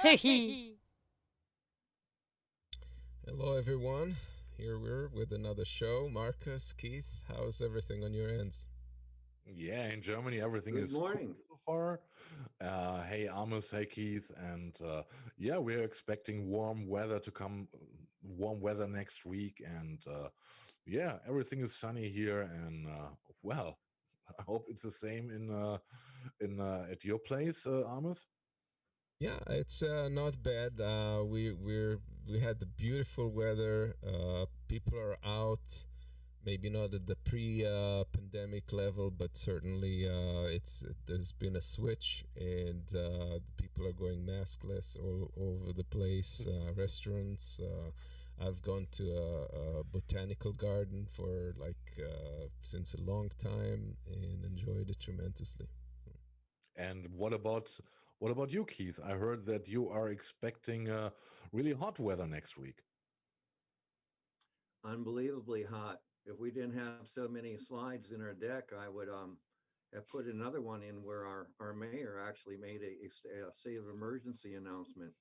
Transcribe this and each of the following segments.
Hello, everyone. Here we're with another show. Markus, Keith, how's everything on your ends? Yeah, in Germany everything Good is cool morning. so far. Hey Amos, hey Keith, and yeah, we're expecting warm weather next week, and yeah, everything is sunny here, and well, I hope it's the same in at your place, Amos. Yeah, it's not bad. We had the beautiful weather. People are out. Maybe not at the pre-pandemic level, but certainly it's there's been a switch, and people are going maskless all over the place. Restaurants. I've gone to a botanical garden for since a long time and enjoyed it tremendously. And what about you, Keith? I heard that you are expecting really hot weather next week. Unbelievably hot. If we didn't have so many slides in our deck, I would have put another one in where our mayor actually made a state of emergency announcement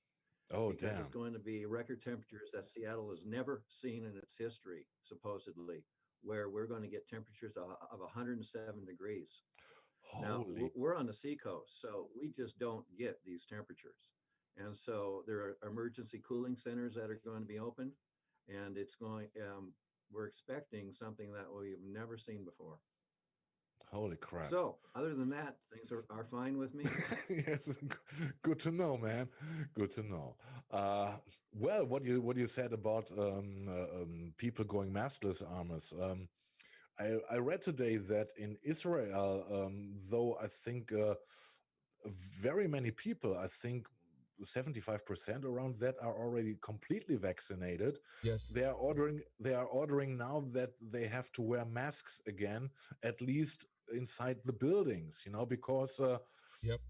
Oh, because it's damn! going to be record temperatures that Seattle has never seen in its history, supposedly, where we're going to get temperatures of 107 degrees. Now, Holy we're on the seacoast, so we just don't get these temperatures. And so there are emergency cooling centers that are going to be open, and we're expecting something that we've never seen before. holy crap! So, other than that, things are fine with me. Yes, good to know, man. Good to know. Uh, well, what you said about people going maskless, Amos. I read today that in Israel, though I think very many people, I think 75% around that are already completely vaccinated. Yes. They are ordering now that they have to wear masks again, at least inside the buildings, because Yep.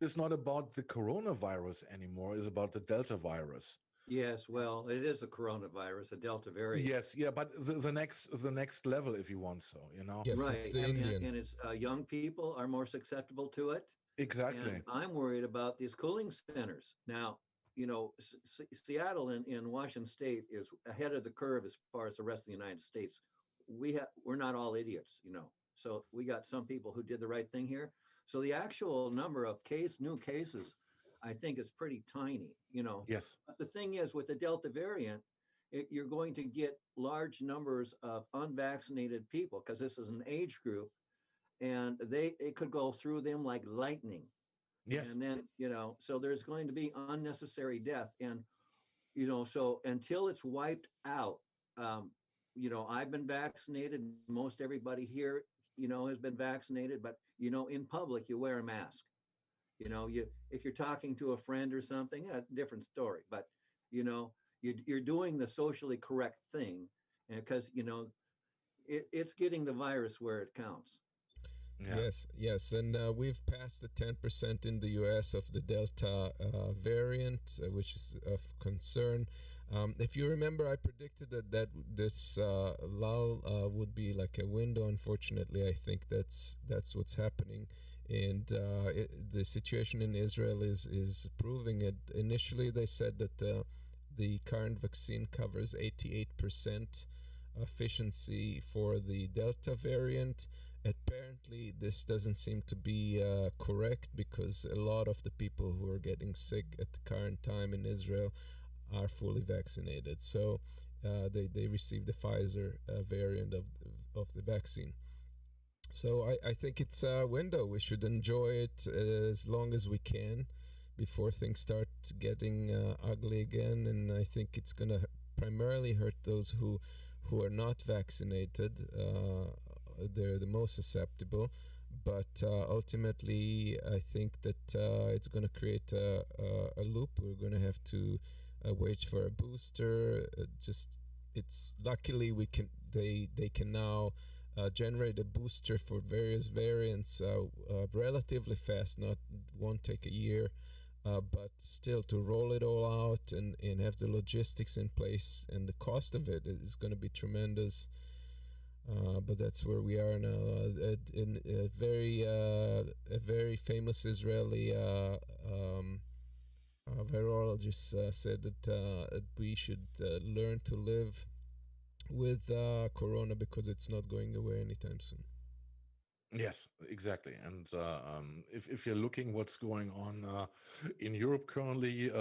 it's not about the coronavirus anymore, it's about the Delta virus. Yes, well, it is a coronavirus, a Delta variant. Yes, yeah, but the next level, if you want, so. Yes, it's Right. the Indian. And it's young people are more susceptible to it. And Exactly. I'm worried about these cooling centers. Now, Seattle in Washington State is ahead of the curve as far as the rest of the United States. We're not all idiots, So we got some people who did the right thing here. So the actual number of new cases, I think is pretty tiny. Yes. But the thing is, with the Delta variant, you're going to get large numbers of unvaccinated people because this is an age group, and it could go through them like lightning. Yes. And then, so there's going to be unnecessary death. And, so until it's wiped out, I've been vaccinated. Most everybody here, has been vaccinated, but, in public, you wear a mask. If you're talking to a friend or something, a different story. But, you're doing the socially correct thing, and because, it's getting the virus where it counts. Yeah. Yes, yes, and we've passed the 10% in the US of the Delta variant, which is of concern. If you remember, I predicted that this lull would be like a window. Unfortunately, I think that's what's happening, and the situation in Israel is proving it. Initially, they said that the current vaccine covers 88% efficiency for the Delta variant. Apparently, this doesn't seem to be correct because a lot of the people who are getting sick at the current time in Israel are fully vaccinated. So they received the Pfizer variant of the vaccine. So I think it's a window. We should enjoy it as long as we can before things start getting ugly again. And I think it's going to primarily hurt those who are not vaccinated. They're the most susceptible. But ultimately, I think that it's going to create a loop. We're going to have to wait for a booster. Just it's luckily they can now generate a booster for various variants relatively fast. Won't take a year. But still, to roll it all out and have the logistics in place, and the cost of it is going to be tremendous. But that's where we are now. In a very famous Israeli Virologists said that we should learn to live with corona because it's not going away anytime soon. Yes, exactly. And if you're looking what's going on in Europe currently,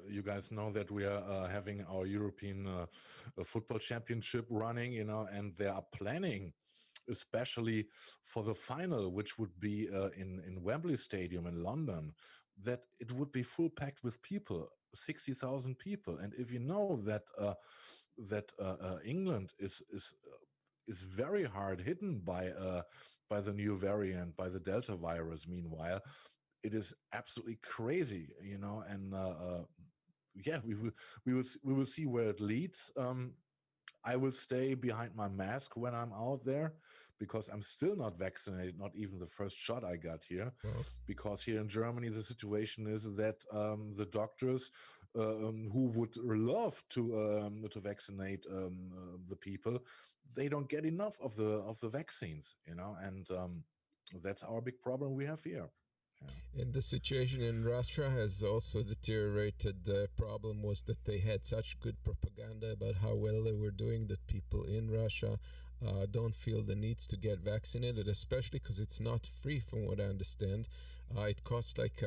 you guys know that we are having our European football championship running, and they are planning, especially for the final, which would be in Wembley Stadium in London, that it would be full packed with people, 60,000 people. And if you know that England is very hard hidden by the new variant, by the Delta virus. Meanwhile, it is absolutely crazy, and yeah, we will see where it leads. I will stay behind my mask when I'm out there because I'm still not vaccinated, not even the first shot I got here. Well, Because here in Germany, the situation is that the doctors who would love to vaccinate the people, they don't get enough of the vaccines, and that's our big problem we have here. Yeah. and the situation in Russia has also deteriorated. The problem was that they had such good propaganda about how well they were doing that people in Russia don't feel the need to get vaccinated, especially because it's not free, from what I understand. It costs like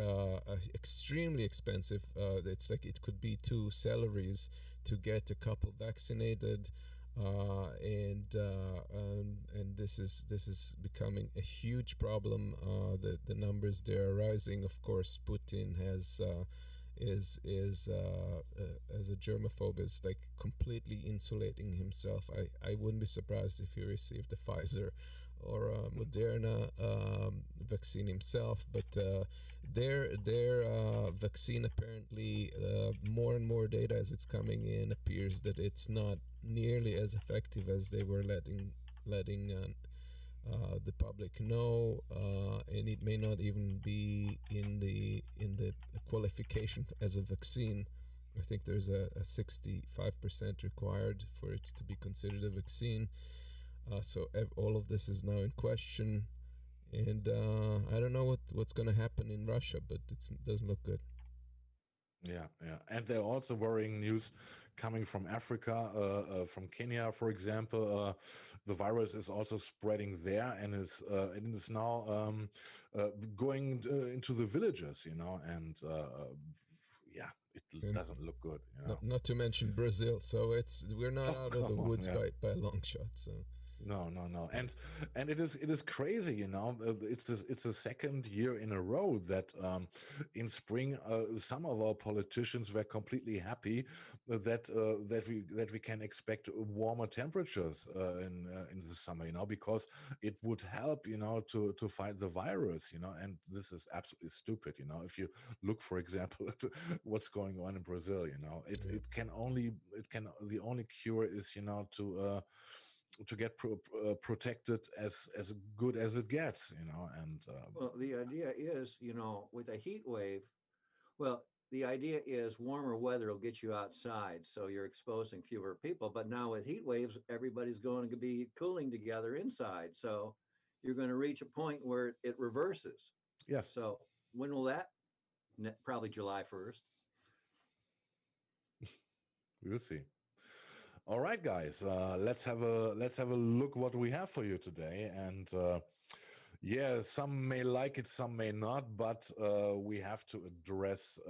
extremely expensive. It's like it could be 2 salaries to get a couple vaccinated. And this is becoming a huge problem. The numbers there are rising. Of course, Putin has is as a germaphobe is like completely insulating himself. I wouldn't be surprised if he received a Pfizer or a Moderna vaccine himself, but their vaccine apparently more and more data as it's coming in appears that it's not nearly as effective as they were letting the public know, and it may not even be in the qualification as a vaccine. I think there's a 65% required for it to be considered a vaccine. So all of this is now in question, and I don't know what's going to happen in Russia, but it doesn't look good. Yeah, and there are also worrying news coming from Africa, from Kenya, for example. The virus is also spreading there, and it is now going into the villages, and yeah, it doesn't look good. Not to mention Brazil, so we're not out of the woods by a long shot. So. No, and it is crazy, It's the second year in a row that in spring some of our politicians were completely happy that we can expect warmer temperatures in the summer, because it would help, to fight the virus, and this is absolutely stupid, If you look, for example, at what's going on in Brazil, the only cure is, to get protected as good as it gets, and well, the idea is, with a heat wave, well, the idea is warmer weather will get you outside, so you're exposing fewer people. But now with heat waves, everybody's going to be cooling together inside, so you're going to reach a point where it reverses. Yes. So when will that? Probably July 1st. We'll see. All right, guys, let's have a look what we have for you today. And yeah, some may like it, some may not, but we have to address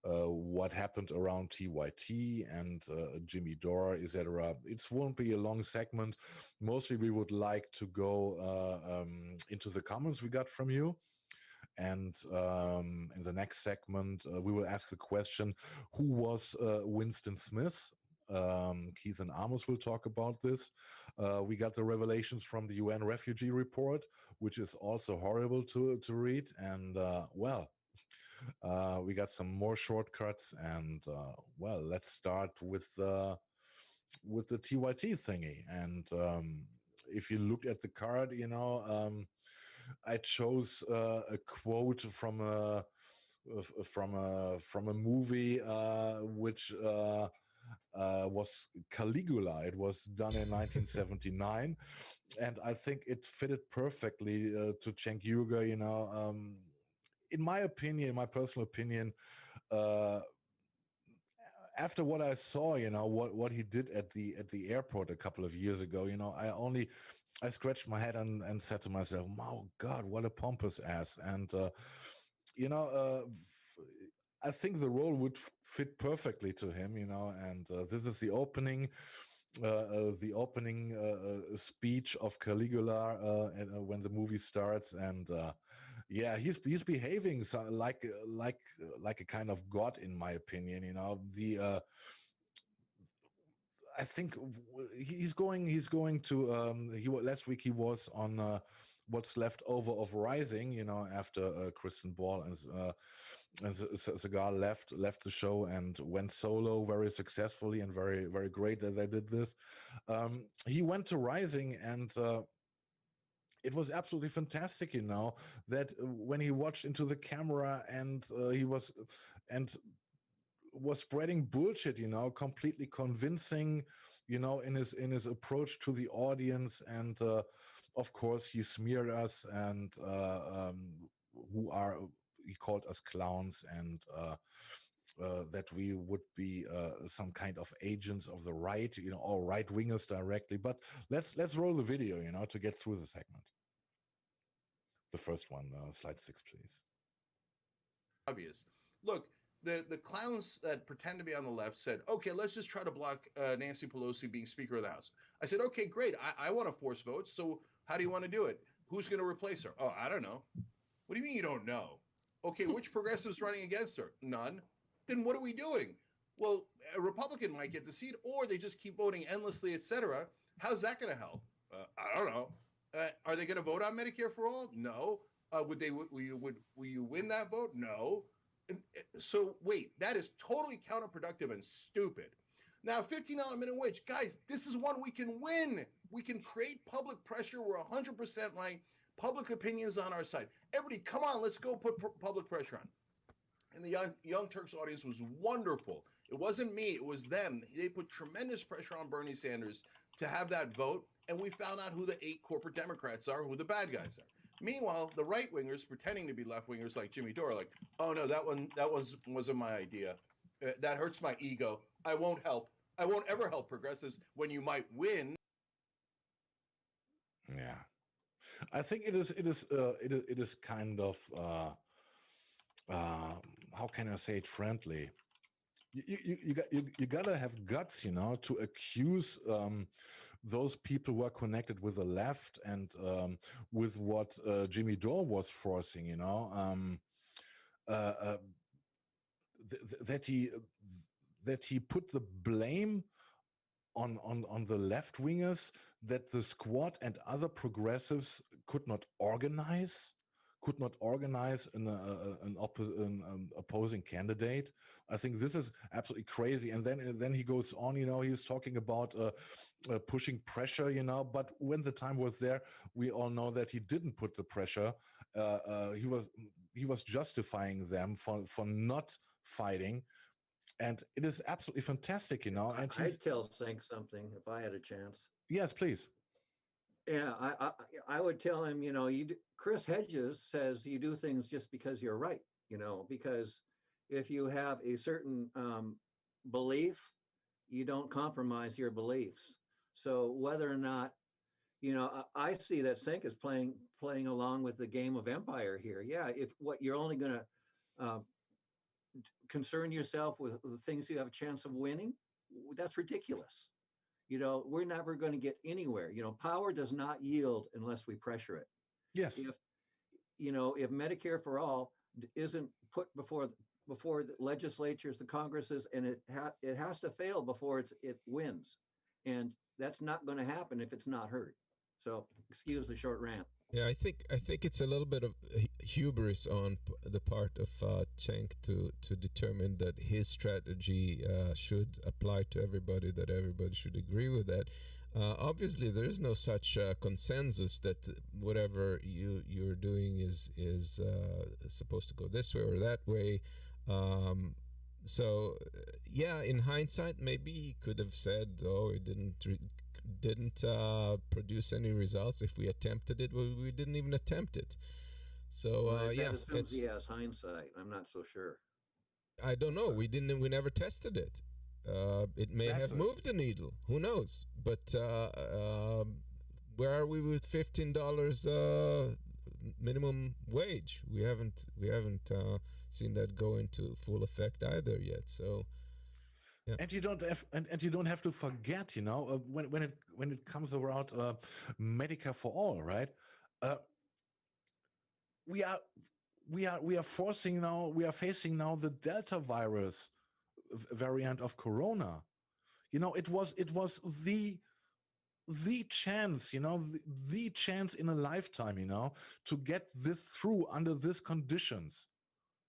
what happened around TYT and Jimmy Dore, etc. It won't be a long segment. Mostly we would like to go into the comments we got from you. And in the next segment, we will ask the question, who was Winston Smith? Keith and Amos will talk about this. We got the revelations from the UN Refugee Report, which is also horrible to read. And we got some more shortcuts. And let's start with the TYT thingy. And if you look at the card, I chose a quote from a movie which was Caligula. It was done in 1979, and I think it fitted perfectly to Cenk Uygur. In my opinion, my personal opinion, uh, after what I saw, what he did at the airport a couple of years ago, I scratched my head and said to myself, "Oh God, what a pompous ass!" And you know, I think the role would fit perfectly to him, And this is the opening speech of Caligula when the movie starts, and yeah, he's behaving like a kind of god, in my opinion. I think he's going to last week he was on what's left over of Rising, after Kristen Ball and Seagal left the show and went solo very successfully, and very, very great that they did this. He went to Rising, and it was absolutely fantastic, that when he watched into the camera and he was spreading bullshit, completely convincing, in his approach to the audience. And of course he smeared us, and he called us clowns, and that we would be some kind of agents of the right, or right wingers directly. But let's roll the video, to get through the segment. The first one, slide 6, please. Obvious. Look, the clowns that pretend to be on the left said, okay, let's just try to block Nancy Pelosi being Speaker of the House. I said, okay, great. I want to force votes. So how do you want to do it? Who's going to replace her? Oh, I don't know. What do you mean you don't know? Okay, which progressive's running against her? None. Then what are we doing? Well, a Republican might get the seat, or they just keep voting endlessly, etc. How's that going to help? I don't know. Are they going to vote on Medicare for all? No. Will you win that vote? No. So wait, that is totally counterproductive and stupid. Now, $15 minimum wage, guys, this is one we can win. We can create public pressure. We're 100% right. Public opinion is on our side. Everybody, come on, let's go put public pressure on. And the Young Turks audience was wonderful. It wasn't me, it was them. They put tremendous pressure on Bernie Sanders to have that vote, and we found out who the 8 corporate Democrats are, who the bad guys are. Meanwhile, the right-wingers pretending to be left-wingers like Jimmy Dore are like, oh no, that wasn't my idea. That hurts my ego. I won't help. I won't ever help progressives when you might win. Yeah. I think it is kind of how can I say it friendly? You gotta have guts, to accuse those people who are connected with the left and with what Jimmy Dore was forcing, that he put the blame on the left wingers, that the Squad and other progressives could not organize an opposing candidate. I think this is absolutely crazy. And then he goes on, he's talking about pushing pressure, but when the time was there, we all know that he didn't put the pressure. He was justifying them for not fighting. And it is absolutely fantastic, And I'd tell Sink something if I had a chance. Yes, please. Yeah, I would tell him, Chris Hedges says you do things just because you're right, because if you have a certain belief, you don't compromise your beliefs. So whether or not, I see that Sink is playing along with the game of empire here. Yeah, if what you're only going to concern yourself with the things you have a chance of winning, that's ridiculous. We're never going to get anywhere. Power does not yield unless we pressure it. Yes. If Medicare for all isn't put before the legislatures, the Congresses, and it has to fail before it wins. And that's not going to happen if it's not heard. So excuse the short rant. Yeah, I think it's a little bit of hubris on the part of Cenk to determine that his strategy should apply to everybody, that everybody should agree with that. Obviously, there is no such consensus that whatever you're doing is supposed to go this way or that way. So, yeah, in hindsight, maybe he could have said, "Oh, it didn't produce any results. If we attempted it, well, we didn't even attempt it." So that assumes he has hindsight. I'm not so sure. I don't know. We never tested it. It may have moved the needle. Who knows? But where are we with $15 minimum wage? We haven't seen that go into full effect either yet. So. Yeah. And you don't have to forget, when it comes around Medicare for all, right? We are facing now the Delta virus variant of Corona. It was the chance, the chance in a lifetime, to get this through under these conditions,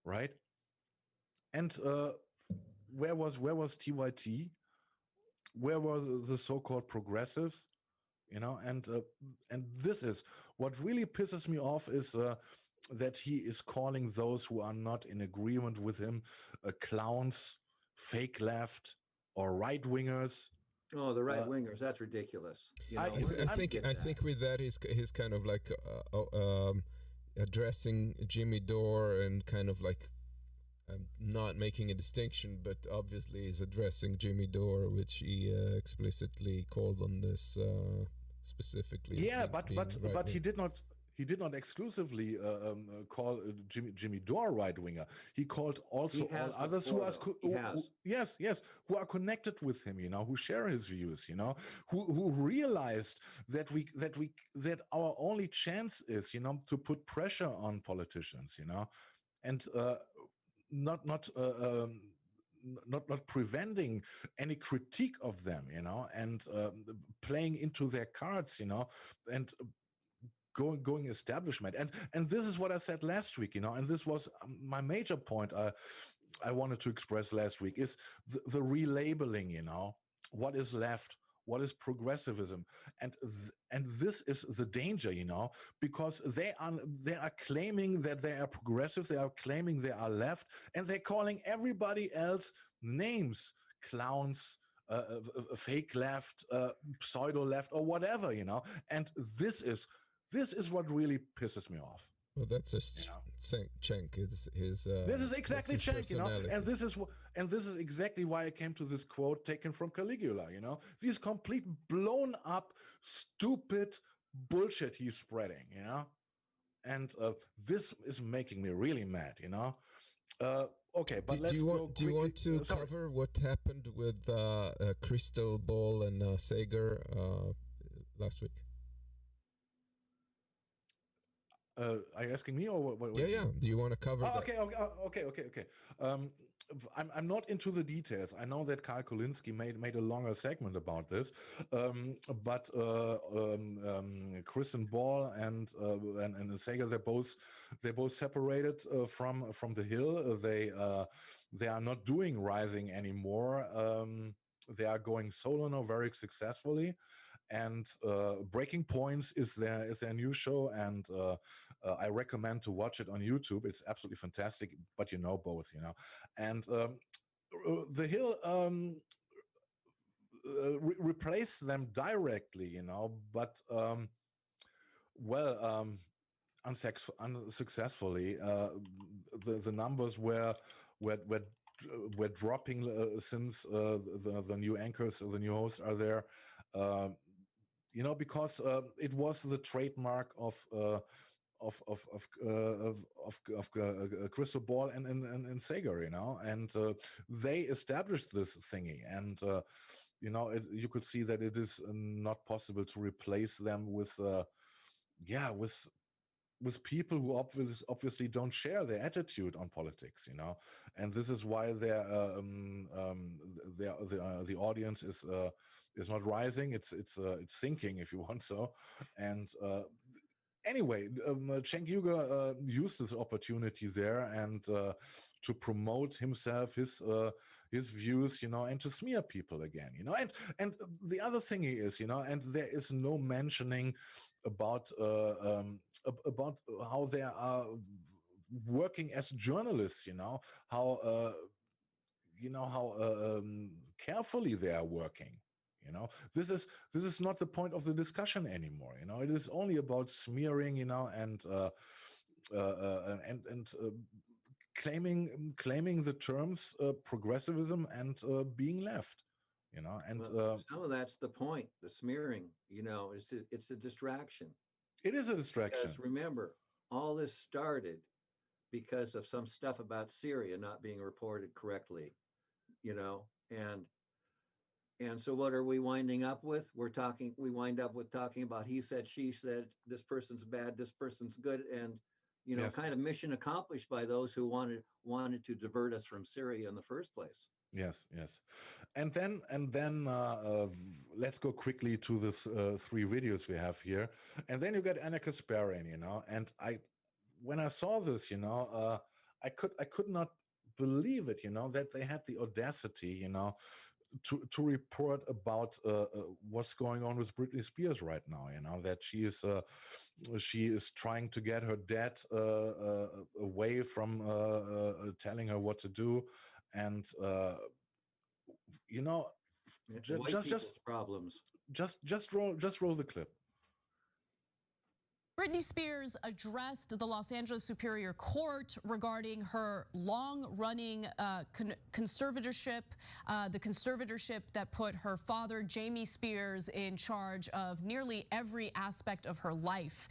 right? And where was TYT? Where were the so-called progressives? And this is what really pisses me off is that he is calling those who are not in agreement with him clowns, fake left, or right wingers. Oh, the right wingers! That's ridiculous. I think with that he's kind of like addressing Jimmy Dore and kind of like. Not making a distinction, but obviously is addressing Jimmy Dore, which he explicitly called on this specifically. Yeah, but he did not exclusively call Jimmy Dore right winger. He called also all others who are connected with him, who share his views, who realized that our only chance is, to put pressure on politicians, and not preventing any critique of them, and playing into their cards, and going establishment. And this is what I said last week, and this was my major point I wanted to express last week is the relabeling, what is left, what is progressivism, and this is the danger, because they are claiming that they are progressive, they are claiming they are left, and they're calling everybody else names, clowns, fake left, pseudo left, or whatever, and this is what really pisses me off. Well, that's just Cenk. His this is exactly Cenk, and this is exactly why I came to this quote taken from Caligula. These complete blown up, stupid bullshit he's spreading. And this is making me really mad. Okay, but do you want to cover what happened with Crystal Ball and Sager last week? Are you asking me or what? Yeah. Do you want to cover that? Okay. I'm not into the details. I know that Karl Kolinsky made a longer segment about this, but Kristen Ball and Sager, they're both separated from the Hill. They are not doing Rising anymore. They are going solo now very successfully. And Breaking Points is their new show, and I recommend to watch it on YouTube. It's absolutely fantastic, but both, And the Hill replaced them directly, but unsuccessfully. The numbers were dropping since the new anchors, the new hosts are there. Because it was the trademark of Crystal Ball and Sager, and they established this thingy, and you could see that it is not possible to replace them with people who obviously don't share their attitude on politics, and this is why the audience is not rising. It's sinking, if you want so. And anyway, Cenk Uygur used this opportunity there and to promote himself, his views, and to smear people again, and the other thing is, and there is no mentioning about how they are working as journalists, how carefully they are working. This is not the point of the discussion anymore. It is only about smearing, and claiming the terms progressivism and being left, you know, and some of that's the point, the smearing, you know, it's a distraction. it is a distraction. Because remember, all this started because of some stuff about Syria not being reported correctly, you know, and so what are we winding up with? We wind up with talking about he said, she said, this person's bad, this person's good, and you know, Yes. kind of mission accomplished by those who wanted to divert us from Syria in the first place. Yes, and then let's go quickly to the 3 videos we have here, and then you get Anna Kasparian, you know, and when I saw this, you know, I could not believe it, you know, that they had the audacity, you know, to report about what's going on with Britney Spears right now, you know, that she is trying to get her dad away from telling her what to do, and you know, just problems. Just roll the clip. Britney Spears addressed the Los Angeles Superior Court regarding her long-running conservatorship, the conservatorship that put her father, Jamie Spears, in charge of nearly every aspect of her life.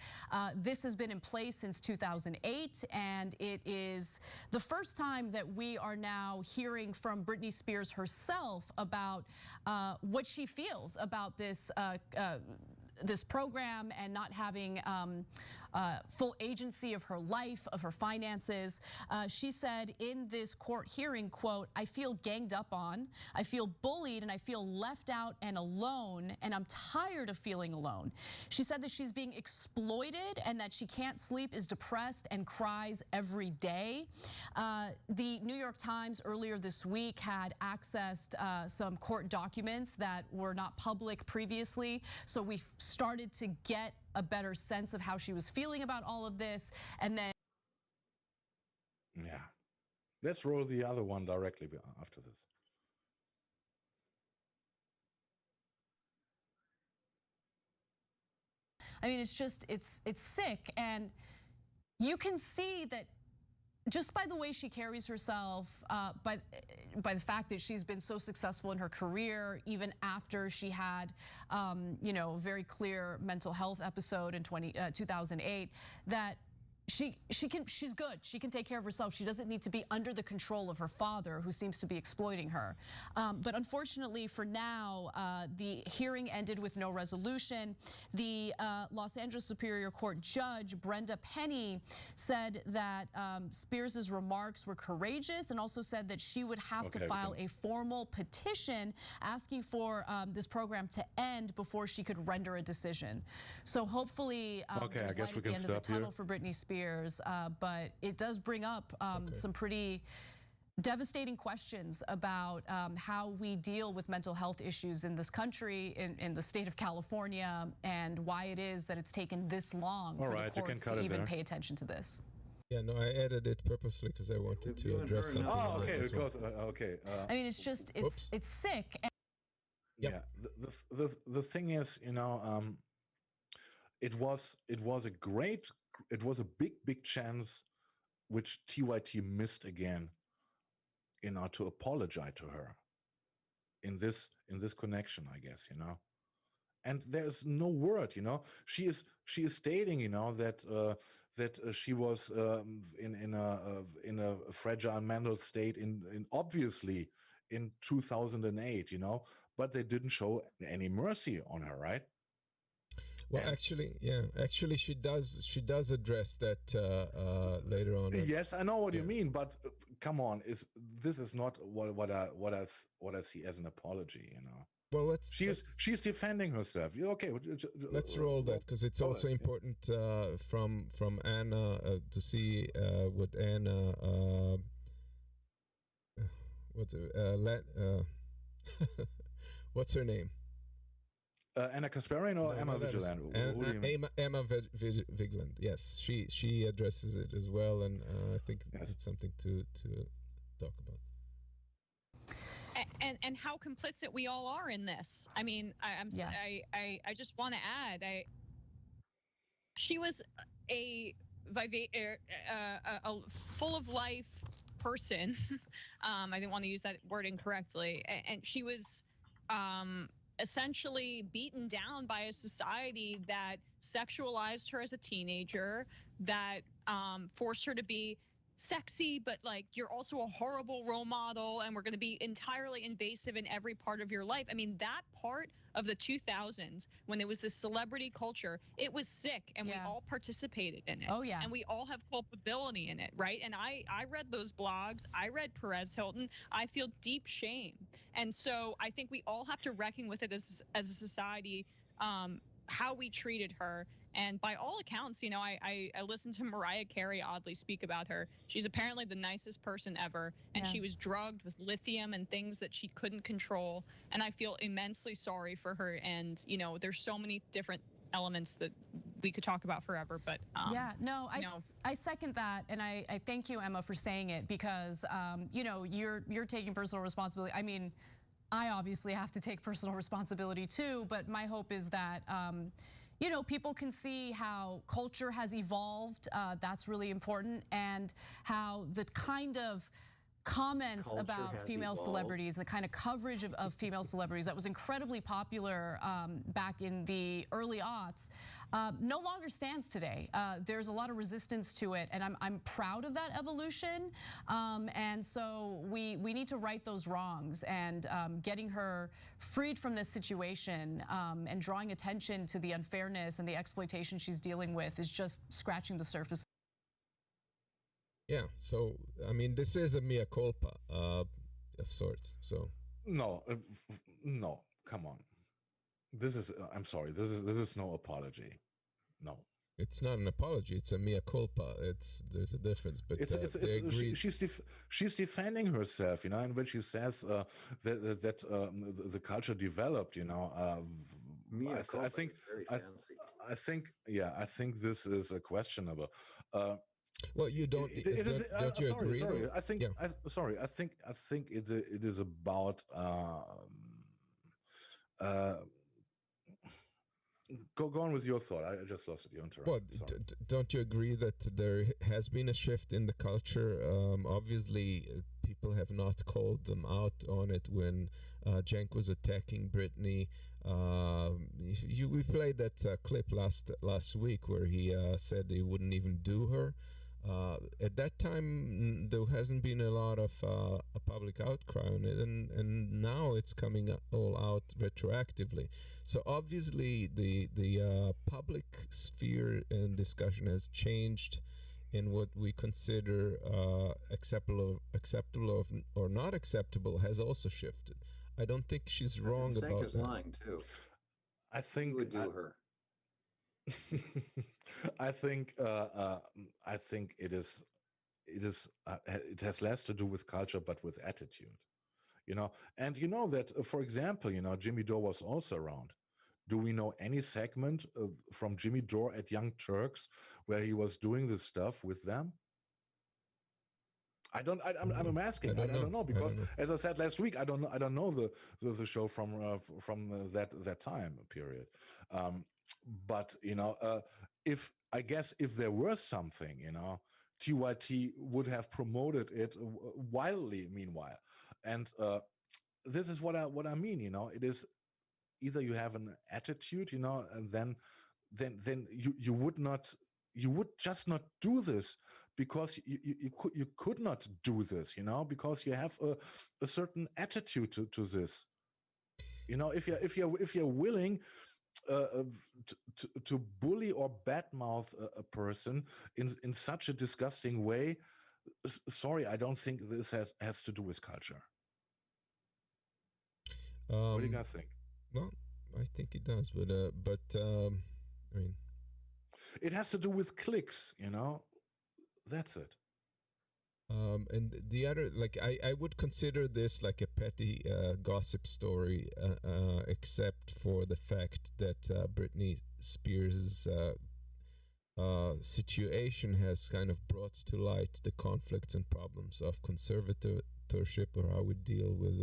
This has been in place since 2008, and it is the first time that we are now hearing from Britney Spears herself about what she feels about this this program and not having full agency of her life, of her finances. She said in this court hearing, quote, "I feel ganged up on, I feel bullied, and I feel left out and alone, and I'm tired of feeling alone." She said that she's being exploited and that she can't sleep, is depressed, and cries every day. The New York Times earlier this week had accessed some court documents that were not public previously, so we started to get a better sense of how she was feeling about all of this. And then yeah, let's roll the other one directly after this. I mean, it's just, it's sick. And you can see that just by the way she carries herself, by the fact that she's been so successful in her career, even after she had, you know, a very clear mental health episode in 2008, that she's good. She can take care of herself. She doesn't need to be under the control of her father, who seems to be exploiting her. But unfortunately for now, the hearing ended with no resolution. The Los Angeles Superior Court judge, Brenda Penny, said that Spears's remarks were courageous, and also said that she would have to file a formal petition asking for this program to end before she could render a decision. So hopefully there's light at the end of the tunnel for Britney Spears. But it does bring up some pretty devastating questions about how we deal with mental health issues in this country, in the state of California, and why it is that it's taken this long for the courts to even pay attention to this. Yeah, no, I added it purposely because I wanted to address something. Oh, okay, because I mean, it's just it's sick. Yeah, the thing is, you know, it was a big chance which TYT missed again, you know, to apologize to her in this connection, I guess, you know. And there's no word, you know. She is stating, you know, that she was in a fragile mental state in obviously in 2008, you know, but they didn't show any mercy on her, right? Well, actually, she does address that later on. Yes, I know what you mean, but come on, this is not what I see as an apology, you know. Well, she's defending herself. Okay, let's roll that, because it's also important from Anna to see what Anna what's her name? Anna Kasparian or Emma Vigilant? Emma Vigilant. Yes, she addresses it as well, and I think it's something to talk about. And how complicit we all are in this. I mean, I just want to add, she was a a full of life person. I didn't want to use that word incorrectly, and she was essentially beaten down by a society that sexualized her as a teenager, that forced her to be sexy, but like you're also a horrible role model, and we're going to be entirely invasive in every part of your life. I mean, that part of the 2000s, when there was this celebrity culture, it was sick, and we all participated in it. Oh yeah. And we all have culpability in it, right? And I read those blogs. I read Perez Hilton. I feel deep shame. And so I think we all have to reckon with it as a society, how we treated her. And by all accounts, you know, I listened to Mariah Carey oddly speak about her. She's apparently the nicest person ever. And she was drugged with lithium and things that she couldn't control. And I feel immensely sorry for her. And, you know, there's so many different elements that we could talk about forever. But I second that. And I thank you, Emma, for saying it, because, you know, you're taking personal responsibility. I mean, I obviously have to take personal responsibility too, but my hope is that, you know, people can see how culture has evolved. That's really important, and how the kind of comments about female celebrities, the kind of coverage of female celebrities that was incredibly popular back in the early aughts, no longer stands today. There's a lot of resistance to it, and I'm proud of that evolution. And so we need to right those wrongs, and getting her freed from this situation and drawing attention to the unfairness and the exploitation she's dealing with is just scratching the surface. Yeah, so I mean, this is a mea culpa of sorts. So no, come on. This is I'm sorry. This is no apology. No, it's not an apology. It's a mea culpa. There's a difference. But she's defending herself, you know, in which she says that the culture developed, you know. I think this is a questionable. Well, you don't. Don't you agree? Sorry. I think. Yeah. I think it is about. Go on with your thought. I just lost it. You interrupted. Well, don't you agree that there has been a shift in the culture? Obviously, people have not called them out on it when Cenk was attacking Britney. We played that clip last week where he said he wouldn't even do her. At that time, there hasn't been a lot of a public outcry on it, and now it's coming all out retroactively. So obviously, the public sphere and discussion has changed in what we consider acceptable or not acceptable has also shifted. I don't think she's wrong about that. Lying too. I think you would do her. I think it has less to do with culture, but with attitude, you know. And you know that, for example, you know, Jimmy Dore was also around. Do we know any segment from Jimmy Dore at Young Turks where he was doing this stuff with them? I'm asking. I don't know, because as I said last week, I don't know the show from that time period. But you know, if there were something, you know, TYT would have promoted it wildly. Meanwhile, and this is what I mean. You know, it is either you have an attitude, you know, and then you would just not do this because you could not do this, you know, because you have a certain attitude to this. You know, if you're willing to bully or badmouth a person in such a disgusting way, sorry, I don't think this has to do with culture. What do you guys think? Well, I think it does, but I mean, it has to do with clicks, you know. That's it. And the other, like, I would consider this like a petty gossip story, except for the fact that Britney Spears' situation has kind of brought to light the conflicts and problems of conservative authorship or how we deal with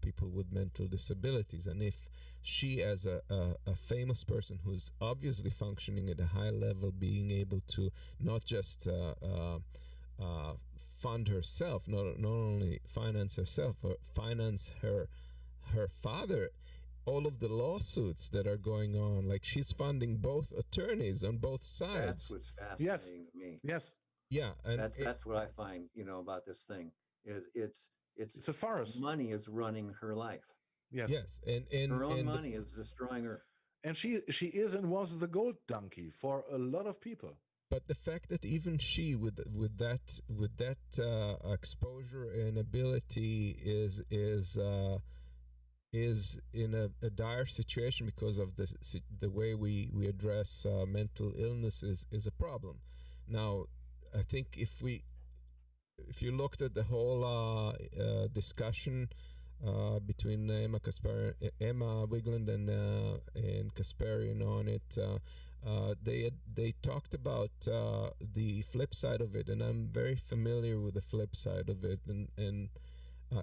people with mental disabilities. And if she, as a famous person who's obviously functioning at a high level, being able to not just fund herself, not only finance herself, but finance her father, all of the lawsuits that are going on, like she's funding both attorneys on both sides. That's what's fascinating to me. Yes. Yeah, and That's what I find, about this thing is It's a farce. money is running her life. Yes. yes, and Her own and money is destroying her. And she is and was the gold donkey for a lot of people. but the fact that even she, with that exposure and ability, is in a dire situation because of the way we address mental illness is a problem. Now, I think if you looked at the whole discussion between Emma Wigland and Kasparian on it, they talked about the flip side of it, and I'm very familiar with the flip side of it, and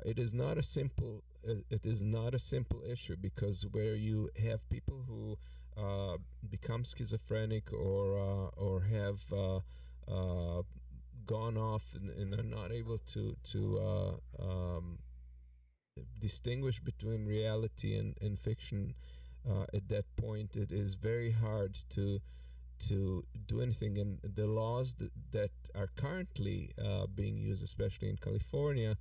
it is not a simple issue, because where you have people who become schizophrenic or have gone off and are not able to distinguish between reality and fiction, at that point it is very hard to do anything. And the laws that are currently being used, especially in California,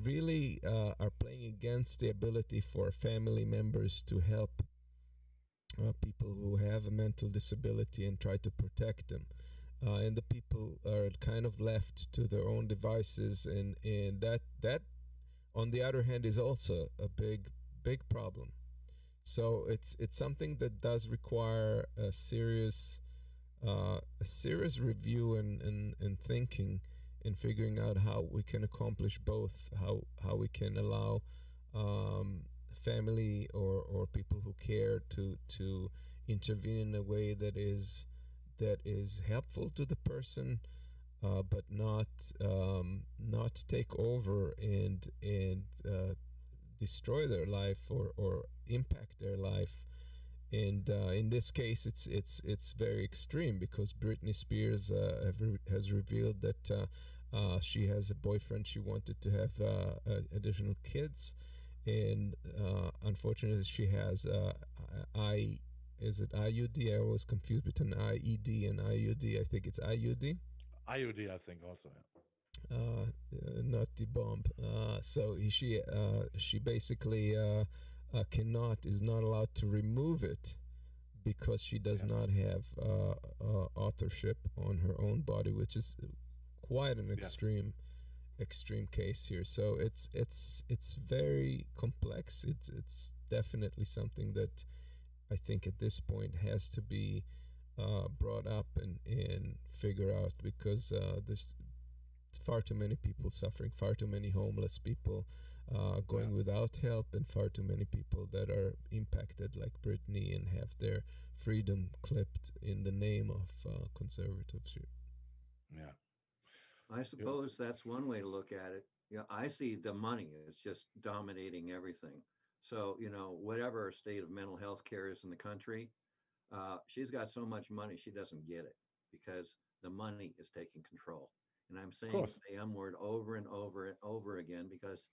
really are playing against the ability for family members to help people who have a mental disability and try to protect them. And the people are kind of left to their own devices, and that on the other hand is also a big problem. So it's something that does require a serious review and thinking, in figuring out how we can accomplish both, how we can allow family or people who care to intervene in a way that is helpful to the person, but not take over and destroy their life or impact their life. And in this case, it's very extreme, because Britney Spears has revealed that she has a boyfriend. She wanted to have additional kids, and unfortunately, she has is it IUD? I was confused between IED and IUD. I think it's IUD. IUD, I think also. Yeah. Not the bomb. So she basically is not allowed to remove it, because she does not have authorship on her own body, which is quite an extreme case here. So it's very complex. It's definitely something that I think at this point has to be brought up and figure out, because there's far too many people suffering, far too many homeless people going without help, and far too many people that are impacted like Britney and have their freedom clipped in the name of conservatorship. Yeah. I suppose that's one way to look at it. I see the money is just dominating everything. So, whatever her state of mental health care is in the country, she's got so much money, she doesn't get it, because the money is taking control. And I'm saying the M word over and over and over again, because,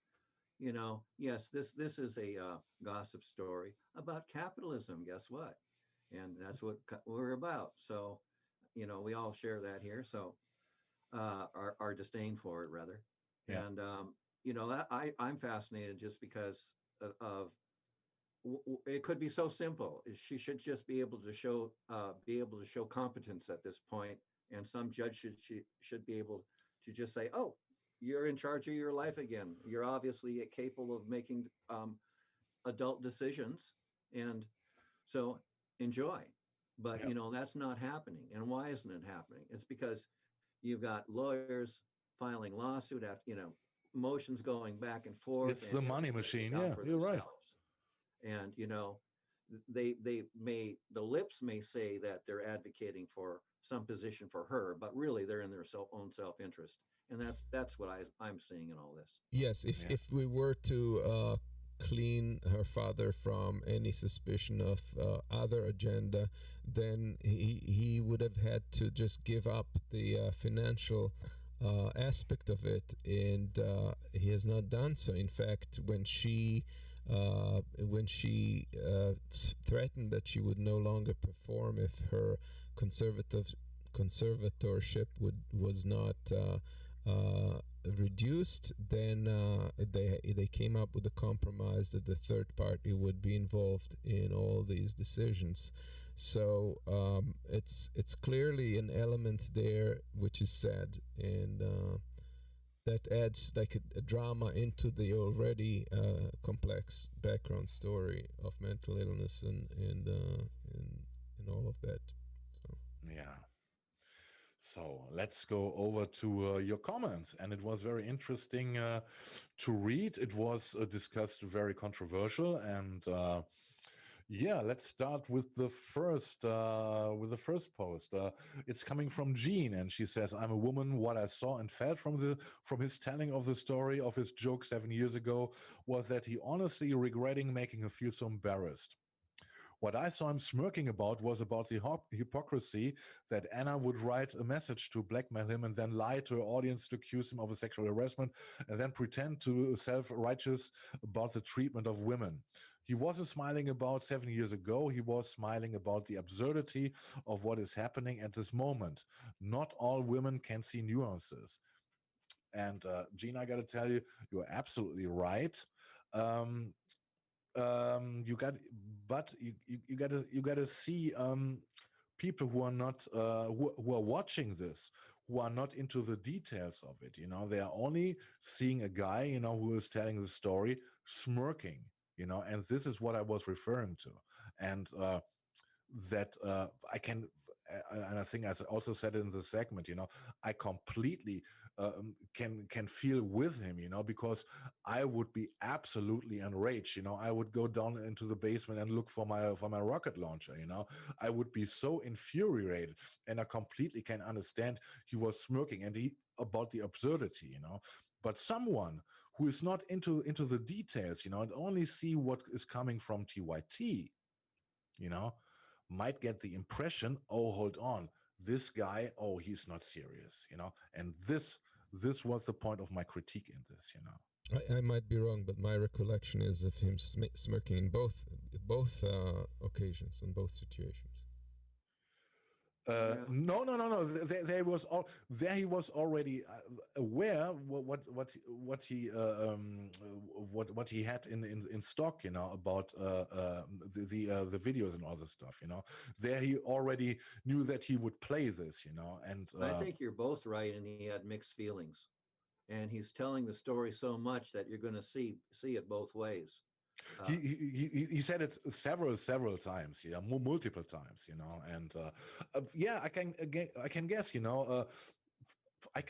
yes, this is a gossip story about capitalism. Guess what? And that's what we're about. So, we all share that here. So our disdain for it, rather. Yeah. And, I'm fascinated just because of it could be so simple. She should just be able to show competence at this point, and some judge should be able to just say, "Oh, you're in charge of your life again. You're obviously capable of making adult decisions, and so enjoy." But that's not happening. And why isn't it happening? It's because you've got lawyers filing lawsuit after motions going back and forth. It's the money machine. Yeah, you're right. And the lips may say that they're advocating for some position for her, but really they're in their own self-interest. And that's what I'm seeing in all this. Yes, if we were to clean her father from any suspicion of other agenda, then he would have had to just give up the financial aspect of it, and he has not done so. In fact, when she threatened that she would no longer perform if her conservatorship was not reduced, then they came up with a compromise that the third party would be involved in all these decisions. So it's clearly an element there which is sad, and that adds like a drama into the already complex background story of mental illness and all of that. So. Yeah. So let's go over to your comments. And it was very interesting to read. It was discussed, very controversial. And yeah, let's start with the first post. It's coming from Jean, and she says, "I'm a woman. What I saw and felt from his telling of the story of his joke 7 years ago was that he honestly regretting making her feel so embarrassed. What I saw him smirking about was about the hypocrisy that Anna would write a message to blackmail him and then lie to her audience to accuse him of a sexual harassment and then pretend to self-righteous about the treatment of women. He wasn't smiling about 7 years ago. He was smiling about the absurdity of what is happening at this moment. Not all women can see nuances." And Gina, I got to tell you, you're absolutely right. You gotta see people who are not who are watching this, who are not into the details of it. You know, they are only seeing a guy, you know, who is telling the story, smirking. You know, and this is what I was referring to, and that I can. And I think, as I also said in the segment, you know, I completely can feel with him, you know, because I would be absolutely enraged. You know, I would go down into the basement and look for my rocket launcher. You know, I would be so infuriated, and I completely can understand he was smirking and about the absurdity, you know. But someone who is not into the details, you know, and only see what is coming from TYT, you know, might get the impression, oh, hold on, this guy, oh, he's not serious, you know. And this was the point of my critique in this, you know. I might be wrong, but my recollection is of him smirking in both occasions, in both situations. No. There he was already aware what he had in stock, you know, about the videos and all this stuff, you know. There he already knew that he would play this, you know. And I think you're both right, and he had mixed feelings, and he's telling the story so much that you're going to see it both ways. He said it several times, yeah, multiple times, you know, and yeah, I can guess, you know, I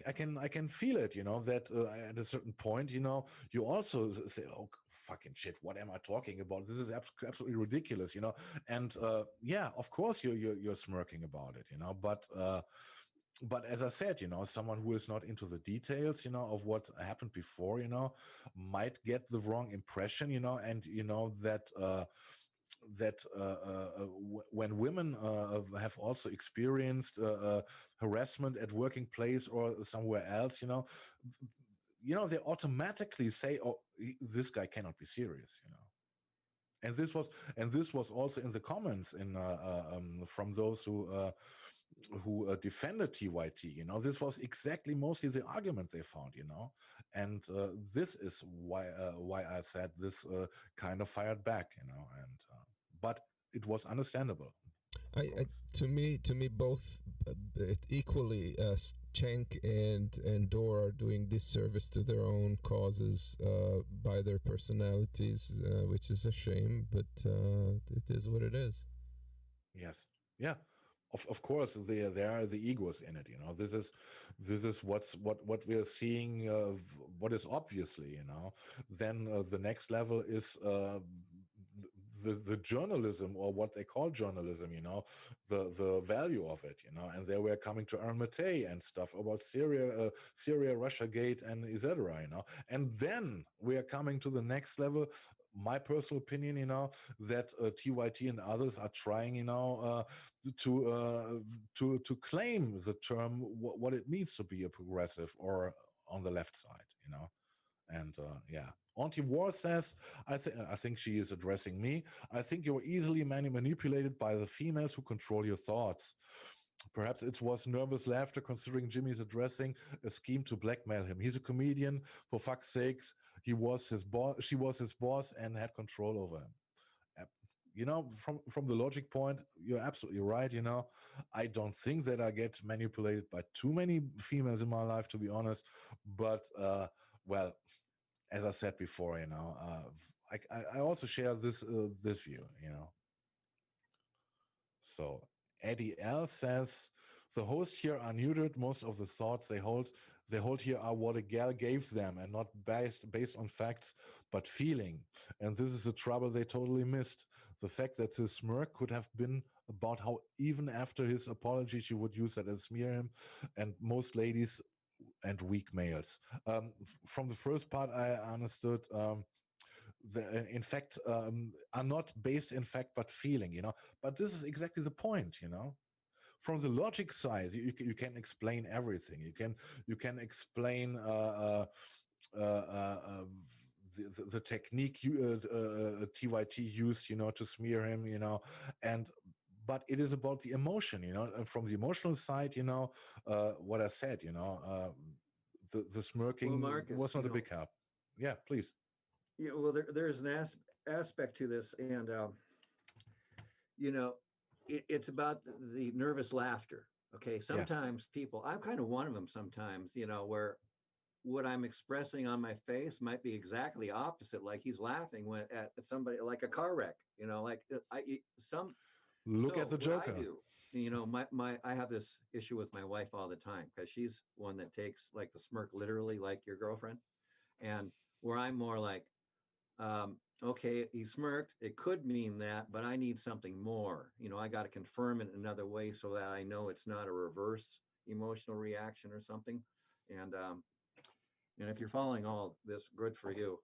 can feel it, you know, that at a certain point, you know, you also say, oh, fucking shit, what am I talking about? This is absolutely ridiculous, you know, and yeah, of course you're smirking about it, you know, but as I said, you know, someone who is not into the details, you know, of what happened before, you know, might get the wrong impression, you know, and you know that when women have also experienced harassment at working place or somewhere else, you know, they automatically say, oh, this guy cannot be serious, you know. And this was also in the comments from those who defended TYT, you know. This was exactly mostly the argument they found, you know, and this is why I said this kind of fired back, you know, and but it was understandable. To me, both equally, Cenk and Dor are doing disservice to their own causes by their personalities, which is a shame, but it is what it is. Yes, yeah. Of course, there are the egos in it. You know, this is what we are seeing. What is obviously, you know. Then the next level is the journalism, or what they call journalism, the value of it, and they were coming to Armatay and stuff about Syria, Russia Gate, and etc. And then we are coming to the next level. My personal opinion, that TYT and others are trying, to claim the term what it means to be a progressive or on the left side, and yeah. Anti-war says, I think she is addressing me. I think you're easily manipulated by the females who control your thoughts. Perhaps it was nervous laughter considering Jimmy's addressing a scheme to blackmail him. He's a comedian, for fuck's sakes. He was his boss. She was his boss and had control over him. From the logic point, you're absolutely right. I don't think that I get manipulated by too many females in my life, to be honest. But well, as I said before, I also share this view. So Eddie L says, the hosts here are neutered. Most of the thoughts they hold here are what a gal gave them, and not based on facts but feeling. And this is the trouble they totally missed. The fact that his smirk could have been about how even after his apology she would use that as smear him, and most ladies and weak males. From the first part I understood, in fact, are not based in fact but feeling, but this is exactly the point. From the logic side, you can explain everything. You can explain the technique TYT used, to smear him, but it is about the emotion, and from the emotional side, what I said, the smirking Markus, was not a big help. Yeah, please. Yeah, well, there's an aspect to this, and it's about the nervous laughter. Okay, sometimes people, I'm kind of one of them sometimes, where what I'm expressing on my face might be exactly opposite. Like he's laughing at somebody, like a car wreck, Look at the Joker. I have this issue with my wife all the time, because she's one that takes like the smirk literally, like your girlfriend, and where I'm more like, okay, he smirked. It could mean that, but I need something more. I got to confirm it another way so that I know it's not a reverse emotional reaction or something. And if you're following all this, good for you.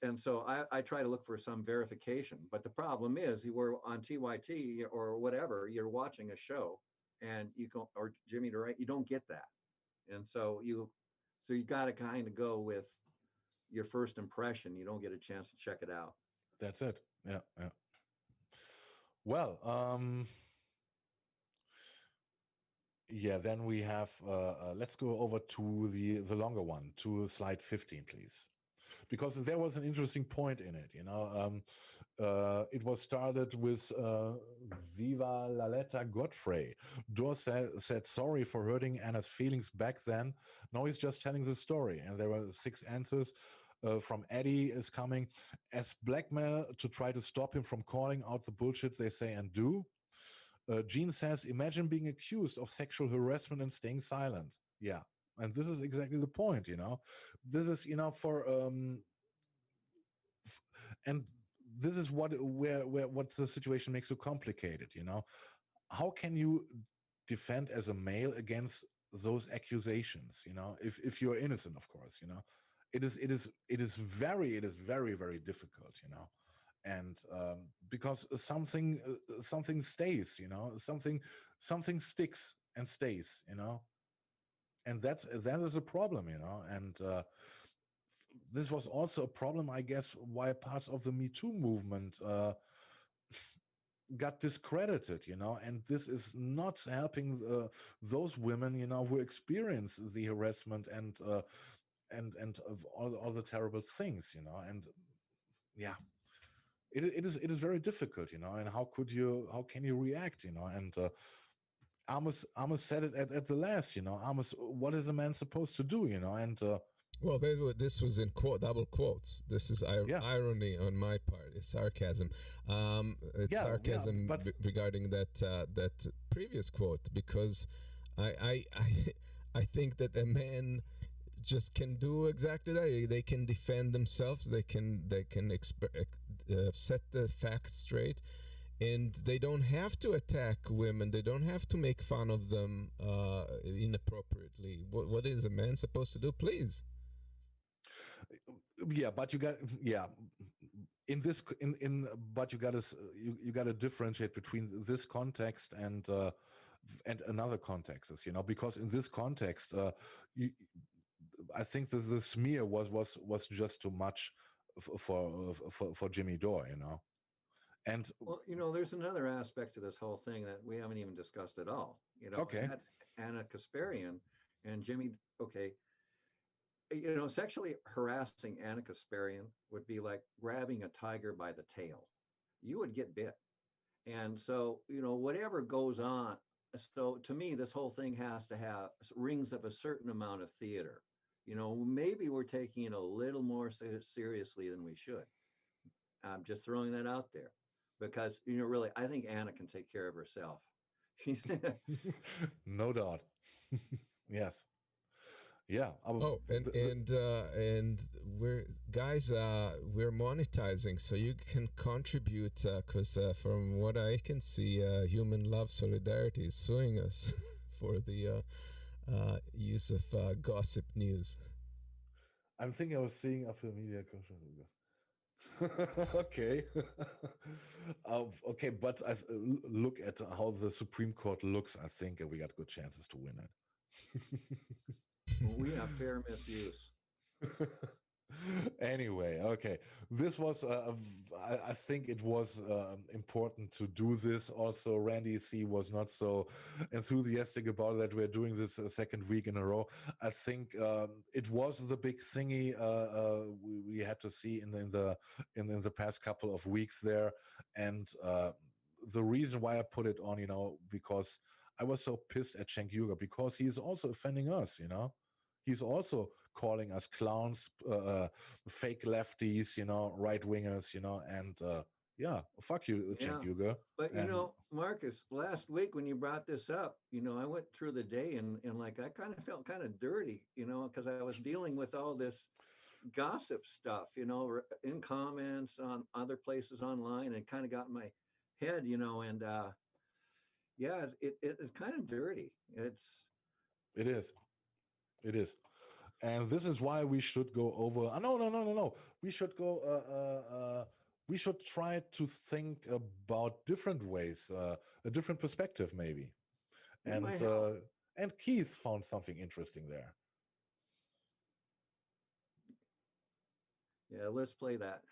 And so I try to look for some verification. But the problem is, you were on TYT or whatever, you're watching a show, and you go, or Jimmy DeRay, you don't get that. And so you got to kind of go with your first impression. You don't get a chance to check it out. That's it. Yeah. Well, then we have, let's go over to the longer one, to slide 15, please. Because there was an interesting point in it, it was started with Viva Laletta Godfrey. Dor said sorry for hurting Anna's feelings back then. Now he's just telling the story. And there were 6 answers. From Eddie is coming as blackmail to try to stop him from calling out the bullshit they say and do. Jean says, imagine being accused of sexual harassment and staying silent. Yeah. And this is exactly the point, This is, and this is what the situation makes so complicated, How can you defend as a male against those accusations, if you're innocent, of course, It is very, very difficult, and because something stays, something sticks and stays, and that is a problem, and this was also a problem, I guess, why parts of the Me Too movement got discredited, and this is not helping those women, who experience the harassment and of all the terrible things, and yeah, it is very difficult, and how can you react, and Amos said it at the last, Amos, what is a man supposed to do, and well, this was in double quotes. This is irony on my part. It's sarcasm. It's sarcasm regarding that previous quote, because I think that a man just can do exactly that. They can defend themselves. They can set the facts straight, and they don't have to attack women. They don't have to make fun of them inappropriately. What is a man supposed to do? Please. Yeah, but you got in this in but you got to you got to differentiate between this context and another context, because in this context, I think that the smear was just too much for Jimmy Dore, and Well, there's another aspect to this whole thing that we haven't even discussed at all. Okay. Anna Kasparian and Jimmy. Okay, sexually harassing Anna Kasparian would be like grabbing a tiger by the tail. You would get bit. And so, whatever goes on. So to me, this whole thing has to have rings of a certain amount of theater. Maybe we're taking it a little more seriously than we should. I'm just throwing that out there because, really, I think Anna can take care of herself. No doubt. Yes. Yeah. And we're monetizing, so you can contribute because from what I can see, Human Love Solidarity is suing us for the use of gossip news. I'm thinking I was seeing after media. Okay. Okay, but I look at how the Supreme Court looks. I think we got good chances to win it. We have fair misuse. Anyway, okay. This was, I think it was important to do this. Also, Randy C. was not so enthusiastic about that we're doing this second week in a row. I think it was the big thingy we had to see in the past couple of weeks there. And the reason why I put it on, because I was so pissed at Cenk Uygur, because he is also offending us, He's also calling us clowns, fake lefties, right wingers, and fuck you, Cenk Uygur. But Marcus, last week when you brought this up, I went through the day and like I kind of felt kind of dirty, because I was dealing with all this gossip stuff, in comments on other places online, and kind of got in my head, and it's kind of dirty. It is. It is. And this is why we should go over. No. We should go. We should try to think about different ways, a different perspective, maybe. And Keith found something interesting there. Yeah, let's play that.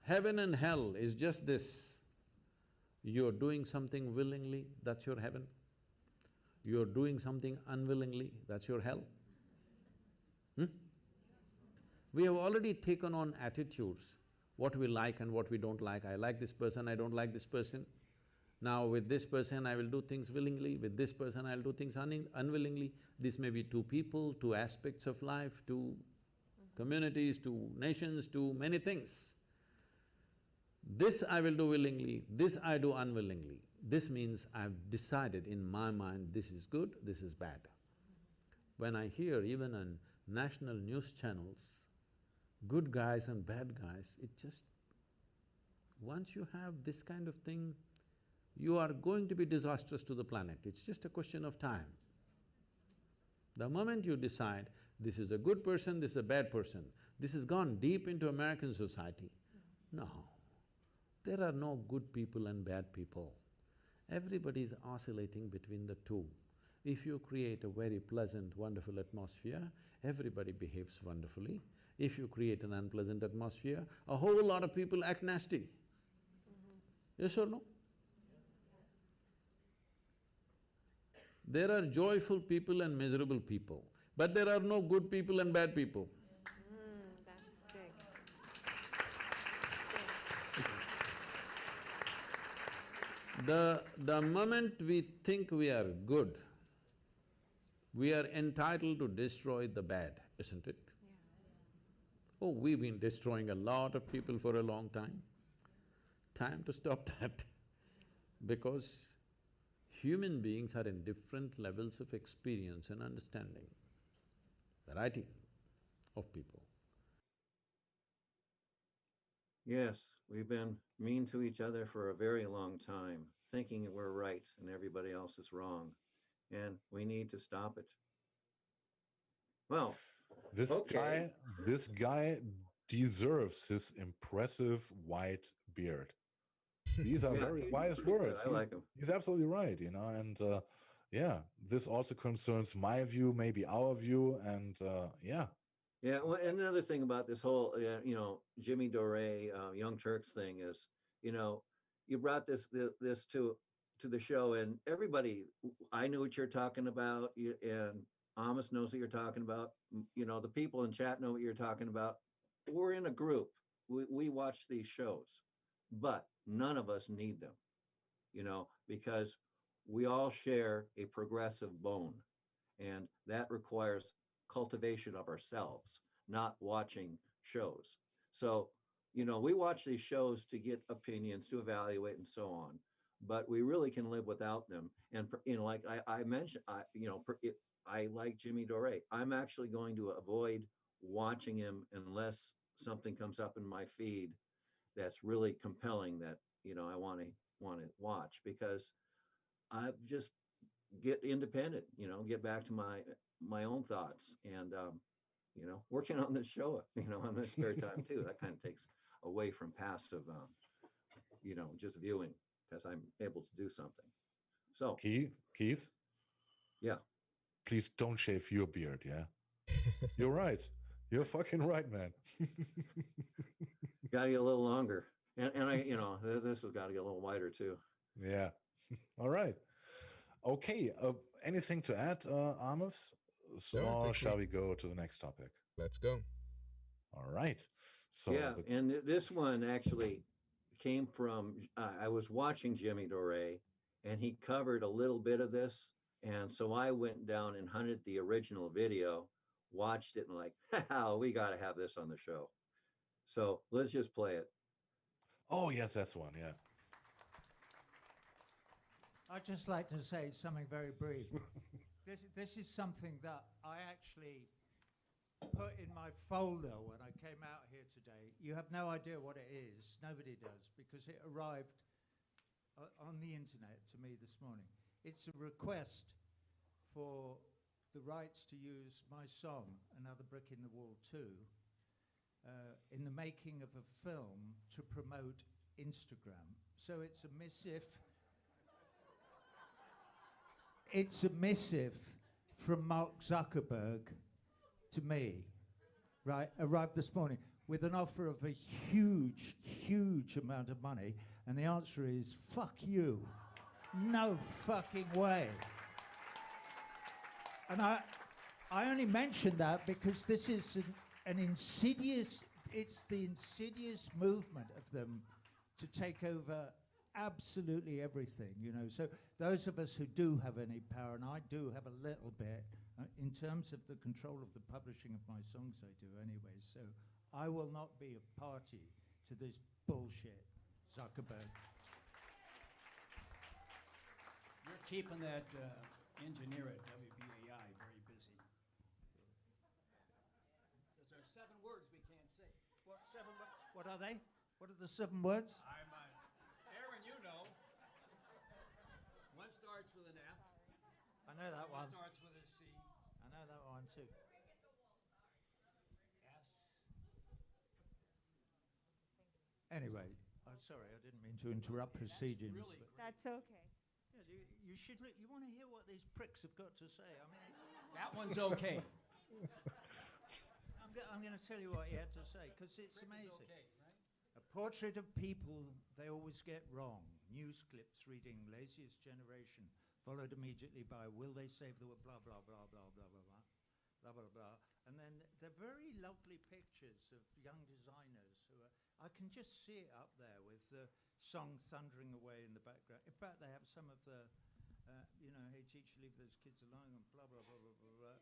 Heaven and hell is just this. You're doing something willingly, that's your heaven. You're doing something unwillingly, that's your hell. We have already taken on attitudes, what we like and what we don't like. I like this person, I don't like this person. Now with this person I will do things willingly, with this person I'll do things unwillingly. This may be two people, two aspects of life, two communities, two nations, two many things. This I will do willingly, this I do unwillingly. This means I've decided in my mind this is good, this is bad. When I hear even on national news channels, good guys and bad guys, it just… once you have this kind of thing, you are going to be disastrous to the planet. It's just a question of time. The moment you decide this is a good person, this is a bad person, this has gone deep into American society. No. There are no good people and bad people. Everybody is oscillating between the two. If you create a very pleasant, wonderful atmosphere, everybody behaves wonderfully. If you create an unpleasant atmosphere, a whole lot of people act nasty. Yes or no? There are joyful people and miserable people, but there are no good people and bad people. That's big. The moment we think we are good, we are entitled to destroy the bad, isn't it? Yeah. Oh, we've been destroying a lot of people for a long time. Time to stop that because human beings are in different levels of experience and understanding. Variety. of people. Yes, we've been mean to each other for a very long time, thinking that we're right and everybody else is wrong. And we need to stop it. Well, This okay. this guy deserves his impressive white beard. These are Yeah, very he's wise pretty good. words. I like him. He's absolutely right, you know, and yeah, this also concerns my view, maybe our view, and yeah. Yeah, well, and another thing about this whole, Jimmy Dore, Young Turks thing is, you brought this to the show, and everybody, I knew what you're talking about, and Amos knows what you're talking about. The people in chat know what you're talking about. We're in a group. We watch these shows, but none of us need them, because we all share a progressive bone, and that requires cultivation of ourselves, not watching shows. So, we watch these shows to get opinions, to evaluate, and so on. But we really can live without them. And like I mentioned, I like Jimmy Dore. I'm actually going to avoid watching him unless something comes up in my feed that's really compelling that I want to watch, because I just get independent, get back to my own thoughts, and working on this show, on my spare time too. That kind of takes away from passive, just viewing, because I'm able to do something. So Keith, yeah, please don't shave your beard. Yeah, you're right. You're fucking right, man. got to get a little longer, and I, this has got to get a little wider too. Yeah. All right. Okay. Anything to add, Amos? Or shall we go to the next topic? Let's go. All right. So yeah, and this one actually came from, I was watching Jimmy Dore, and he covered a little bit of this, and so I went down and hunted the original video, watched it, and like, we got to have this on the show. So let's just play it. Oh yes, that's one. Yeah. I'd just like to say something very brief. This is something that I actually put in my folder when I came out here today. You have no idea what it is. Nobody does, because it arrived on the internet to me this morning. It's a request for the rights to use my song, Another Brick in the Wall 2, in the making of a film to promote Instagram. So it's a missive. It's a missive from Mark Zuckerberg to me, right? Arrived this morning with an offer of a huge, huge amount of money. And the answer is, fuck you. No fucking way. And I only mention that because this is an insidious, it's the insidious movement of them to take over absolutely everything, So those of us who do have any power, and I do have a little bit, in terms of the control of the publishing of my songs, I do anyway. So I will not be a party to this bullshit, Zuckerberg. You're keeping that engineer at WBAI very busy. Because there are 7 words we can't say. What are they? What are the 7 words? Aaron, you know. One starts with an F. I know that one. Starts with a C. I know that one too. S. Anyway, I'm sorry, I didn't mean to interrupt proceedings. Really but- That's okay. Yes, you should. You want to hear what these pricks have got to say. I mean, that one's okay. I'm going to tell you what he had to say because it's Brick amazing. is okay, right? A portrait of people they always get wrong. News clips reading Laziest Generation, followed immediately by Will They Save the World, blah, blah, blah, blah, blah, blah, blah, blah, blah, blah. And then they're very lovely pictures of young designers who are, I can just see it up there with the song thundering away in the background. In fact, they have some of the, hey teacher, leave those kids alone, and blah, blah, blah, blah, blah, blah.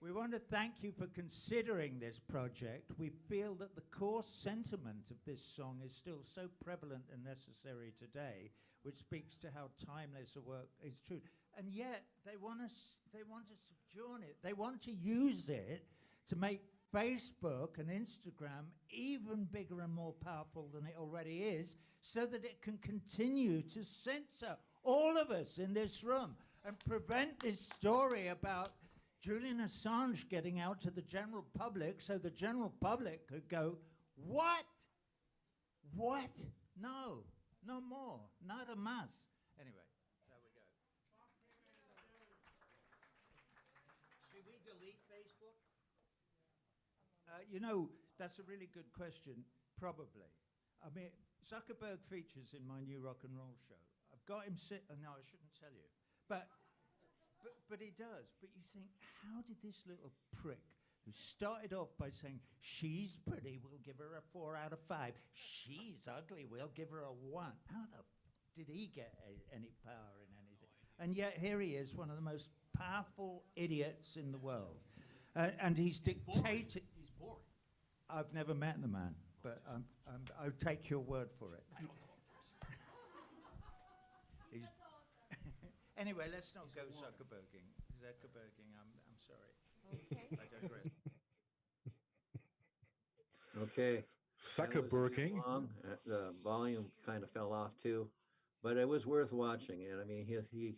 We want to thank you for considering this project. We feel that the core sentiment of this song is still so prevalent and necessary today, which speaks to how timeless a work is true. And yet, they want to sojourn it. They want to use it to make Facebook and Instagram even bigger and more powerful than it already is, so that it can continue to censor all of us in this room and prevent this story about Julian Assange getting out to the general public, so the general public could go, what? What? No, no more, not a mas. Anyway, there we go. Should we delete Facebook? You know, that's a really good question, probably. I mean, Zuckerberg features in my new rock and roll show. I've got him no, I shouldn't tell you. But he does. But you think, how did this little prick, who started off by saying, she's pretty, we'll give her a 4 out of 5. She's ugly, we'll give her a 1. How the did he get any power in anything? And yet here he is, one of the most powerful idiots in the world. And he's dictated. He's boring. I've never met the man, but I'll take your word for it. I don't know him personally. Anyway, let's not go Zuckerberging. I'm sorry. Okay. I digress. Okay. Zuckerberging. The volume kind of fell off too, but it was worth watching. And I mean, he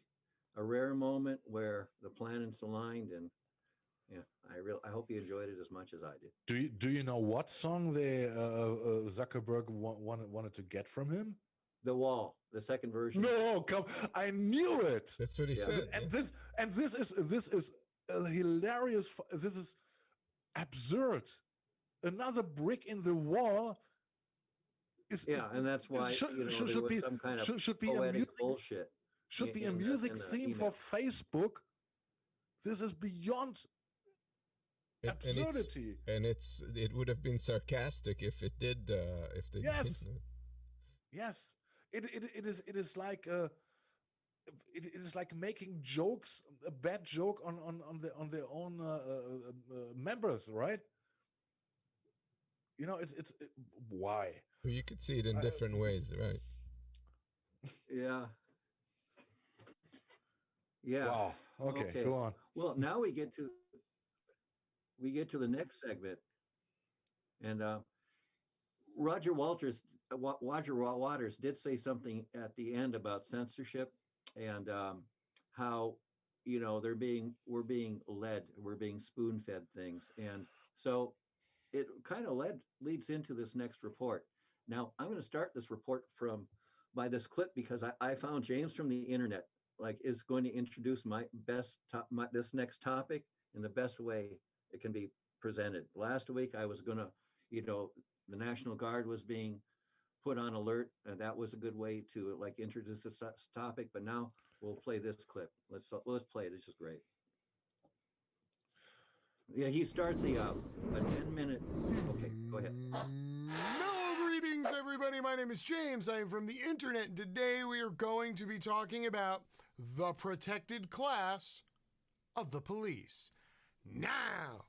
a rare moment where the planets aligned, and yeah, I hope you enjoyed it as much as I did. Do you know what song Zuckerberg wanted to get from him? The Wall, the second version. No, come! I knew it. That's what he said. And this is hilarious. This is absurd. Another brick in the wall. And that's why should be some kind of poetic bullshit. Should be a music theme for Facebook. This is beyond absurdity. And it would have been sarcastic if it did. If they yes, yes. It is like it is like making jokes, a bad joke on their own members, right? You know, it's why. You could see it in different ways, right? Yeah. Yeah. Wow. Okay, go on. Well, now we get to the next segment, and Roger Waters did say something at the end about censorship and how we're being spoon-fed things, and so it kind of leads into this next report. Now I'm going to start this report by this clip because I found James from the internet is going to introduce this next topic in the best way it can be presented. Last week I was going to, the National Guard was being put on alert, and that was a good way to introduce this topic. But now we'll play this clip. Let's play it. It's just great. Yeah, he starts a 10-minute. Okay, go ahead. Hello, greetings, everybody. My name is James. I am from the internet, and today we are going to be talking about the protected class of the police. Now,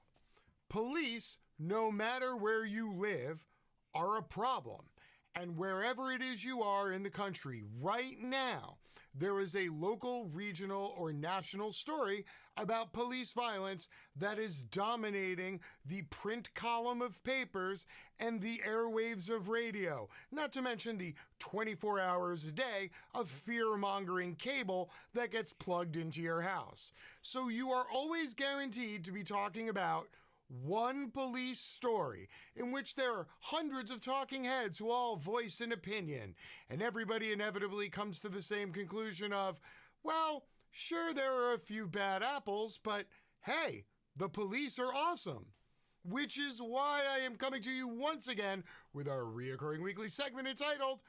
police, no matter where you live, are a problem. And wherever it is you are in the country right now, there is a local, regional, or national story about police violence that is dominating the print column of papers and the airwaves of radio, not to mention the 24 hours a day of fear-mongering cable that gets plugged into your house. So you are always guaranteed to be talking about one police story in which there are hundreds of talking heads who all voice an opinion, and everybody inevitably comes to the same conclusion of, well, sure, there are a few bad apples, but hey, the police are awesome. Which is why I am coming to you once again with our reoccurring weekly segment entitled,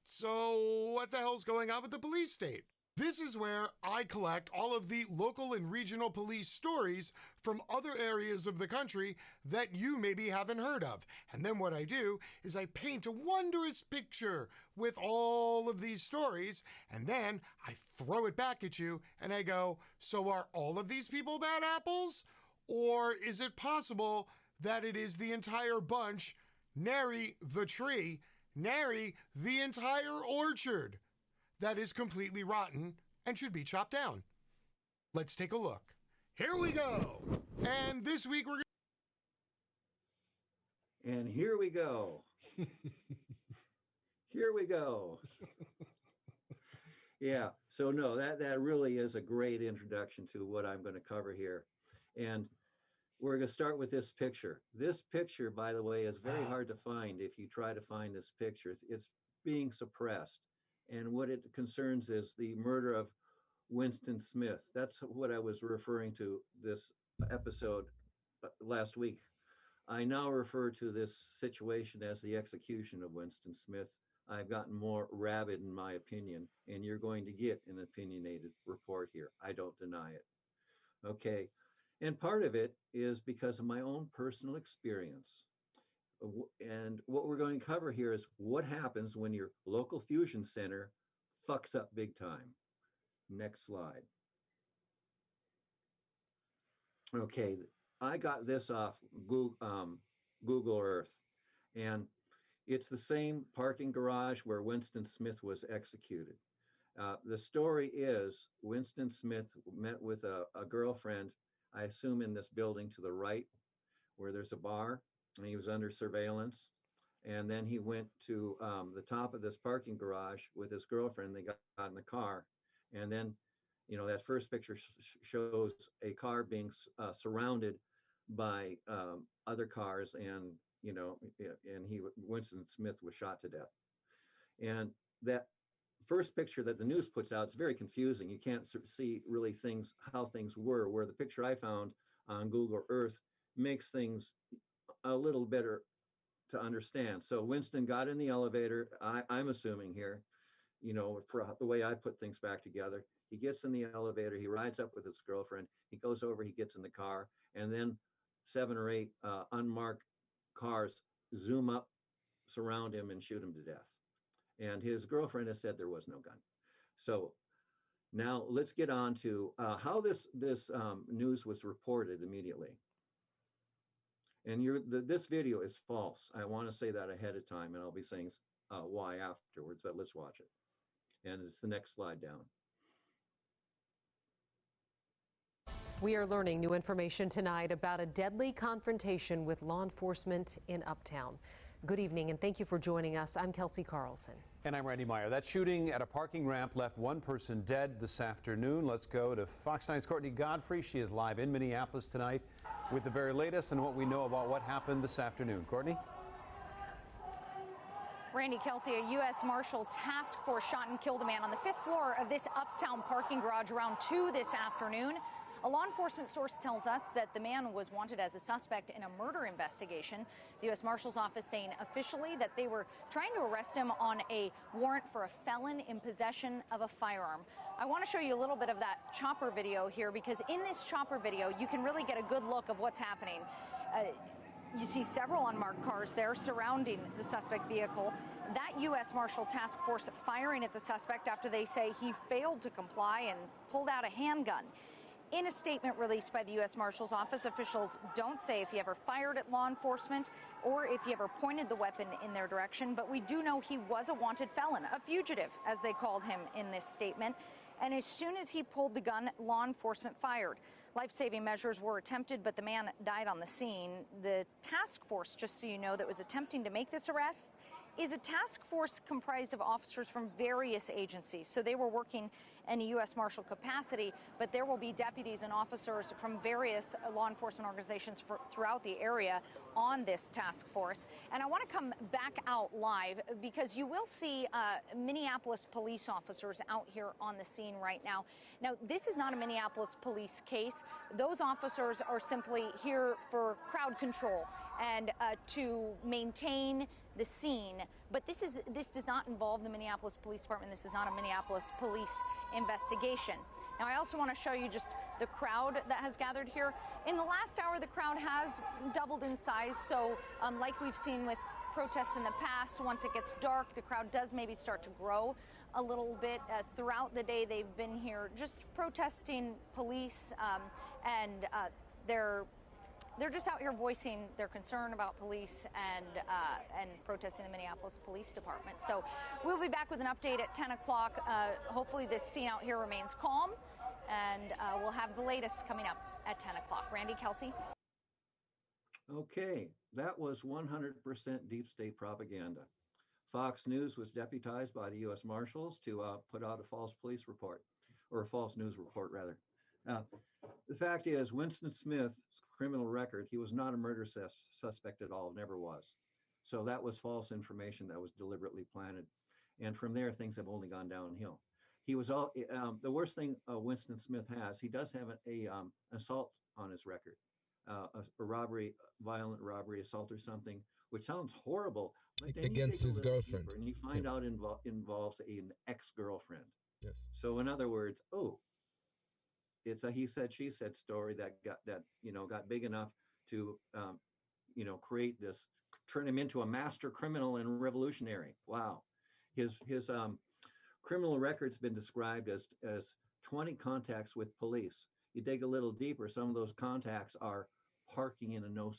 So What the Hell's Going On with the Police State? This is where I collect all of the local and regional police stories from other areas of the country that you maybe haven't heard of. And then what I do is I paint a wondrous picture with all of these stories, and then I throw it back at you and I go, so are all of these people bad apples? Or is it possible that it is the entire bunch, nary the tree, nary the entire orchard, that is completely rotten and should be chopped down? Let's take a look. Here we go. And this week we're And here we go. Here we go. Yeah, so no, that really is a great introduction to what I'm going to cover here. And we're going to start with this picture. This picture, by the way, is very hard to find if you try to find this picture. It's being suppressed. And what it concerns is the murder of Winston Smith. That's what I was referring to this episode last week. I now refer to this situation as the execution of Winston Smith. I've gotten more rabid in my opinion, and you're going to get an opinionated report here. I don't deny it. Okay. And part of it is because of my own personal experience. And what we're going to cover here is what happens when your local fusion center fucks up big time. Next slide. Okay, I got this off Google Earth, and it's the same parking garage where Winston Smith was executed. The story is Winston Smith met with a girlfriend, I assume in this building to the right, where there's a bar, and he was under surveillance. And then he went to the top of this parking garage with his girlfriend. They got in the car. And then, you know, that first picture shows a car being surrounded by other cars, and, you know, and Winston Smith was shot to death. And that first picture that the news puts out is very confusing. You can't see really how things were, where the picture I found on Google Earth makes things a little better to understand. So Winston got in the elevator, I'm assuming here, you know, for the way I put things back together. He gets in the elevator, he rides up with his girlfriend, he goes over, he gets in the car, and then 7 or 8 unmarked cars zoom up, surround him, and shoot him to death. And his girlfriend has said there was no gun. So now let's get on to how this news was reported immediately. And this video is false. I want to say that ahead of time, and I'll be saying why afterwards, but let's watch it. And it's the next slide down. We are learning new information tonight about a deadly confrontation with law enforcement in Uptown. Good evening, and thank you for joining us. I'm Kelsey Carlson. And I'm Randy Meyer. That shooting at a parking ramp left one person dead this afternoon. Let's go to Fox 9's Courtney Godfrey. She is live in Minneapolis tonight with the very latest and what we know about what happened this afternoon. Courtney? Randy, Kelsey, a U.S. Marshal task force shot and killed a man on the 5th floor of this Uptown parking garage around 2 this afternoon. A law enforcement source tells us that the man was wanted as a suspect in a murder investigation. The U.S. Marshal's office saying officially that they were trying to arrest him on a warrant for a felon in possession of a firearm. I want to show you a little bit of that chopper video here, because in this chopper video, you can really get a good look of what's happening. You see several unmarked cars there surrounding the suspect vehicle. That U.S. Marshal task force firing at the suspect after they say he failed to comply and pulled out a handgun. In a statement released by the U.S. Marshal's office, officials don't say if he ever fired at law enforcement or if he ever pointed the weapon in their direction, but we do know he was a wanted felon, a fugitive, as they called him in this statement. And as soon as he pulled the gun, law enforcement fired. Life-saving measures were attempted, but the man died on the scene. The task force, just so you know, that was attempting to make this arrest is a task force comprised of officers from various agencies. So they were working in a U.S. Marshal capacity, but there will be deputies and officers from various law enforcement organizations throughout the area on this task force. And I want to come back out live because you will see Minneapolis police officers out here on the scene right now. Now, this is not a Minneapolis police case. Those officers are simply here for crowd control and to maintain the scene. But this does not involve the Minneapolis Police Department. This is not a Minneapolis police investigation. Now, I also want to show you just the crowd that has gathered here. In the last hour, the crowd has doubled in size. So like we've seen with protests in the past, once it gets dark, the crowd does maybe start to grow a little bit. Throughout the day, they've been here just protesting police, and they're just out here voicing their concern about police and protesting the Minneapolis Police Department. So we'll be back with an update at 10 o'clock. Hopefully this scene out here remains calm, and we'll have the latest coming up at 10 o'clock. Randy, Kelsey? Okay, that was 100% deep state propaganda. Fox News was deputized by the U.S. Marshals to put out a false police report, or a false news report, rather. The fact is, Winston Smith's criminal record, he was not a murder suspect at all, never was. So that was false information that was deliberately planted. And from there, things have only gone downhill. He was all, the worst thing Winston Smith has, he does have an assault on his record, a robbery, violent robbery, assault or something, which sounds horrible. But then against his girlfriend. And you find out involves an ex-girlfriend. Yes. So in other words, it's a he said, she said story that got big enough to, create this, turn him into a master criminal and revolutionary. Wow. His criminal record's been described as 20 contacts with police. You dig a little deeper, some of those contacts are parking in a no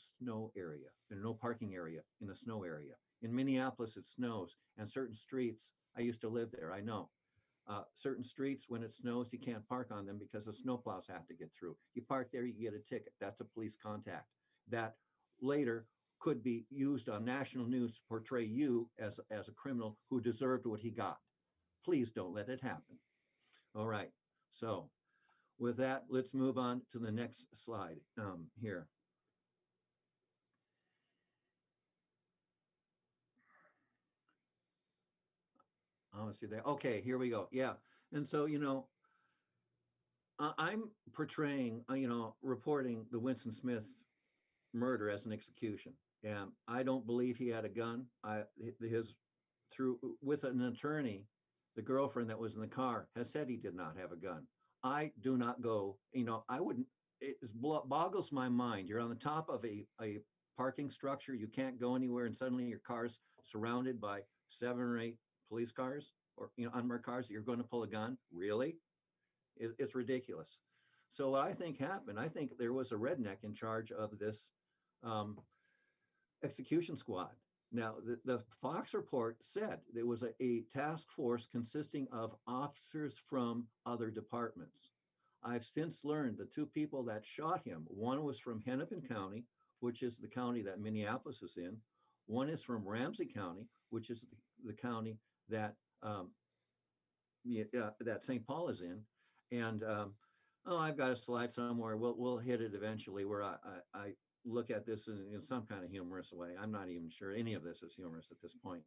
parking area in a snow area. In Minneapolis, it snows, and certain streets, I used to live there, I know. Certain streets, when it snows, you can't park on them because the snowplows have to get through. You park there, you get a ticket. That's a police contact. That later could be used on national news to portray you as a criminal who deserved what he got. Please don't let it happen. All right. So with that, let's move on to the next slide here. Oh, see there. Okay, here we go. Yeah. And so, I'm portraying, reporting the Winston Smith murder as an execution. And I don't believe he had a gun. With an attorney, the girlfriend that was in the car has said he did not have a gun. I do not go, I wouldn't, it boggles my mind. You're on the top of a parking structure. You can't go anywhere. And suddenly your car's surrounded by 7 or 8 police cars or, unmarked cars. You're going to pull a gun. Really? It's ridiculous. So what I think happened, I think there was a redneck in charge of this execution squad. Now, the Fox report said there was a task force consisting of officers from other departments. I've since learned the 2 people that shot him, one was from Hennepin County, which is the county that Minneapolis is in. One is from Ramsey County, which is the county that that St. Paul is in. And I've got a slide somewhere. We'll hit it eventually, where I look at this in some kind of humorous way. I'm not even sure any of this is humorous at this point.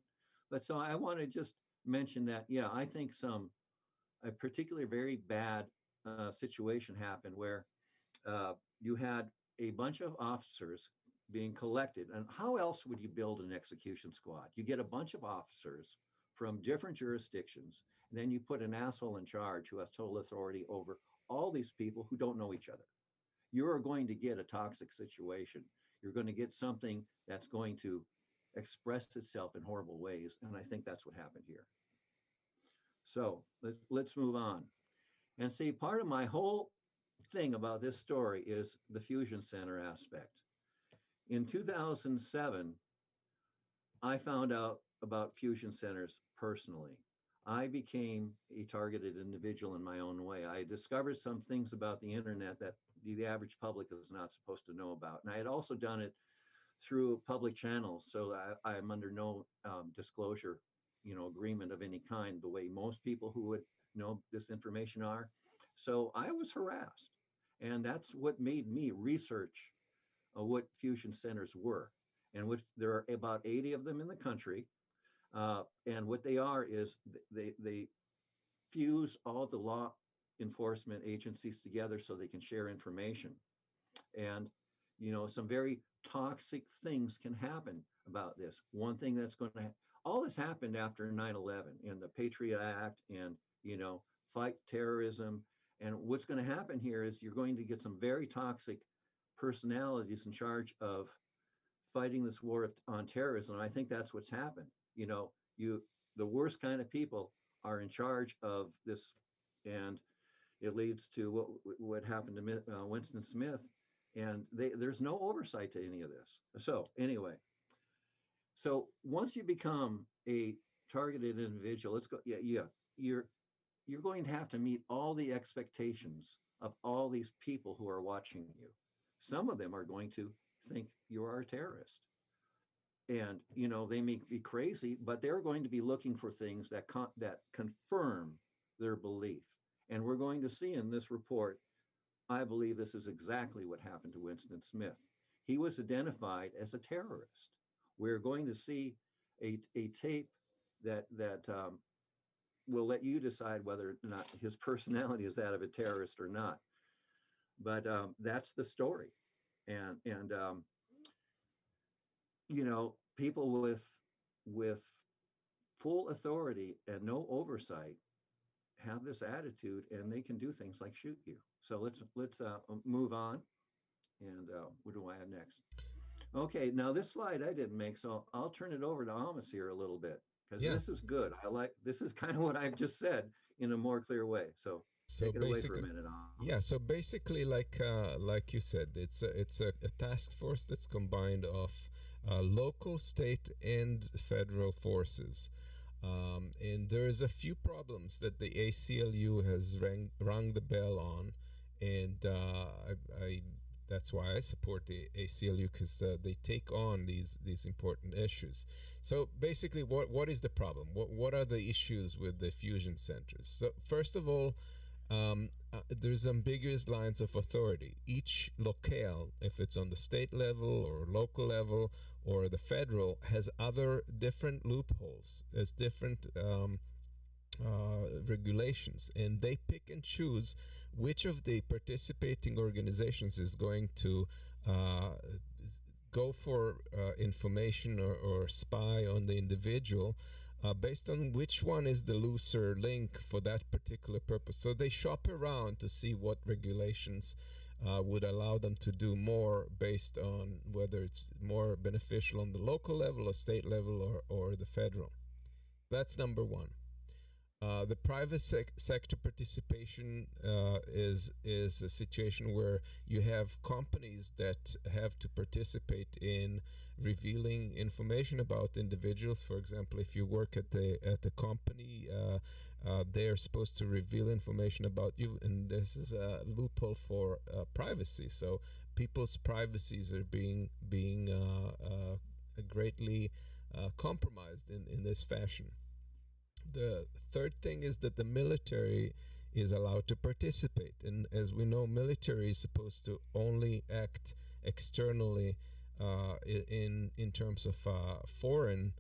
But so I want to just mention that, yeah, I think a particularly very bad situation happened where you had a bunch of officers being collected. And how else would you build an execution squad? You get a bunch of officers from different jurisdictions, and then you put an asshole in charge who has total authority over all these people who don't know each other. You're going to get a toxic situation. You're going to get something that's going to express itself in horrible ways. And I think that's what happened here. So let's move on. And see, part of my whole thing about this story is the fusion center aspect. In 2007, I found out about fusion centers personally. I became a targeted individual in my own way. I discovered some things about the internet that the average public is not supposed to know about. And I had also done it through public channels, so I'm under no disclosure, agreement of any kind, the way most people who would know this information are. So I was harassed, and that's what made me research what fusion centers were. And there are about 80 of them in the country. And what they are is they fuse all the law enforcement agencies together so they can share information. And, some very toxic things can happen about this. One thing that's going to, all this happened after 9/11 and the Patriot Act and, fight terrorism. And what's going to happen here is you're going to get some very toxic personalities in charge of fighting this war on terrorism. And I think that's what's happened. The worst kind of people are in charge of this, and it leads to what happened to Winston Smith, and there's no oversight to any of this. So anyway, so once you become a targeted individual, let's go. Yeah, you're going to have to meet all the expectations of all these people who are watching you. some of them are going to think you are a terrorist. And, you know, they may be crazy, but they're going to be looking for things that that confirm their belief. And we're going to see in this report, I believe this is exactly what happened to Winston Smith. He was identified as a terrorist. We're going to see a tape that will let you decide whether or not his personality is that of a terrorist or not. But that's the story. And you know, people with full authority and no oversight have this attitude, and they can do things like shoot you. So let's move on. And what do I have next? Okay, now this slide I didn't make, so I'll turn it over to Amos here a little bit, because this is good. This is kind of what I've just said in a more clear way. So take it away for a minute, Amos. Yeah, so basically, like you said, it's a task force that's combined of local, state, and federal forces. And there's a few problems that the ACLU has rung the bell on, and that's why I support the ACLU, because they take on these important issues. So basically, what is the problem? What are the issues with the fusion centers? So first of all, there's ambiguous lines of authority. Each locale, if it's on the state level or local level or the federal, has other different loopholes, has different regulations, and they pick and choose which of the participating organizations is going to go for information or spy on the individual based on which one is the looser link for that particular purpose. So they shop around to see what regulations would allow them to do more based on whether it's more beneficial on the local level or state level or the federal. That's number one. The private sector participation is a situation where you have companies that have to participate in revealing information about individuals. For example, if you work at the company, they are supposed to reveal information about you, and this is a loophole for privacy. So people's privacies are being greatly compromised in this fashion. The third thing is that the military is allowed to participate, and as we know, military is supposed to only act externally in terms of foreign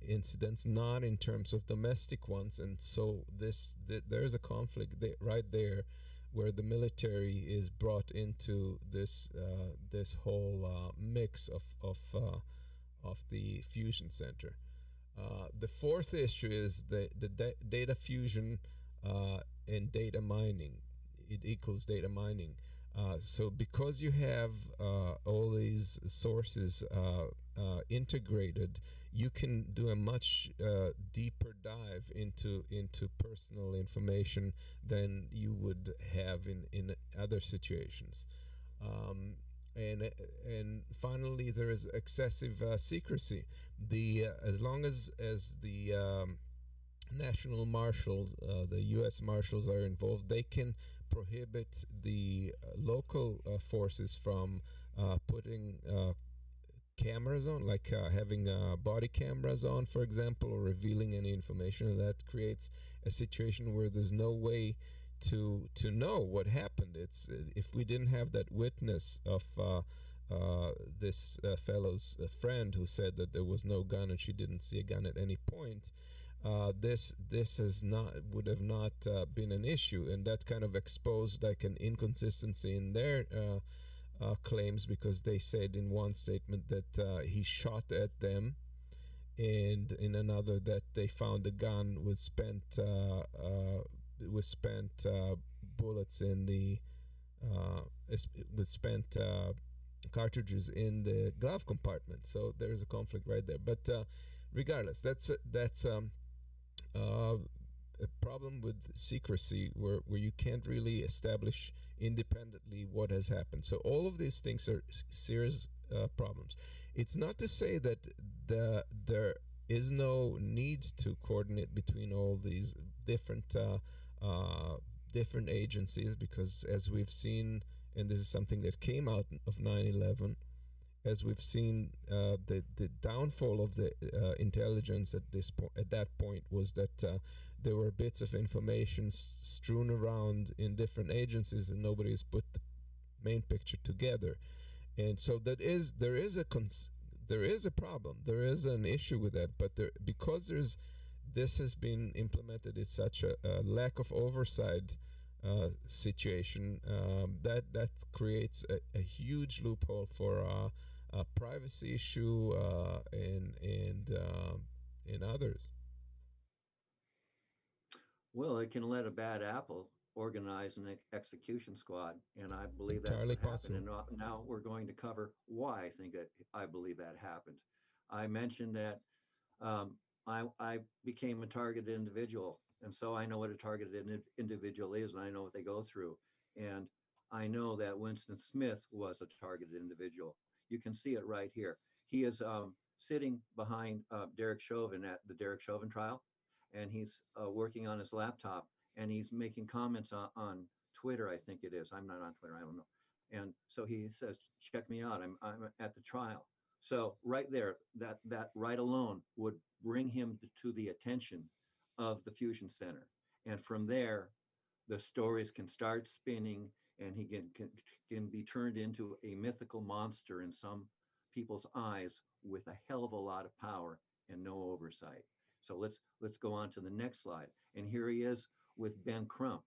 incidents, not in terms of domestic ones. And so there's a conflict right there, where the military is brought into this whole mix of the fusion center. The fourth issue is the data fusion and data mining. It equals data mining. So because you have all these sources integrated, you can do a much deeper dive into personal information than you would have in other situations. And finally, there is excessive secrecy. As long as the national marshals, the U.S. marshals are involved, they can prohibit the local forces from putting cameras on, like having body cameras on, for example, or revealing any information. And that creates a situation where there's no way to know what happened. It's if we didn't have that witness of this fellow's friend who said that there was no gun and she didn't see a gun at any point, this would have not been an issue, and that kind of exposed like an inconsistency in their claims, because they said in one statement that he shot at them, and in another that they found a gun with spent bullets in the with spent cartridges in the glove compartment. So there's a conflict right there. But regardless, that's a problem with secrecy, where you can't really establish independently what has happened. So all of these things are serious problems. It's not to say that there is no need to coordinate between all these different agencies, because as we've seen and this is something that came out of 9/11, as we've seen, the downfall of the intelligence at that point was that there were bits of information strewn around in different agencies, and nobody has put the main picture together. And so there is a problem. There is an issue with that, but because this has been implemented as such a lack of oversight situation, that creates a huge loophole for a privacy issue and others. Well, it can let a bad apple organize an execution squad, and I believe that's Entirely what happened. And now we're going to cover why I believe that happened. I mentioned that I became a targeted individual, and so I know what a targeted individual is, and I know what they go through. And I know that Winston Smith was a targeted individual. You can see it right here. He is sitting behind Derek Chauvin at the Derek Chauvin trial, and he's working on his laptop, and he's making comments on Twitter, I think it is. I'm not on Twitter, I don't know. And so he says, check me out, I'm at the trial. So right there, that right alone would bring him to the attention of the Fusion Center. And from there, the stories can start spinning, and he can be turned into a mythical monster in some people's eyes with a hell of a lot of power and no oversight. So let's go on to the next slide. And here he is with Ben Crump.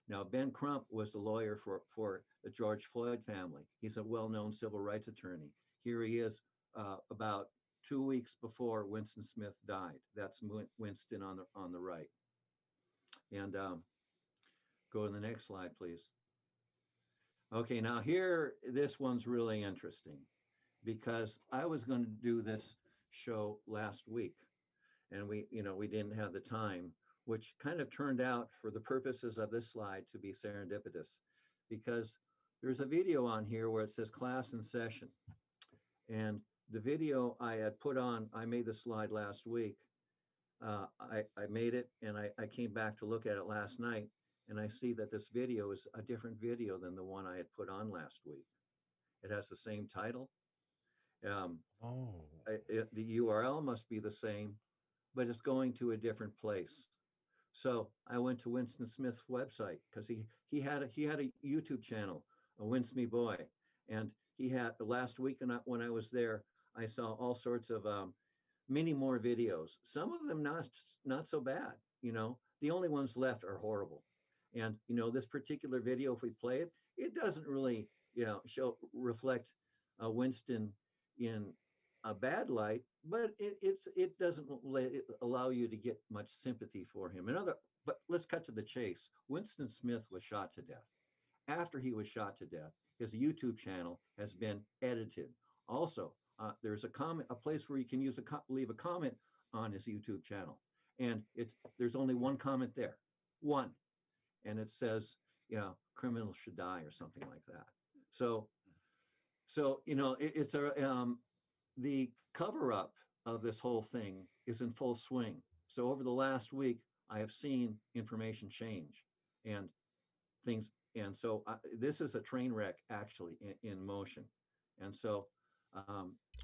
Now, Ben Crump was the lawyer for the George Floyd family. He's a well-known civil rights attorney. Here he is about 2 weeks before Winston Smith died. That's Winston on the right. And go to the next slide, please. Okay, now here, this one's really interesting because I was going to do this show last week, and we didn't have the time, which kind of turned out for the purposes of this slide to be serendipitous, because there's a video on here where it says class in session. And the video I had put on, I made the slide last week. I made it, and I came back to look at it last night, and I see that this video is a different video than the one I had put on last week. It has the same title. The URL must be the same, but it's going to a different place. So I went to Winston Smith's website because he had a YouTube channel, a Wince Me Boy, and he had last week, and when I was there, I saw all sorts of many more videos. Some of them not so bad. The only ones left are horrible. And this particular video, if we play it, it doesn't really reflect Winston in a bad light, but it doesn't allow you to get much sympathy for him. But let's cut to the chase. Winston Smith was shot to death. After he was shot to death, his YouTube channel has been edited. Also, there's a place where you can leave a comment on his YouTube channel, and there's only one comment there, one, and it says, criminals should die or something like that. So it's the cover up of this whole thing is in full swing. So over the last week, I have seen information change and things. And so this is a train wreck actually in motion. And so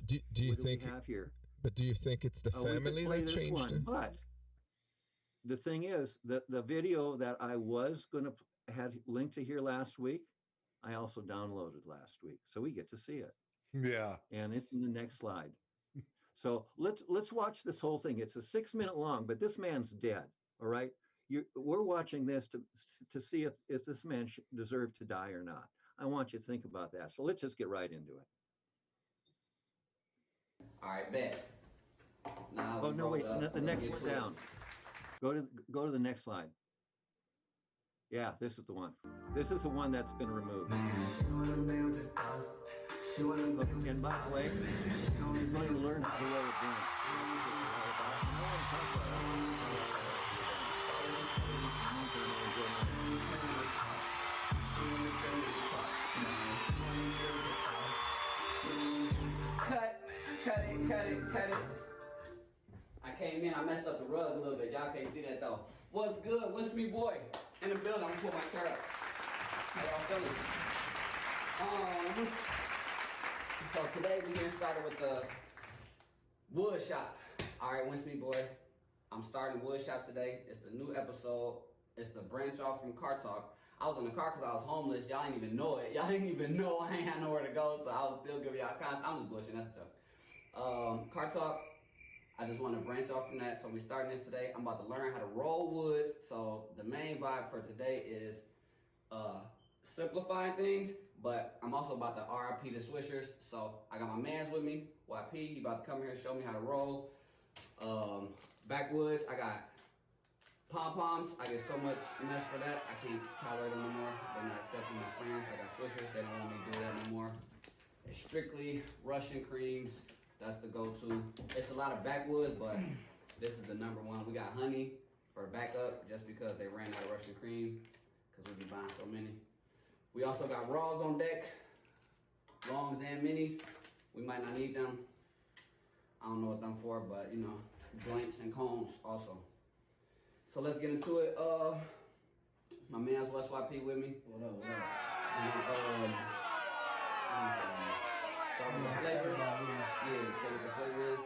do you think we have here? But do you think it's the family that changed it? But the thing is that the video that I was had linked to here last week, I also downloaded last week, so we get to see it. Yeah. And it's in the next slide. So let's watch this whole thing. It's a 6 minute long, but this man's dead. All right. We're watching this to see if this man deserved to die or not. I want you to think about that. So let's just get right into it. All right, bet. Now oh no, wait. The next one down. Go to the next slide. Yeah, this is the one. This is the one that's been removed. And by the way, you're going to learn the way it dance. Cut it. I came in, I messed up the rug a little bit. Y'all can't see that though. What's good? Winston Me Boy in the building. I'm gonna pull my shirt up. How y'all feeling? So today we're getting started with the wood shop. All right, Winston boy, I'm starting wood shop today. It's the new episode. It's the branch off from Car Talk. I was in the car because I was homeless. Y'all didn't even know it. Y'all didn't even know I ain't had nowhere to go, so I was still giving y'all content. I'm just bullshitting, that's a joke. Car Talk, I just want to branch off from that, so we're starting this today. I'm about to learn how to roll woods. So the main vibe for today is simplifying things, but I'm also about to RIP the Swishers. So I got my mans with me, YP. He about to come here and show me how to roll. Backwoods, I got pom-poms. I get so much mess for that. I can't tolerate them no more. They're not accepting my friends. I got Swishers. They don't want me to do that no more. It's strictly Russian creams. That's the go-to. It's a lot of backwoods, but this is the number one. We got honey for backup just because they ran out of Russian cream because we be buying so many. We also got raws on deck, longs and minis. We might not need them. I don't know what them for, but you know, joints and combs also. So let's get into it. My man's West YP with me. What up, what up? And, start with the flavor. Yeah, say what the flavor is.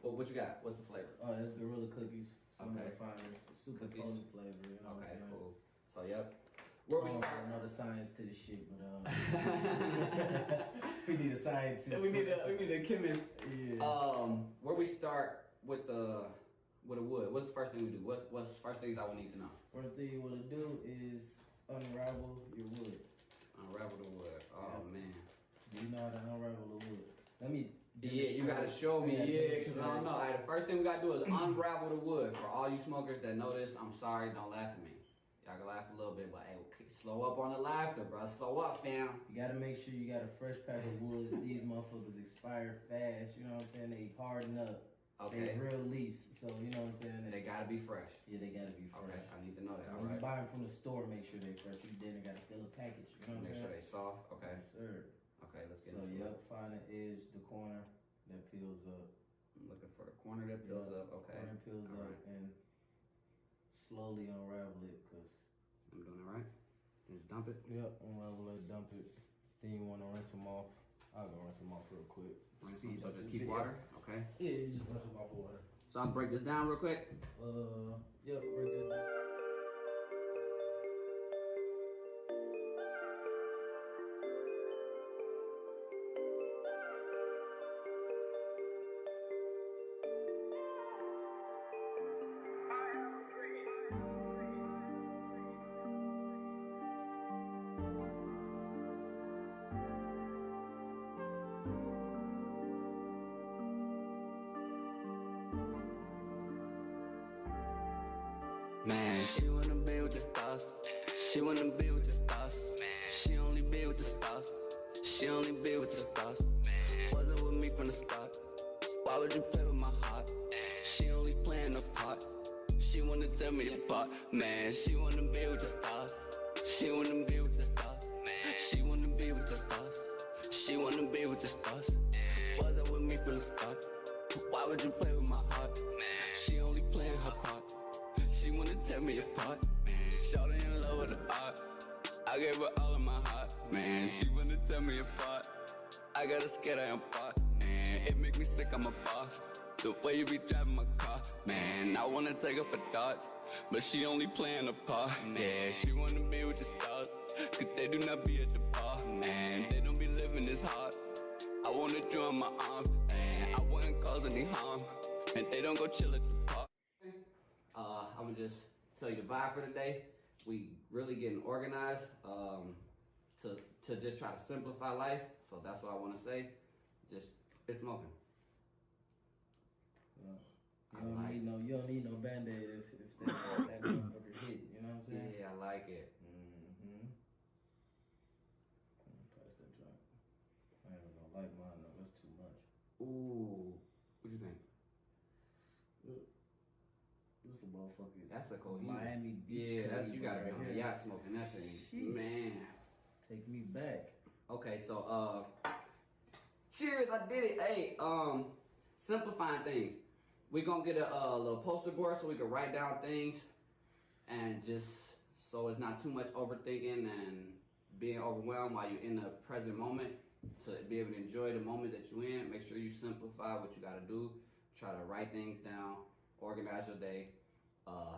Well, what you got? What's the flavor? Oh, it's Gorilla Cookies. Some Okay. of the finest. Super Cookies. potent flavor. You know Okay, what I'm saying? cool. So, yep. Where we start? I know the science to the shit, but we need a scientist. we need a chemist. Yeah. Where we start with the wood? What's the first thing we do? What's the first things I would need to know? First thing you want to do is unravel your wood. Unravel the wood. Oh man. Do you know how to unravel the wood? Let me. Yeah, you gotta show me. Yeah, because I don't know. Alright, the first thing we gotta do is unravel the wood. For all you smokers that know this, I'm sorry. Don't laugh at me. Y'all can laugh a little bit, but hey, slow up on the laughter, bro. Slow up, fam. You gotta make sure you got a fresh pack of woods. These motherfuckers expire fast. You know what I'm saying? They harden up. Okay. They real leaves, so you know what I'm saying? They gotta be fresh. Yeah, they gotta be fresh. Okay, I need to know that. When All you right. buy them from the store, make sure they fresh. You then gotta fill a package. You know what I'm Make saying? sure they soft. Okay. Yes, sir. Okay, let's get So into yep, it. find the edge, the corner that peels up. I'm looking for the corner that peels up. Okay. Corner peels All up right. and slowly unravel it, cause I'm doing it right. Just dump it. yep, unravel it, dump it. Then you wanna rinse them off. I'll go rinse them off real quick. Rinse Speed them, so up just this keep video. water. Okay. Yeah, you just rinse them off with water. So I'll break this down real quick. Yep, break that down. Man, she wanna be with the stars. She wanna be with the stars. She only be with the stars. She only be with the stars. Wasn't with me from the start. Why would you play with my heart? She only playing a part. She wanna tear me apart. Man, she wanna be with the stars. She wanna be with the stars. She wanna be with the stars. She wanna be with the stars. Wasn't with me from the start. Why would you play with my heart? She only playing her part. She wanna tear me apart, man. Shawty in love with the art. I gave her all of my heart, man. She wanna tear me apart. I got her scared I am part, man. It make me sick, I'm a boss. The way you be driving my car, man. I wanna take her for darts, but she only playing a part, man. She wanna be with the stars, cause they do not be at the bar, man. They don't be living this hard. I wanna join my arms, man. I wouldn't cause any harm, and they don't go chill at the park. I'm gonna just tell you the vibe for today. We really getting organized to just try to simplify life. So that's what I want to say. Just quit smoking. You don't need no Band-Aid if that motherfucker hit. You know what I'm saying? Yeah, I like it. Pass that joint. I ain't gonna like mine though. That's too much. Ooh, what you think? This a motherfucker. That's a cold Miami Beach. Yeah, that's you gotta be right on the here. yacht smoking that thing. Sheesh. Man. Take me back. Okay, so cheers, I did it. Hey, simplifying things. We're gonna get a little poster board so we can write down things and just so it's not too much overthinking and being overwhelmed while you're in the present moment, to be able to enjoy the moment that you're in. Make sure you simplify what you got to do. Try to write things down, organize your day.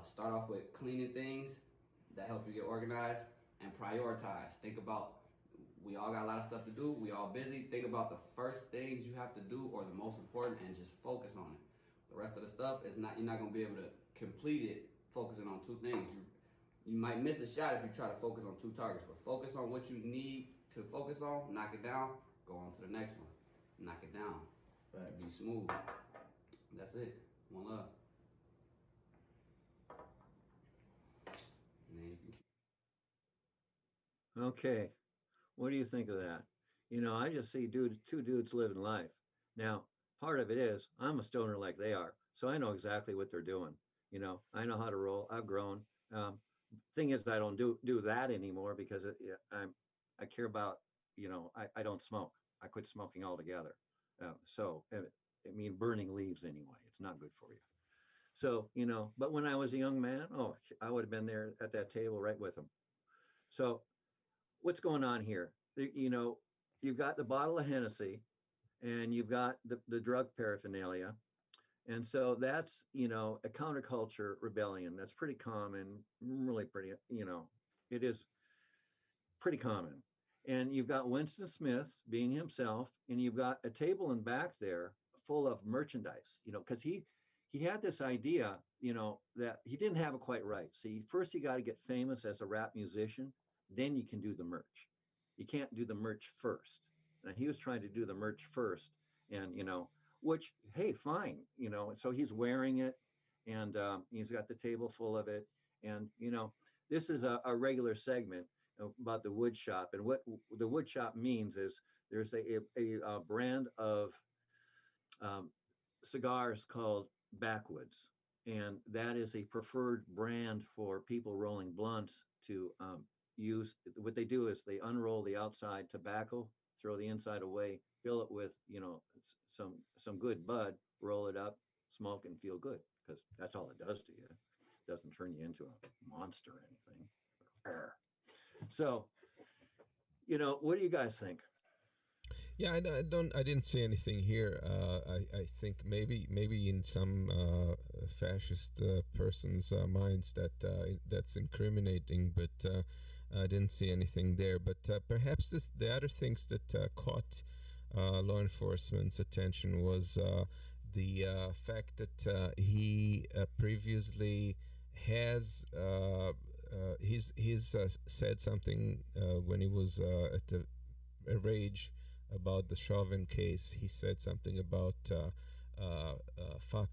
Start off with cleaning things that help you get organized, and prioritize. Think about, we all got a lot of stuff to do. We all busy. Think about the first things you have to do, or the most important, and just focus on it. The rest of the stuff is not, you're not going to be able to complete it focusing on two things. You might miss a shot if you try to focus on two targets, but focus on what you need to focus on, knock it down, go on to the next one. Knock it down. Right. Be smooth. That's it. One love. Okay, what do you think of that? You know, I just see two dudes living life. Now, part of it is I'm a stoner like they are, so I know exactly what they're doing. You know, I know how to roll. I've grown. Thing is, I don't do that anymore because I care about, you know, I don't smoke. I quit smoking altogether. I mean, burning leaves anyway. It's not good for you. So, you know, but when I was a young man, oh, I would have been there at that table right with them. So what's going on here? You know, you've got the bottle of Hennessy and you've got the drug paraphernalia. And so that's, you know, a counterculture rebellion. That's pretty common, really pretty, you know, it is pretty common. And you've got Winston Smith being himself, and you've got a table in back there full of merchandise, you know, because he had this idea, you know, that he didn't have it quite right. See, first you got to get famous as a rap musician, then you can do the merch. You can't do the merch first. And he was trying to do the merch first, and, you know, which, hey, fine, you know, so he's wearing it, and he's got the table full of it. And, you know, this is a regular segment about the wood shop. And what the wood shop means is there's a brand of cigars called Backwoods. And that is a preferred brand for people rolling blunts to use. What they do is they unroll the outside tobacco, throw the inside away, fill it with, you know, some good bud, roll it up, smoke, and feel good, because that's all it does to you. It doesn't turn you into a monster or anything. So, you know, what do you guys think? Yeah, I didn't see anything here. I think maybe in some fascist person's minds that's incriminating, but I didn't see anything there. But perhaps the other things that caught law enforcement's attention was the fact that he previously has he's said something when he was at a rage about the Chauvin case. He said something about fuck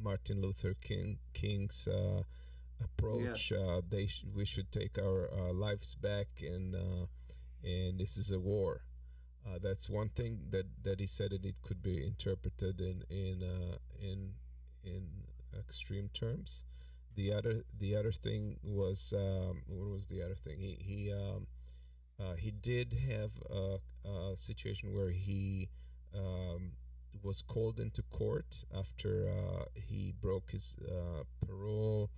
Martin Luther King's approach. Yeah. We should take our lives back, and this is a war. That's one thing that he said, that it could be interpreted in extreme terms. The other thing was, what was the other thing? He did have a situation where he was called into court after he broke his parole,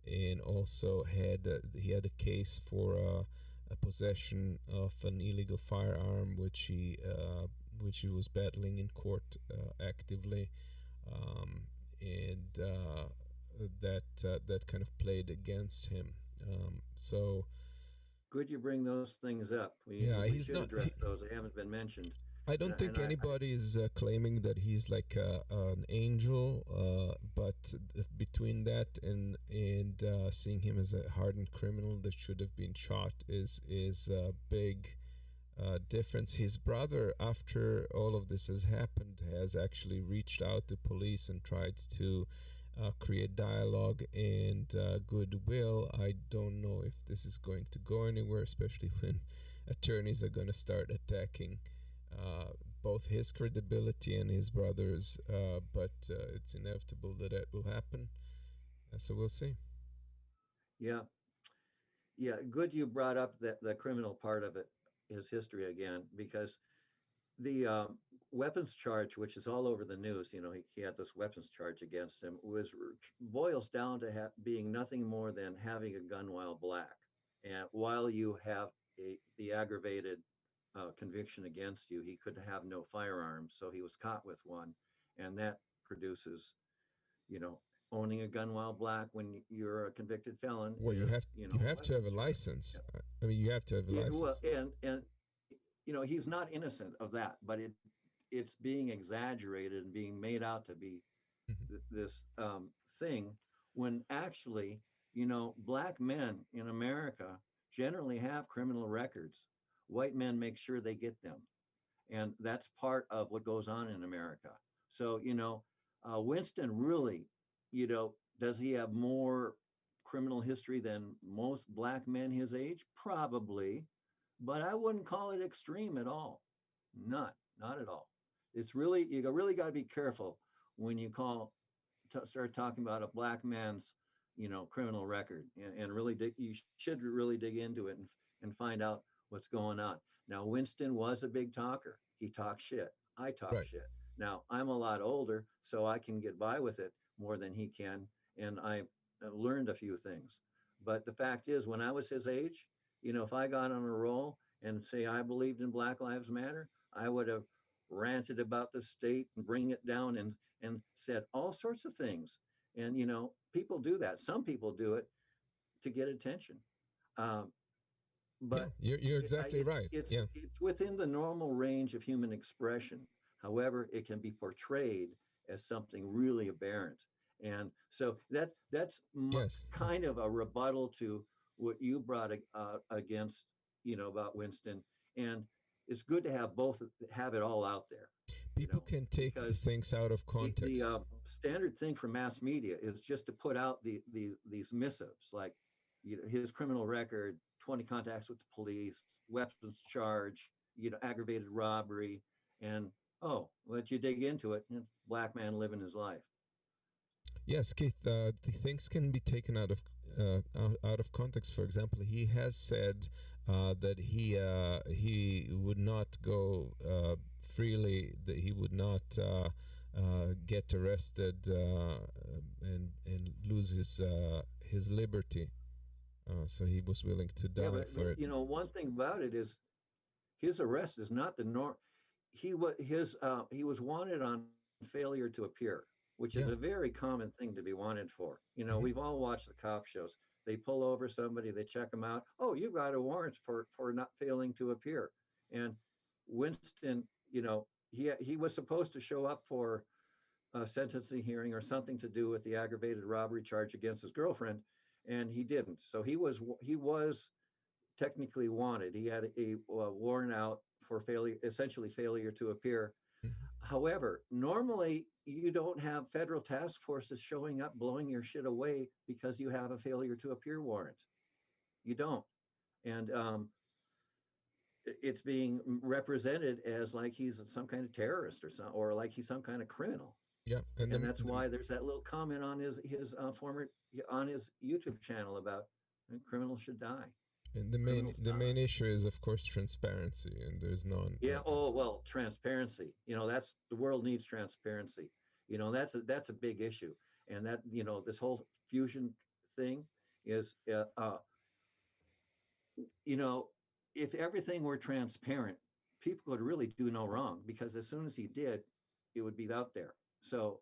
and also he had a case for a possession of an illegal firearm, which he was battling in court actively, and that kind of played against him. So. Good you bring those things up. We should address those. They haven't been mentioned. I don't think anybody is claiming that he's like an angel, but between that and seeing him as a hardened criminal that should have been shot is a big difference. His brother, after all of this has happened, has actually reached out to police and tried to create dialogue and goodwill. I don't know if this is going to go anywhere, especially when attorneys are going to start attacking both his credibility and his brother's, but it's inevitable that will happen. So we'll see. Yeah. Good you brought up the criminal part of it, his history again, because the weapons charge, which is all over the news, you know, he had this weapons charge against him, boils down to being nothing more than having a gun while black. And while you have the aggravated conviction against you, he could have no firearms, so he was caught with one, and that produces, owning a gun while black when you're a convicted felon. Well, you have to have a license. I mean, you have to have a license. Well, and he's not innocent of that, but it's being exaggerated and being made out to be this thing, when actually, black men in America generally have criminal records. White men make sure they get them, and that's part of what goes on in America. So Winston really, does he have more criminal history than most black men his age? Probably, but I wouldn't call it extreme at all. Not at all. It's really, you really got to be careful when you start talking about a black man's, criminal record, and really you should really dig into it and find out what's going on. Now, Winston was a big talker. He talked shit. I talk shit. Now, I'm a lot older, so I can get by with it more than he can, and I've learned a few things. But the fact is, when I was his age, if I got on a roll and say I believed in Black Lives Matter, I would have ranted about the state and bring it down and said all sorts of things. And, people do that. Some people do it to get attention. But you're exactly right. It's within the normal range of human expression. However, it can be portrayed as something really aberrant. And so that's kind of a rebuttal to what you brought against, about Winston. And it's good to have it all out there. People can take things out of context. The standard thing for mass media is just to put out these missives, like his criminal record, 20 contacts with the police, weapons charge, aggravated robbery, and let you dig into it, black man living his life. Yes, Keith. The things can be taken out of context. For example, he has said that he would not go freely, that he would not get arrested and lose his liberty. So he was willing to die for it. One thing about it is his arrest is not the norm. He was wanted on failure to appear, which is a very common thing to be wanted for. We've all watched the cop shows. They pull over somebody, they check them out. Oh, you got a warrant for not failing to appear. And Winston, he was supposed to show up for a sentencing hearing or something to do with the aggravated robbery charge against his girlfriend, and he didn't. So he was technically wanted. He had a warrant out for essentially failure to appear. However, normally you don't have federal task forces showing up, blowing your shit away because you have a failure to appear warrant. You don't. And it's being represented as like he's some kind of terrorist or like he's some kind of criminal. Yeah. And that's why there's that little comment on his YouTube channel about criminals should die. And the main issue is, of course, transparency, and there's none. Yeah. Oh well, transparency. That's the world needs transparency. That's a big issue, and that this whole fusion thing is, if everything were transparent, people could really do no wrong, because as soon as he did, it would be out there. So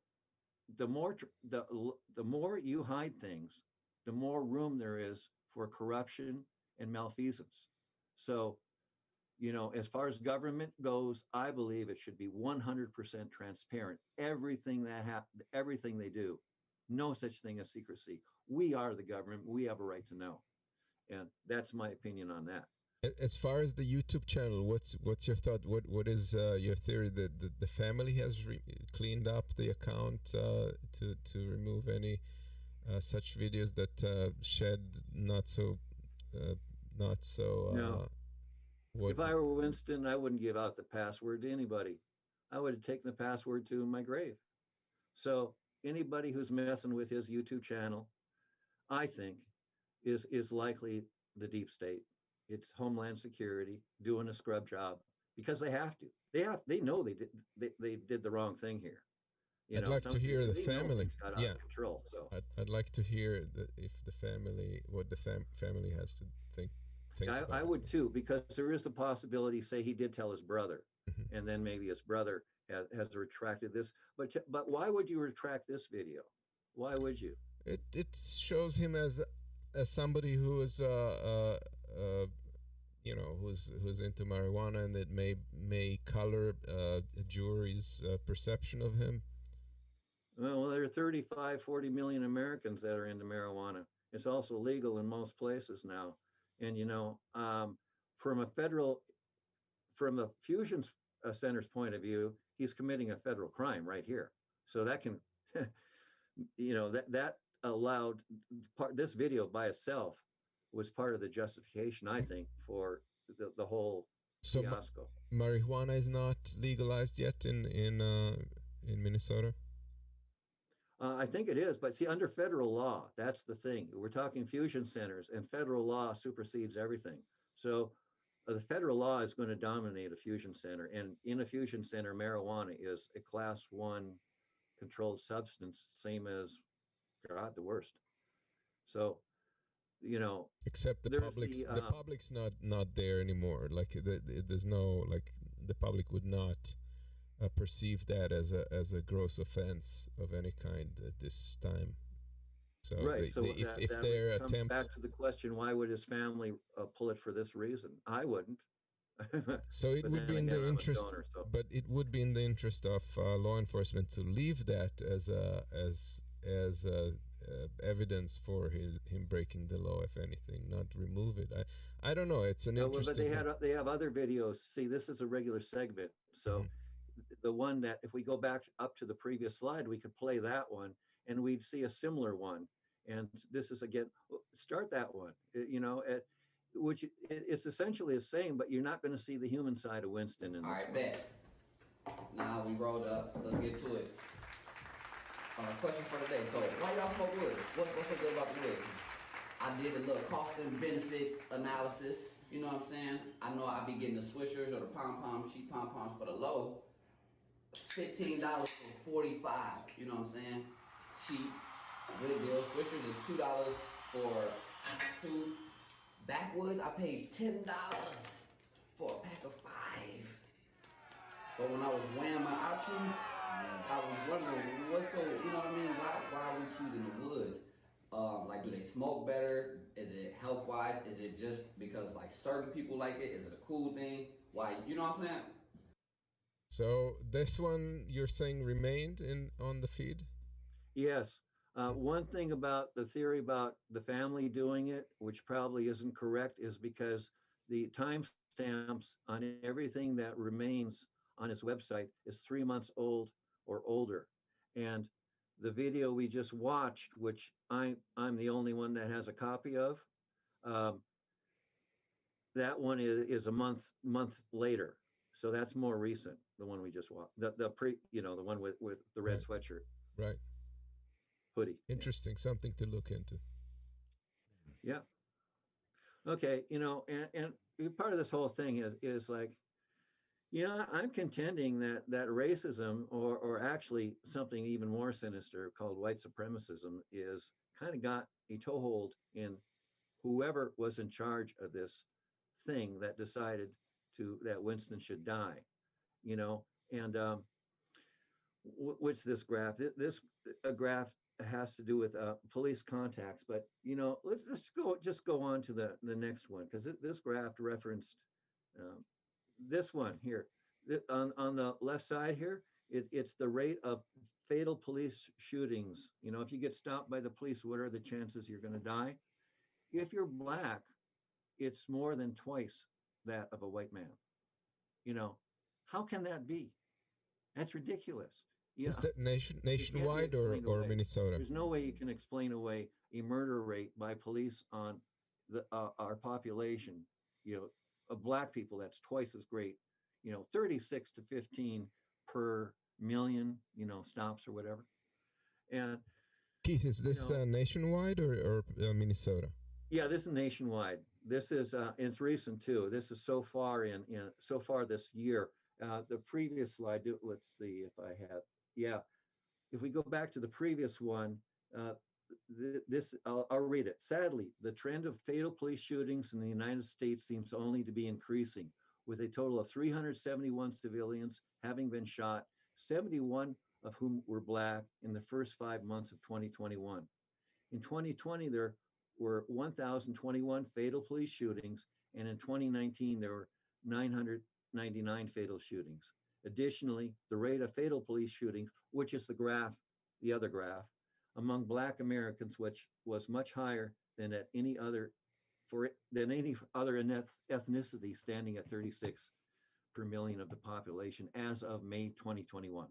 the more you hide things, the more room there is for corruption and malfeasance. So, as far as government goes, I believe it should be 100% transparent. Everything that happens, everything they do, no such thing as secrecy. We are the government. We have a right to know. And that's my opinion on that. As far as the YouTube channel, what's your thought? What is your theory that the family has cleaned up the account to remove any such videos that shed not so no. If I were Winston, I wouldn't give out the password to anybody. I would have taken the password to my grave. So anybody who's messing with his YouTube channel, I think, is likely the deep state. It's Homeland Security doing a scrub job because they have to. They know they did the wrong thing here. You I'd know, like to hear the we know family. things got out Yeah, of control. So I'd like to hear if the family, what the family has to think. Thinks I about would too, because there is a possibility. Say he did tell his brother, Mhm. and then maybe his brother has retracted this. But why would you retract this video? Why would you? It shows him as somebody who is you know, who's into marijuana, and that may color a jury's perception of him. Well, there are 35, 40 million Americans that are into marijuana. It's also legal in most places now. And, you know, from a fusion center's point of view, he's committing a federal crime right here. So that can, you know, that allowed this video by itself was part of the justification, I think, for the whole So fiasco. marijuana is not legalized yet in Minnesota. I think it is, but see, under federal law, that's the thing. We're talking fusion centers, and federal law supersedes everything. So the federal law is going to dominate a fusion center, and in a fusion center, marijuana is a class 1 controlled substance, same as God, the worst. So, you know, except the public's not there anymore. Like there's no, like, the public would not perceive that as a gross offense of any kind at this time. So right. if their comes attempt back to the question, why would his family pull it for this reason? I wouldn't. So it would be in the interest, but it would be in the interest of law enforcement to leave that as evidence for him breaking the law, if anything, not remove it. I don't know. It's an interesting. But they have other videos. See, this is a regular segment, so the one that, if we go back up to the previous slide, we could play that one, and we'd see a similar one. And this is again, start that one. You know, which it's essentially the same, but you're not going to see the human side of Winston in this. All right, one. bet. Now we rolled up. Let's get to it. Question for the day. So, why y'all smoke wood? What's so good about the wood? I did a little cost and benefits analysis. You know what I'm saying? I know I'll be getting the swishers or the pom-poms, cheap pom-poms for the low. $15 for 45. You know what I'm saying? Cheap. Good deal. Swishers is $2 for 2. Backwoods, I paid $10 for a pack of 5. So when I was weighing my options, I was wondering, what's so, you know what I mean? Why are we choosing the woods? Like, do they smoke better? Is it health-wise? Is it just because, like, certain people like it? Is it a cool thing? Why, you know what I'm saying? So this one you're saying remained on the feed? Yes. One thing about the theory about the family doing it, which probably isn't correct, is because the timestamps on everything that remains on his website is 3 months old or older. And the video we just watched, which I'm the only one that has a copy of, that one is a month later. So that's more recent, the one we just watched. The one with the red sweatshirt. Right. Hoodie. Interesting, something to look into. Yeah. Okay, you know, and part of this whole thing is like, you know, I'm contending that racism, or actually something even more sinister called white supremacism, is kind of got a toehold in whoever was in charge of this thing that decided that Winston should die, you know. And what's this graph? This graph has to do with police contacts, but you know, let's go on to the next one, because this graph referenced this one here. On the left side here, it's the rate of fatal police shootings. You know, if you get stopped by the police, what are the chances you're going to die? If you're black, it's more than twice that of a white man. You know, how can that be? That's ridiculous. Is that nationwide or Minnesota? There's no way you can explain away a murder rate by police on our population. You know, of black people, that's twice as great. You know, 36 to 15 per million, you know, stops or whatever. And Keith, is this nationwide or Minnesota? Yeah, this is nationwide. This is it's recent too. This is so far so far this year. The previous slide, let's see if I have. Yeah, if we go back to the previous one, I'll read it. Sadly, the trend of fatal police shootings in the United States seems only to be increasing, with a total of 371 civilians having been shot, 71 of whom were Black in the first 5 months of 2021. In 2020, there were 1,021 fatal police shootings, and in 2019, there were 999 fatal shootings. Additionally, the rate of fatal police shootings, which is the other graph, among Black Americans, which was much higher than at any other ethnicity, standing at 36 per million of the population as of May 2021.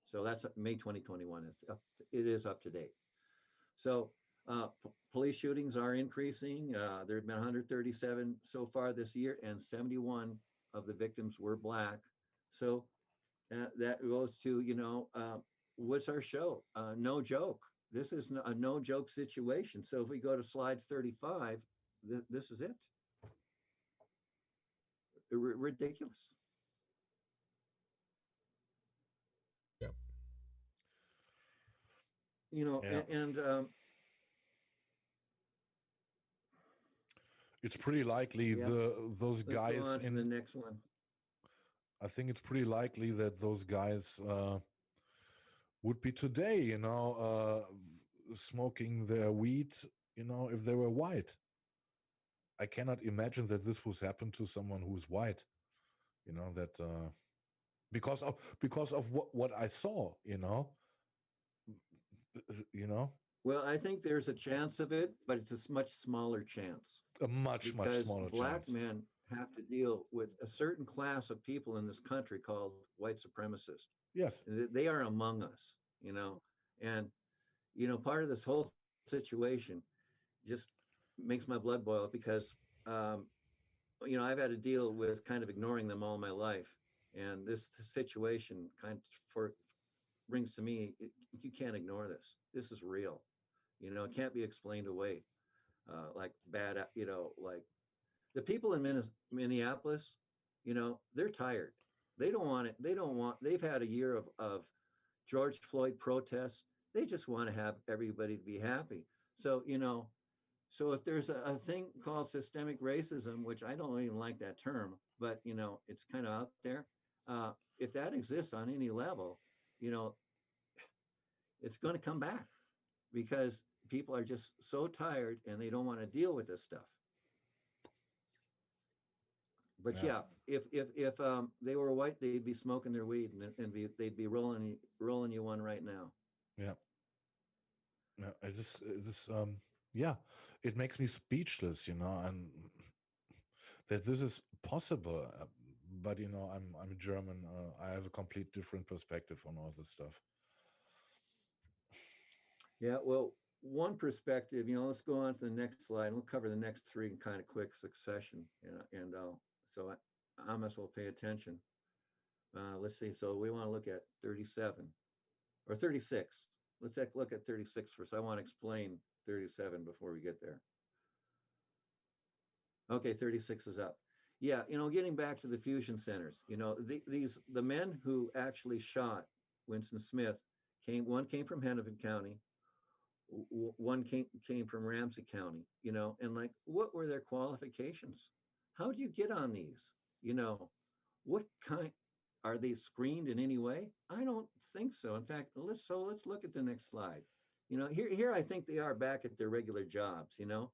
So that's May 2021. It is up to date. So police shootings are increasing. There have been 137 so far this year, and 71 of the victims were Black. So that goes to, what's our show? No joke. This is a no joke situation. So if we go to slide 35, this is it. Ridiculous. Yeah. It's pretty likely those guys go on to the next one. I think it's pretty likely that those guys would be today, smoking their weed, if they were white. I cannot imagine that this would happen to someone who's white, that because of what I saw, Well, I think there's a chance of it, but it's a much smaller chance. A much smaller Black chance. men have to deal with a certain class of people in this country called white supremacists. Yes. They are among us, and, part of this whole situation just makes my blood boil because, I've had to deal with kind of ignoring them all my life. And this situation brings to me, you can't ignore this. This is real. It can't be explained away. Like bad, like the people in Minneapolis, they're tired. They don't want it. They've had a year of George Floyd protests. They just want to have everybody to be happy. So, so if there's a thing called systemic racism, which I don't even like that term, but, it's kind of out there. If that exists on any level, it's going to come back because people are just so tired and they don't want to deal with this stuff. But if they were white, they'd be smoking their weed and they'd be rolling you one right now. Yeah. No, it makes me speechless, and that this is possible. But I'm German. I have a complete different perspective on all this stuff. Yeah, well, one perspective, let's go on to the next slide. We'll cover the next three in kind of quick succession, and so Amos will pay attention. Let's see. So we want to look at 37 or 36. Let's look at 36 first. I want to explain 37 before we get there. Okay, 36 is up. Yeah, getting back to the fusion centers, the men who actually shot Winston Smith one came from Hennepin County, one came from Ramsey County, and like, what were their qualifications? How do you get on these? What kind, are they screened in any way? I don't think so. In fact, let's look at the next slide. Here I think they are back at their regular jobs, Now,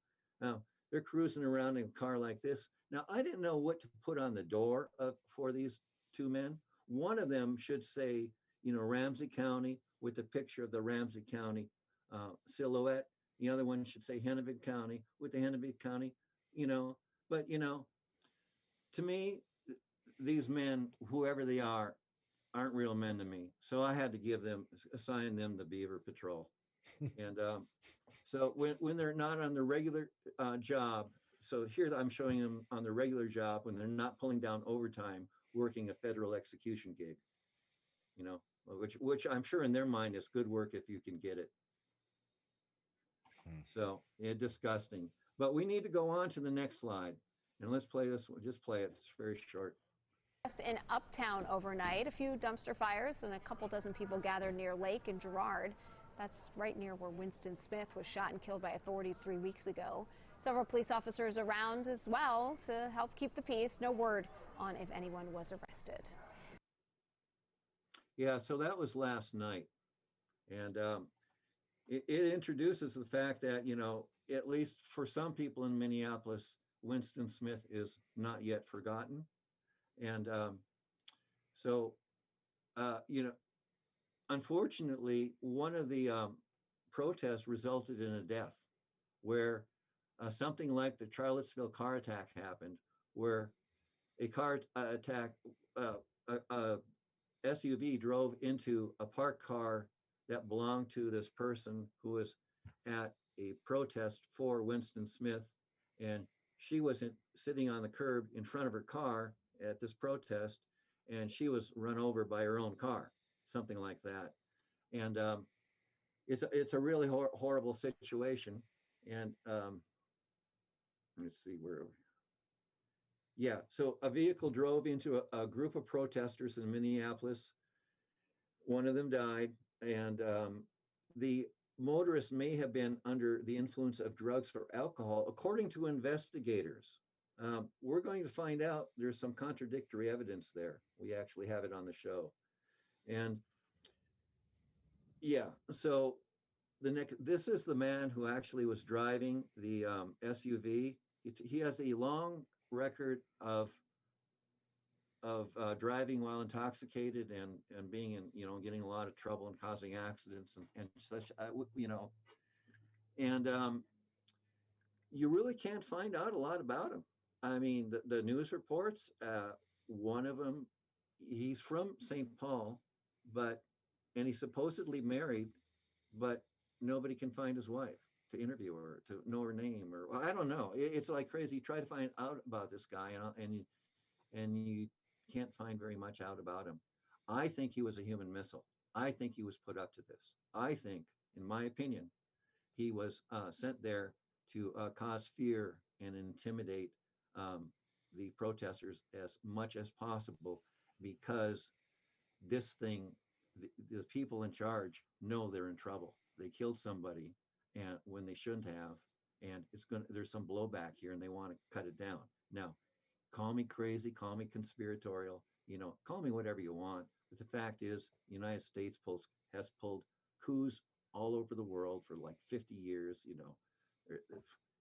they're cruising around in a car like this. Now, I didn't know what to put on the door for these two men. One of them should say, Ramsey County with the picture of the Ramsey County silhouette. The other one should say Hennepin County with the Hennepin County, But, to me, these men, whoever they are, aren't real men to me. So I had to assign them the Beaver Patrol. And so when they're not on the regular job, so here I'm showing them on the regular job when they're not pulling down overtime, working a federal execution gig, which I'm sure in their mind is good work if you can get it. So disgusting. But we need to go on to the next slide. And let's play this one. Just play it. It's very short. In Uptown overnight, a few dumpster fires and a couple dozen people gathered near Lake and Girard. That's right near where Winston Smith was shot and killed by authorities 3 weeks ago. Several police officers around as well to help keep the peace. No word on if anyone was arrested. Yeah, so that was last night. And it introduces the fact that, you know, at least for some people in Minneapolis, Winston Smith is not yet forgotten. And you know, unfortunately, one of the protests resulted in a death where something like the Charlottesville car attack happened, where a car attack, a SUV drove into a parked car that belonged to this person who was at a protest for Winston Smith. And she was sitting on the curb in front of her car at this protest, and she was run over by her own car, something like that. And it's a really horrible situation. And let's see where. Yeah, so a vehicle drove into a group of protesters in Minneapolis. One of them died, and the motorist may have been under the influence of drugs or alcohol, according to investigators. We're going to find out. There's some contradictory evidence there. We actually have it on the show. And yeah, so this is the man who actually was driving the SUV. He has a long record of driving while intoxicated and being in, you know, getting a lot of trouble and causing accidents and such, you know, and you really can't find out a lot about him. I mean, the news reports, one of them, he's from St. Paul, and he's supposedly married, but nobody can find his wife to interview her, to know her name, or well, I don't know. It's like crazy. You try to find out about this guy, and you can't find very much out about him. I think he was a human missile. I think he was put up to this. I think, in my opinion, he was sent there to cause fear and intimidate the protesters as much as possible, because this thing, the people in charge know they're in trouble. They killed somebody, and when they shouldn't have, and there's some blowback here, and they want to cut it down. Now, call me crazy, call me conspiratorial, you know, call me whatever you want. But the fact is, the United States has pulled coups all over the world for like 50 years, you know,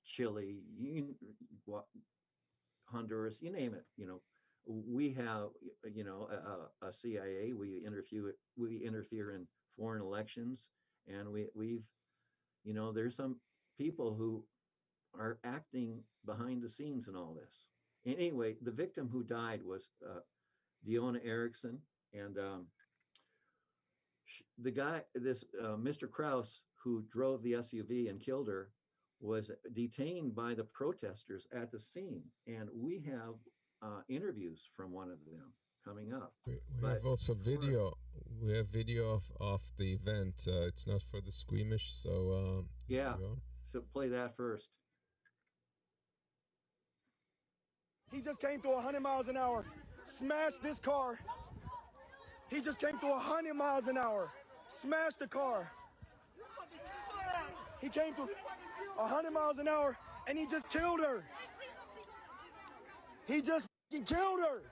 Chile, Honduras, you name it. You know, we have, you know, a CIA. We interfere in foreign elections, and we've, you know, there's some people who are acting behind the scenes in all this. Anyway, the victim who died was Deonna Erickson, and the guy, Mr. Kraus, who drove the SUV and killed her, was detained by the protesters at the scene, and we have interviews from one of them coming up. We have also video. We have video of the event. It's not for the squeamish, so yeah. So play that first. He just came through 100 miles an hour, smashed this car. He just came through 100 miles an hour, smashed the car. He came through 100 miles an hour, and he just killed her. He just killed her.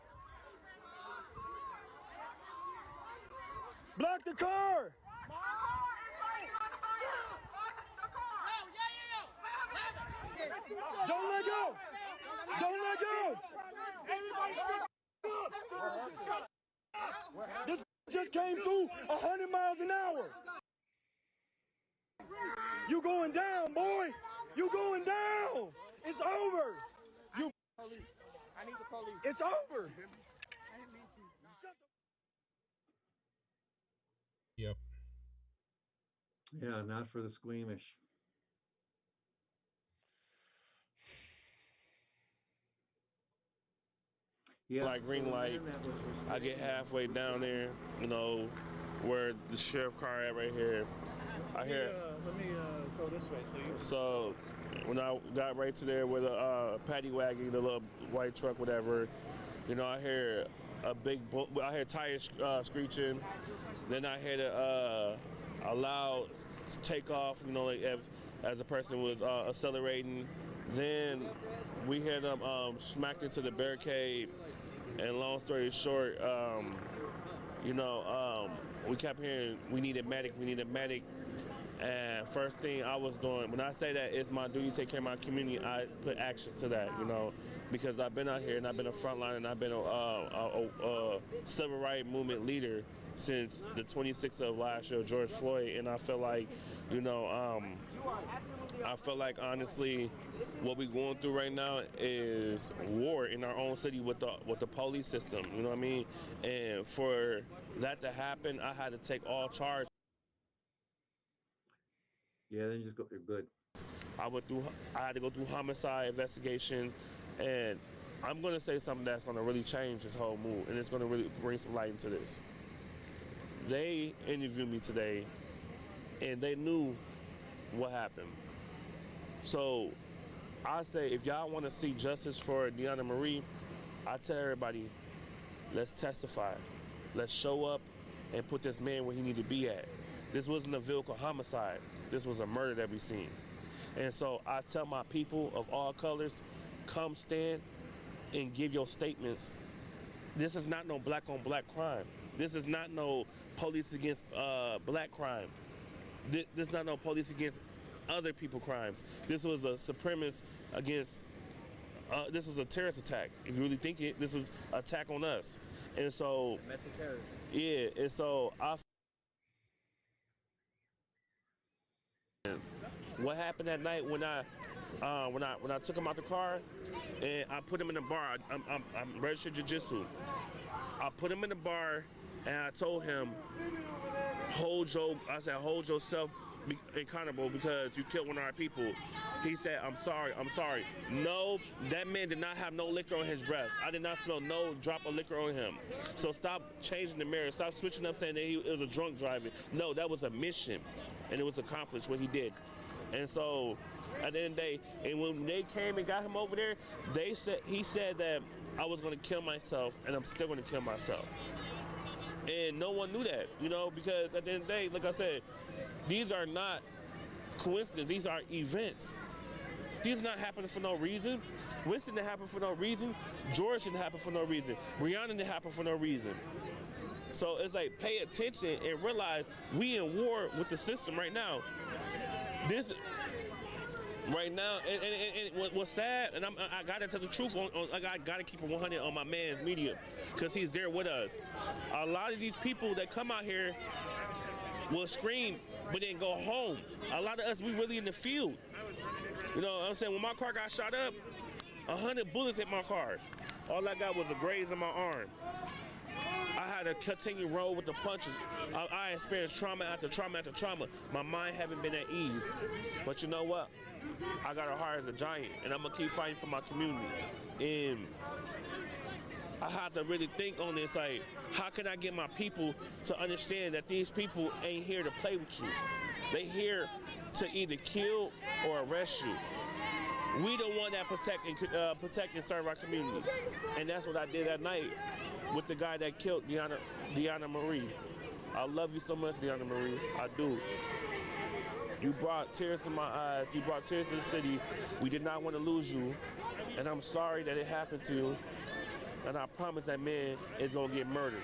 Block the car. Don't let go. Don't let go. This just came through 100 miles an hour. You going down, boy. You going down. It's over. You. I need the police. It's over. Yep. Yeah, not for the squeamish. Yeah, like green light, I get halfway down there, you know, where the sheriff car at right here. I hear. Let me go this way. So when I got right to there with a paddy wagon, the little white truck, whatever, you know, I hear a big, I heard tires screeching. Then I heard a loud takeoff, you know, like as a person was accelerating. Then we heard them smack into the barricade. And long story short, you know, we kept hearing, we need a medic, we need a medic. And first thing I was doing, when I say that it's my duty to take care of my community, I put actions to that, you know, because I've been out here and I've been a frontline and I've been a civil rights movement leader since the 26th of last year, George Floyd, and I feel like, you know, I feel like honestly, what we're going through right now is war in our own city with the police system. You know what I mean? And for that to happen, I had to take all charge. Yeah, then just go. You're good. I had to go through homicide investigation, and I'm gonna say something that's gonna really change this whole mood, and it's gonna really bring some light into this. They interviewed me today, and they knew what happened. So I say, if y'all want to see justice for Deanna Marie, I tell everybody, let's testify. Let's show up and put this man where he need to be at. This wasn't a vehicle homicide. This was a murder that we seen. And so I tell my people of all colors, come stand and give your statements. This is not no black on black crime. This is not no police against black crime. This is not no police against other people crimes. This was a supremacist against, this was a terrorist attack. If you really think it, this was an attack on us. And so, domestic terrorism. Yeah, and so what happened that night when I took him out the car and I put him in the bar. I'm registered jiu-jitsu. I put him in the bar and I told him, hold yourself accountable because you killed one of our people. He said, I'm sorry. No, that man did not have no liquor on his breath. I did not smell no drop of liquor on him. So stop changing the mirror. Stop switching up saying that it was a drunk driving. No, that was a mission, and it was accomplished what he did. And so at the end of the day, and when they came and got him over there, he said that I was going to kill myself, and I'm still going to kill myself. And no one knew that, you know, because at the end of the day, like I said, these are not coincidences. These are events. These are not happening for no reason. Winston didn't happen for no reason. George didn't happen for no reason. Breonna didn't happen for no reason. So it's like, pay attention and realize we in war with the system right now. This right now, and what's sad, and I gotta tell the truth, I gotta keep it 100 on my man's media, because he's there with us. A lot of these people that come out here will scream, but then go home. A lot of us, we really in the field. You know what I'm saying? When my car got shot up, 100 bullets hit my car. All I got was a graze in my arm. I had to continue roll with the punches. I experienced trauma after trauma after trauma. My mind haven't been at ease. But you know what? I got a heart as a giant, and I'm gonna keep fighting for my community. And I have to really think on this, like, how can I get my people to understand that these people ain't here to play with you? They here to either kill or arrest you. We the one that protect and serve our community. And that's what I did that night with the guy that killed Deanna Marie. I love you so much, Deanna Marie. I do. You brought tears to my eyes. You brought tears to the city. We did not want to lose you. And I'm sorry that it happened to you. And I promise that man is going to get murdered.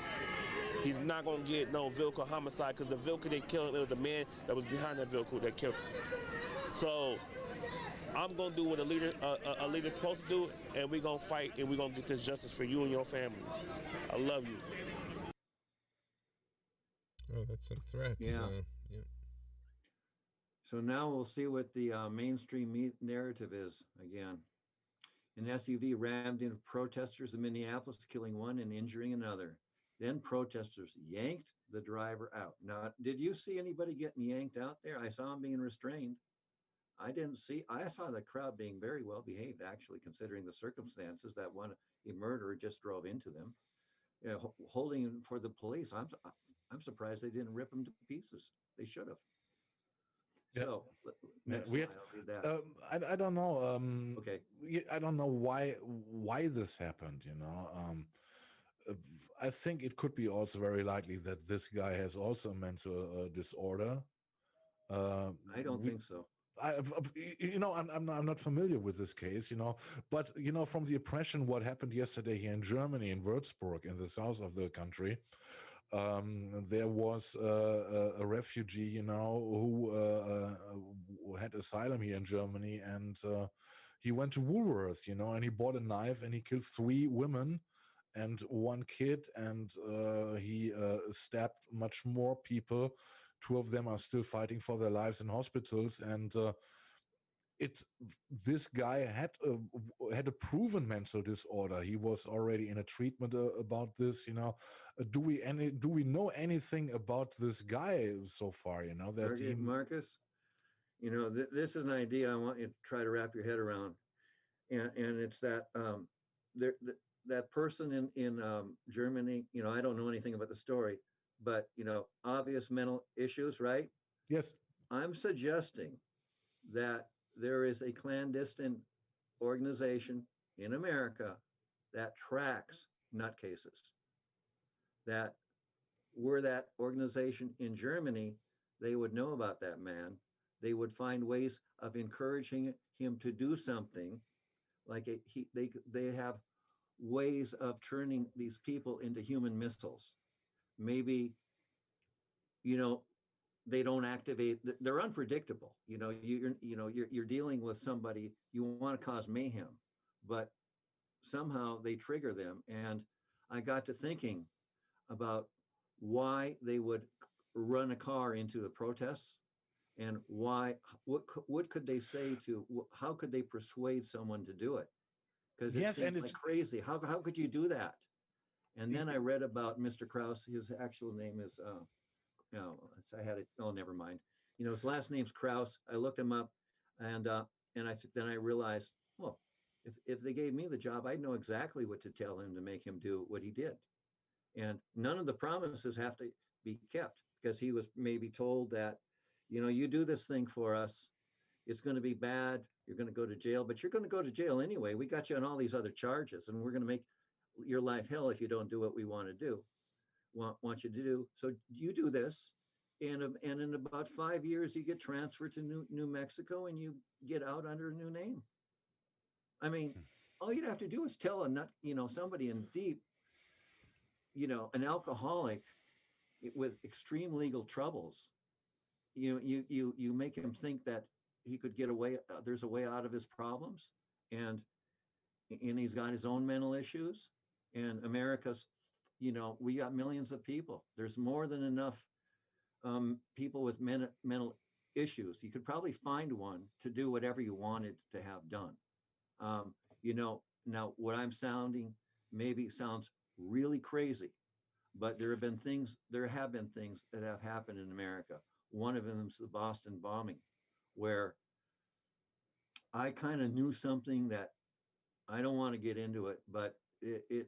He's not going to get no vehicle homicide, because the vehicle that killed him, it was a man that was behind that vehicle that killed him. So I'm going to do what a leader's supposed to do, and we're going to fight, and we're going to get this justice for you and your family. I love you. Oh, that's some threats. Yeah. Yeah. So now we'll see what the mainstream narrative is again. An SUV rammed into protesters in Minneapolis, killing one and injuring another. Then protesters yanked the driver out. Now, did you see anybody getting yanked out there? I saw him being restrained. I saw the crowd being very well behaved, actually, considering the circumstances that a murderer just drove into them. Holding him for the police. I'm surprised they didn't rip him to pieces. They should have. Yeah. So next we slide, I'll do that. I don't know. Okay. I don't know why this happened. You know, I think it could be also very likely that this guy has also a mental disorder. I don't think so. I'm not familiar with this case, but from the impression what happened yesterday here in Germany, in Würzburg, in the south of the country, there was a refugee, who had asylum here in Germany, and he went to Woolworths, and he bought a knife and he killed 3 women and 1 kid, and he stabbed much more people. 2 of them are still fighting for their lives in hospitals, and this guy had a proven mental disorder. He was already in a treatment about this. Do we know anything about this guy so far? That Marcus, this is an idea I want you to try to wrap your head around, and it's that that person in Germany. I don't know anything about the story, but obvious mental issues, right? Yes. I'm suggesting that there is a clandestine organization in America that tracks nutcases. That were that organization in Germany, they would know about that man. They would find ways of encouraging him to do something. Like they have ways of turning these people into human missiles. Maybe, they don't activate. They're unpredictable. You're dealing with somebody, you want to cause mayhem, but somehow they trigger them. And I got to thinking about why they would run a car into the protests, and what could they say how could they persuade someone to do it? Because it seemed like crazy. How could you do that? And then I read about Mr. Krauss. His actual name is I had it. Oh, never mind. His last name's Krauss. I looked him up, and then I realized, if they gave me the job, I'd know exactly what to tell him to make him do what he did. And none of the promises have to be kept, because he was maybe told that, you do this thing for us, it's going to be bad, you're going to go to jail, but you're going to go to jail anyway. We got you on all these other charges, and we're going to make your life hell if you don't do what we want you to do. So you do this, and in about 5 years, you get transferred to New Mexico, and you get out under a new name. I mean, all you'd have to do is tell somebody in deep, an alcoholic with extreme legal troubles. You make him think that he could get away. There's a way out of his problems, and he's got his own mental issues. And America's, we got millions of people. There's more than enough people with mental issues. You could probably find one to do whatever you wanted to have done. Now what I'm sounding maybe sounds really crazy, but there have been things that have happened in America. One of them is the Boston bombing, where I kind of knew something that I don't want to get into it, but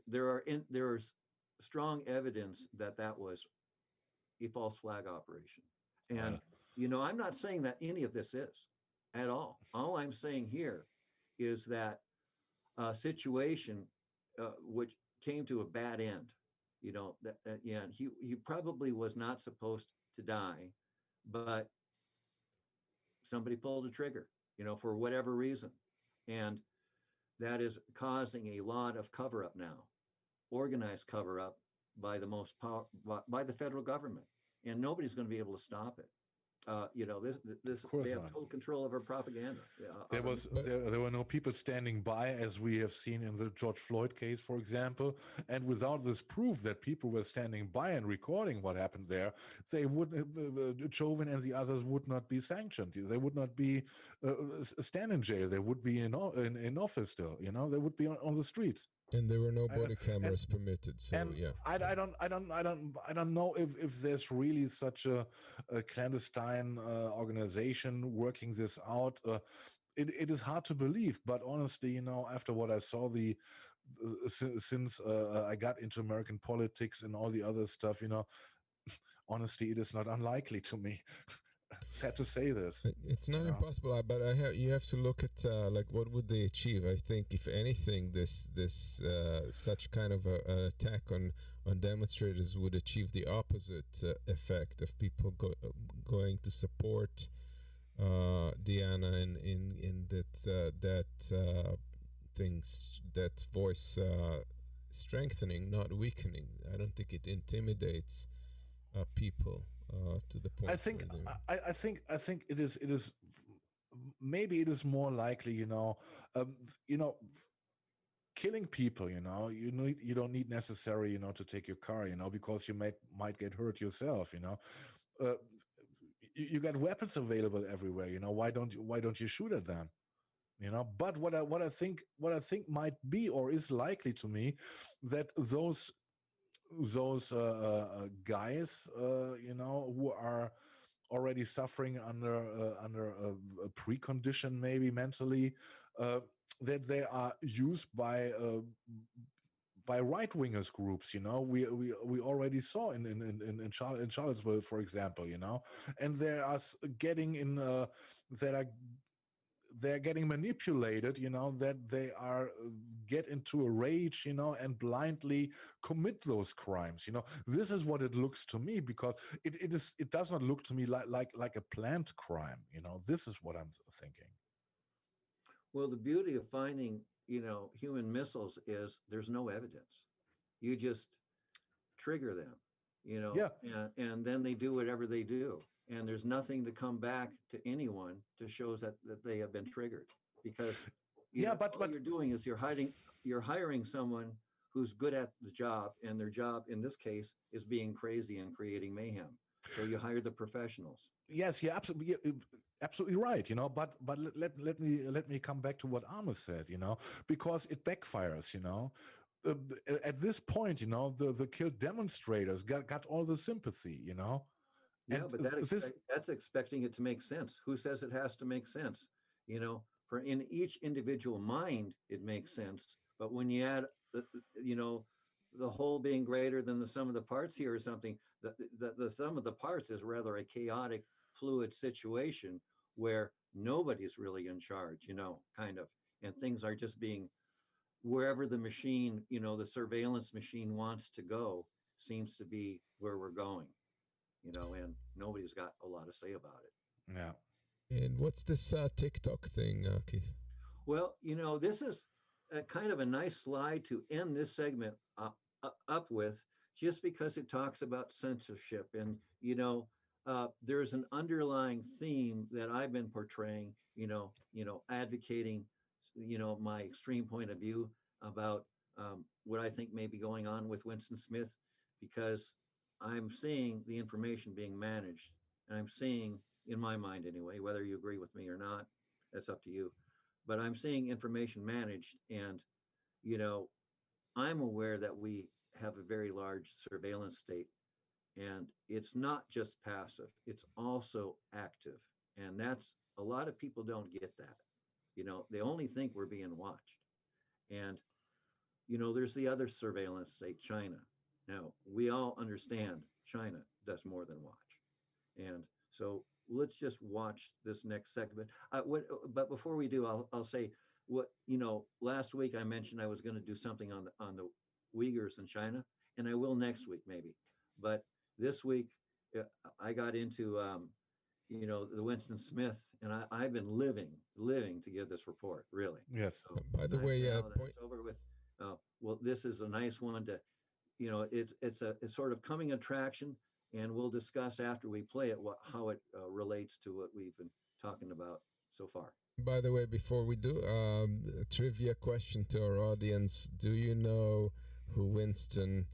there's strong evidence that was a false flag operation. And, I'm not saying that any of this is at all. All I'm saying here is that a situation which came to a bad end, he probably was not supposed to die, but somebody pulled a trigger, for whatever reason. And that is causing a lot of cover up now, organized cover up by by the federal government, and nobody's going to be able to stop it. They have total control of our propaganda. There were no people standing by, as we have seen in the George Floyd case, for example. And without this proof that people were standing by and recording what happened there, they would Chauvin and the others would not be sanctioned. They would not be stand in jail. They would be in office still. They would be on the streets. And there were no body cameras permitted. So I don't know if there's really such a clandestine organization working this out. It is hard to believe, but honestly, after what I saw, since I got into American politics and all the other stuff, honestly, it is not unlikely to me. sad to say this. It's not impossible, but you have to look at like what would they achieve. I think if anything, this such kind of an attack on demonstrators would achieve the opposite effect of people going to support Diana in that things, that voice strengthening, not weakening. I don't think it intimidates people to the point. I think it is maybe it is more likely, killing people, you don't need necessarily, to take your car, because you might get hurt yourself, you got weapons available everywhere, why don't you shoot at them? But what I think might be or is likely to me, that those guys, who are already suffering under a precondition, maybe mentally, that they are used by right-wingers groups, we already saw in Charlottesville, for example, and they are getting in they're getting manipulated, that they are get into a rage, and blindly commit those crimes. This is what it looks to me, because it does not look to me like a planned crime. This is what I'm thinking. Well, the beauty of finding, human missiles is there's no evidence. You just trigger them, and then they do whatever they do. And there's nothing to come back to anyone to show that they have been triggered, because what you're doing is you're hiring someone who's good at the job, and their job in this case is being crazy and creating mayhem. So you hire the professionals. Yes, you're absolutely right. But let me come back to what Amos said. Because it backfires. At this point, the killed demonstrators got all the sympathy. Yeah, but that's expecting it to make sense. Who says it has to make sense? For in each individual mind, it makes sense. But when you add, the whole being greater than the sum of the parts here or something, the sum of the parts is rather a chaotic, fluid situation where nobody's really in charge, kind of. And things are just being, wherever the machine, the surveillance machine wants to go, seems to be where we're going. And nobody's got a lot to say about it. Yeah. And what's this TikTok thing, Keith? Well, this is kind of a nice slide to end this segment up with, just because it talks about censorship. And, there's an underlying theme that I've been portraying, advocating, my extreme point of view about what I think may be going on with Winston Smith, because I'm seeing the information being managed, and I'm seeing, in my mind anyway, whether you agree with me or not, that's up to you, but I'm seeing information managed. And, I'm aware that we have a very large surveillance state, and it's not just passive, it's also active. And that's, a lot of people don't get that. They only think we're being watched. And, there's the other surveillance state, China. Now, we all understand China does more than watch. And so let's just watch this next segment. But before we do, I'll say last week I mentioned I was going to do something on the Uyghurs in China, and I will next week maybe. But this week I got into, the Winston Smith, and I've been living to give this report, really. Yes. So by the way, point over with. Well, this is a nice one to. It's sort of coming attraction, and we'll discuss after we play it how it relates to what we've been talking about so far. By the way, before we do, a trivia question to our audience: do you know who Winston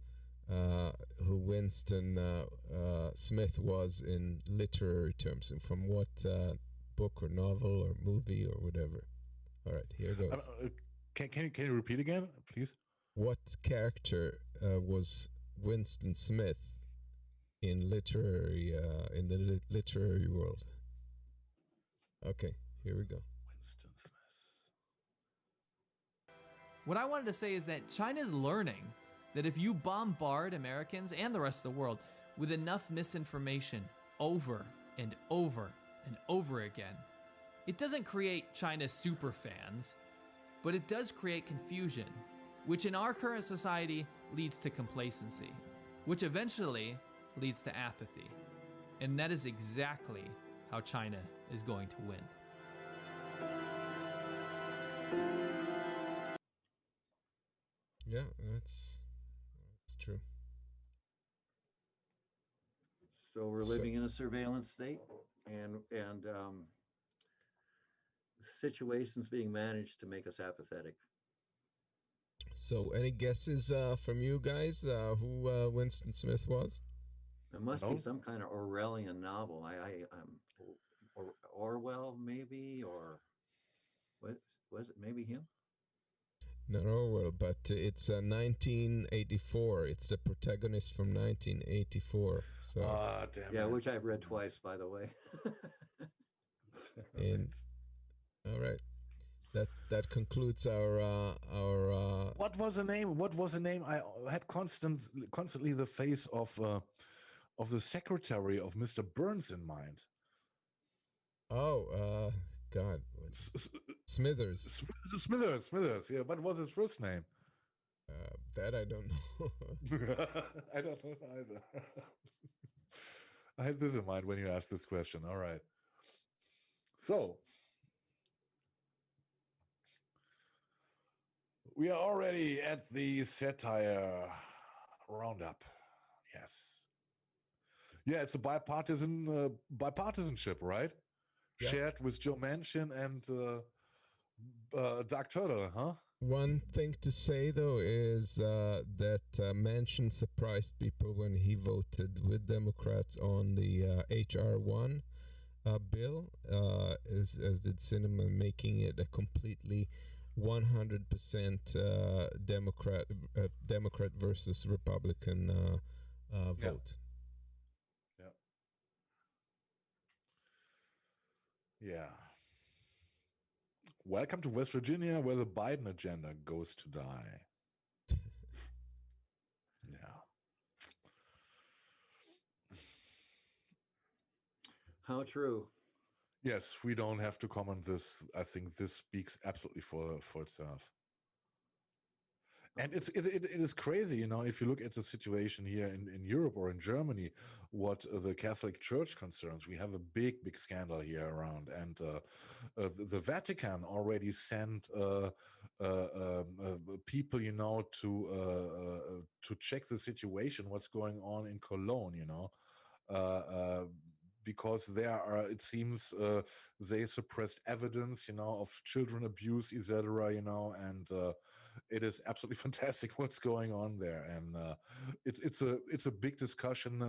Smith was in literary terms, and from what book or novel or movie or whatever? All right, here goes. Can you repeat again, please? What character was Winston Smith in the literary world? Okay, here we go. Winston Smith. What I wanted to say is that China's learning that if you bombard Americans and the rest of the world with enough misinformation over and over again. It doesn't create China's super fans, but it does create confusion, which in our current society leads to complacency, which eventually leads to apathy. And that is exactly how China is going to win. Yeah, that's true. So we're living in a surveillance state, and situations being managed to make us apathetic. So, any guesses from you guys who Winston Smith was? It must be some kind of Orwellian novel. Or Orwell maybe, or what was it? Maybe him. Not Orwell, but it's 1984. It's the protagonist from 1984. So, damn yeah, it. which I've read twice, by the way. And all right, that concludes our. What was the name? What was the name? I had constantly the face of the secretary of Mr. Burns in mind. Oh, God, Smithers. Smithers. Yeah, what was his first name? That I don't know. I don't know either. I had this in mind when you asked this question. All right. So we are already at the Satire roundup. Yes. Yeah, it's a bipartisanship, right? Yeah. Shared with Joe Manchin and Doug Turtle, huh? One thing to say though is that Manchin surprised people when he voted with Democrats on the HR1 bill, as did Sinema, making it a completely 100% Democrat versus Republican vote. Yeah. Welcome to West Virginia, where the Biden agenda goes to die. Yeah. How true. Yes, we don't have to comment this. I think this speaks absolutely for itself. And it is crazy, you know, if you look at the situation here in Europe or in Germany, what the Catholic Church concerns. We have a big scandal here around, and the Vatican already sent people, you know, to check the situation, what's going on in Cologne, you know, because there are, it seems, they suppressed evidence, you know, of children abuse, etc., you know, and it is absolutely fantastic what's going on there, and it's a big discussion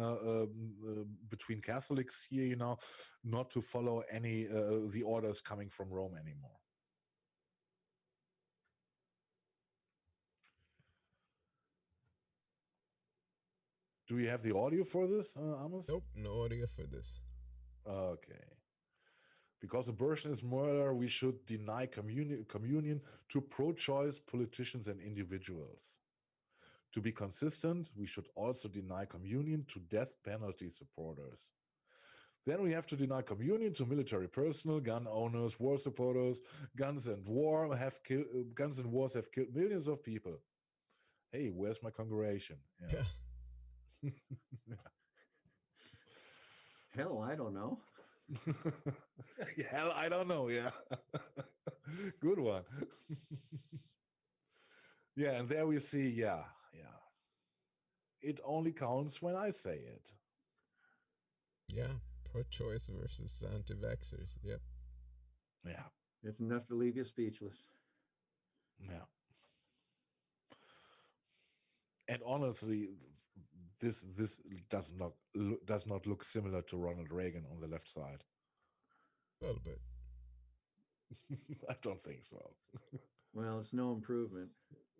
between Catholics here, you know, not to follow any the orders coming from Rome anymore. Do we have the audio for this, Amos? Nope, no audio for this. Okay. Because abortion is murder, we should deny communion to pro-choice politicians and individuals. To be consistent, we should also deny communion to death penalty supporters. Then we have to deny communion to military personnel, gun owners, war supporters. Guns and wars have killed millions of people. Hey, where's my congregation? Yeah. Hell, I don't know. Hell, I don't know. Yeah. Good one. Yeah, and there we see, yeah. It only counts when I say it. Yeah, pro-choice versus anti-vaxxers. Yep. Yeah. It's enough to leave you speechless. Yeah. And honestly, this does not look similar to Ronald Reagan on the left side. A little bit. I don't think so. Well, it's no improvement.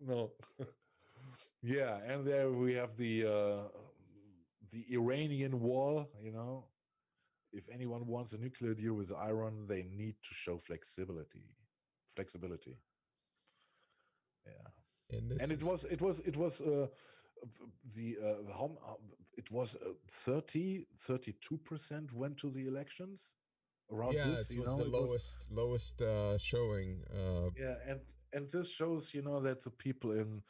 No. Yeah, and there we have the Iranian wall, you know. If anyone wants a nuclear deal with Iran, they need to show flexibility. Yeah. And it was it was 32% went to the elections around Yeah, this. it was the lowest showing. Yeah, and this shows, that the people in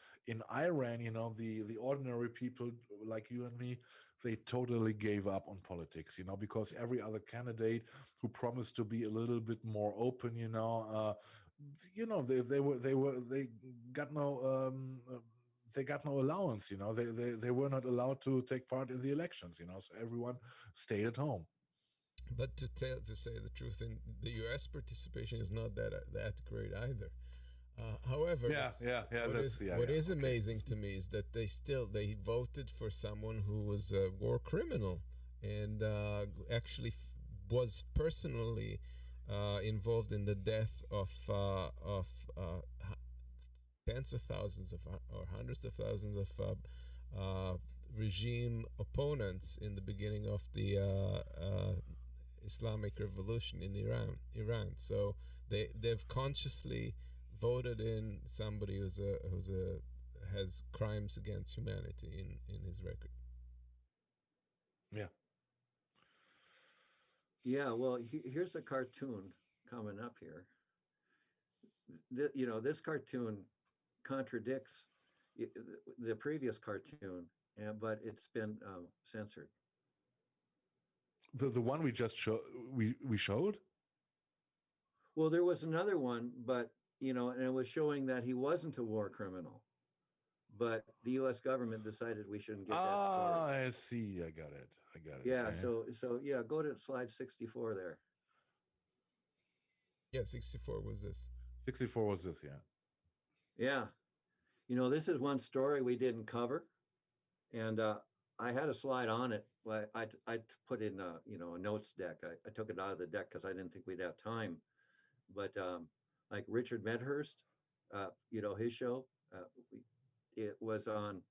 Iran, the ordinary people like you and me, they totally gave up on politics, because every other candidate who promised to be a little bit more open, they got no they got no allowance, they were not allowed to take part in the elections, so everyone stayed at home. But to say the truth, in the U.S. participation is not that great either. However, what is amazing to me is that they voted for someone who was a war criminal and actually was personally involved in the death of tens of thousands or hundreds of thousands of regime opponents in the beginning of the Islamic Revolution in Iran. So they've consciously voted in somebody who's has crimes against humanity in his record. Yeah. Yeah. Well, here's a cartoon coming up here. This cartoon contradicts the previous cartoon, but it's been censored. The one we just we showed? Well, there was another one, but and it was showing that he wasn't a war criminal, but the U.S. government decided we shouldn't get that story. I see. I got it. Yeah. Okay. So yeah, go to slide 64 there. Yeah, 64 was this. 64 was this. Yeah. Yeah. This is one story we didn't cover, and I had a slide on it. I put in a notes deck. I took it out of the deck because I didn't think we'd have time. But like Richard Medhurst, his show, it was on,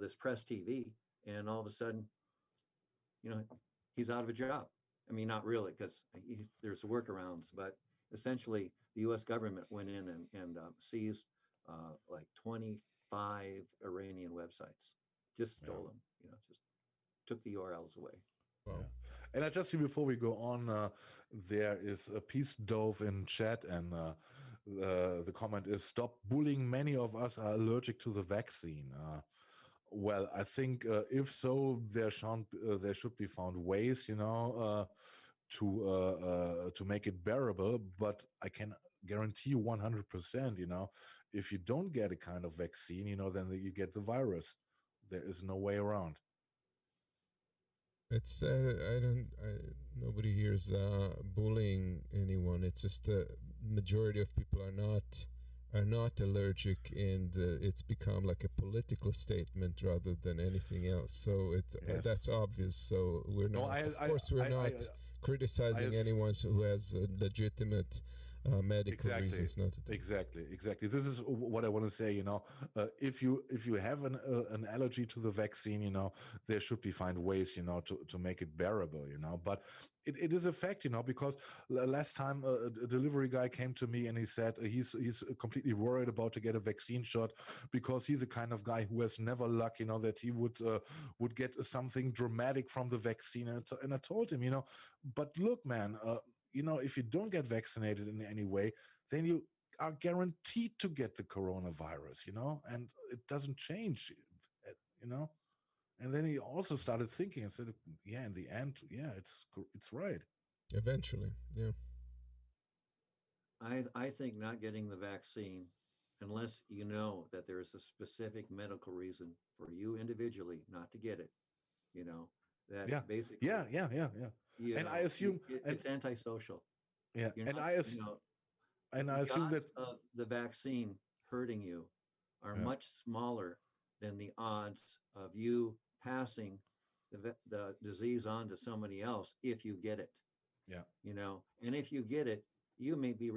this press TV, and all of a sudden, he's out of a job. I mean, not really, because there's workarounds, but essentially the U.S. government went in and seized like 25 Iranian websites, just stole them, just took the URLs away. Wow. Yeah. And I just see before we go on, there is a piece dove in chat, and the comment is, "Stop bullying. Many of us are allergic to the vaccine." Well, I think if so, there should be found ways, to make it bearable. But I can guarantee you 100%, if you don't get a kind of vaccine, then you get the virus. There is no way around. It's nobody here is bullying anyone. It's just the majority of people are not allergic, and it's become like a political statement rather than anything else. So that's obvious. So we're not. We're not criticizing anyone who has a legitimate medical reasons not to do. Exactly. This is what I want to say. If you have an allergy to the vaccine, there should be find ways, to make it bearable, But it is a fact, because last time a delivery guy came to me and he said he's completely worried about to get a vaccine shot because he's the kind of guy who has never luck, that he would get something dramatic from the vaccine. And I told him, but look, man. If you don't get vaccinated in any way, then you are guaranteed to get the coronavirus, and it doesn't change, And then he also started thinking and said, yeah, in the end, yeah, it's right. Eventually, yeah. I think not getting the vaccine, unless you know that there is a specific medical reason for you individually not to get it, that basically. Yeah. And I assume it's antisocial. Yeah, and I assume that the vaccine hurting you are much smaller than the odds of you passing the disease on to somebody else if you get it. Yeah. And if you get it, you may be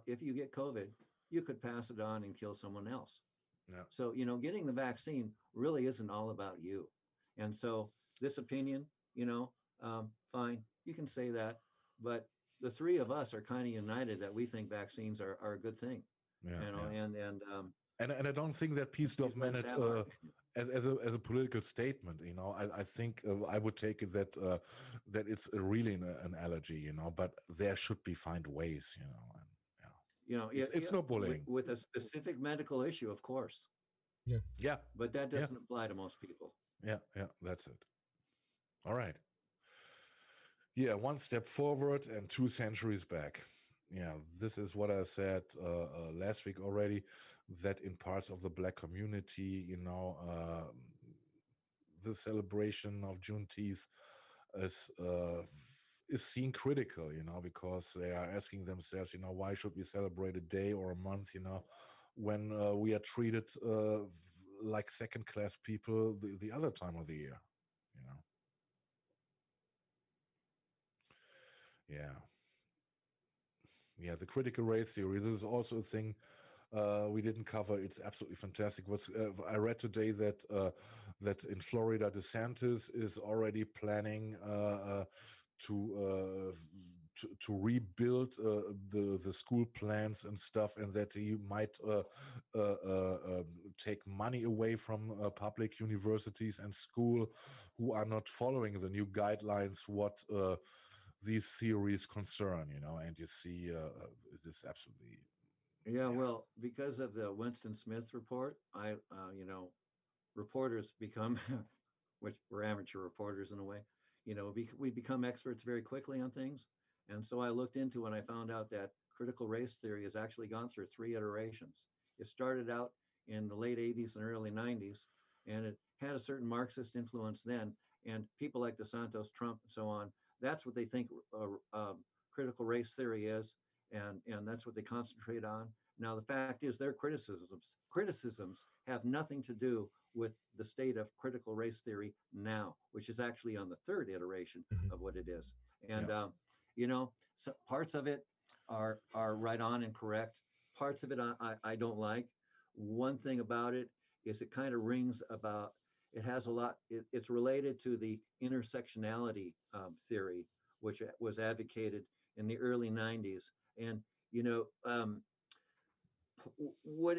if you get COVID, you could pass it on and kill someone else. Yeah. So, getting the vaccine really isn't all about you. And so this opinion, fine, you can say that, but the three of us are kind of united that we think vaccines are a good thing. Yeah, and and I don't think that piece of meant as a political statement, you know, I think I would take it that that it's really an allergy, you know, but there should be find ways, you know, and You know, it's no bullying. with a specific medical issue, of course. Yeah. Yeah. But that doesn't apply to most people. Yeah, that's it. All right. Yeah, one step forward and 2 centuries back. Yeah, this is what I said last week already, that in parts of the Black community, you know, the celebration of Juneteenth is seen critical, you know, because they are asking themselves, you know, why should we celebrate a day or a month, you know, when we are treated like second-class people the other time of the year, you know. Yeah, the critical race theory. This is also a thing we didn't cover. It's absolutely fantastic. I read today that that in Florida, DeSantis is already planning to rebuild the school plans and stuff, and that he might take money away from public universities and school who are not following the new guidelines. What these theories concern, you know, and you see this absolutely. Yeah, well, because of the Winston Smith report, you know, reporters become, which we're amateur reporters in a way, you know, we become experts very quickly on things. And so I looked into and I found out that critical race theory has actually gone through 3 iterations. It started out in the late 80s and early 90s, and it had a certain Marxist influence then. And people like DeSantis, Trump, and so on, that's what they think critical race theory is, and that's what they concentrate on. Now, the fact is their criticisms have nothing to do with the state of critical race theory now, which is actually on the 3rd iteration of what it is. And, you know, so parts of it are right on and correct. Parts of it I don't like. One thing about it is it kind of rings about, it has a lot, it's related to the intersectionality theory, which was advocated in the early 90s. And, you know, what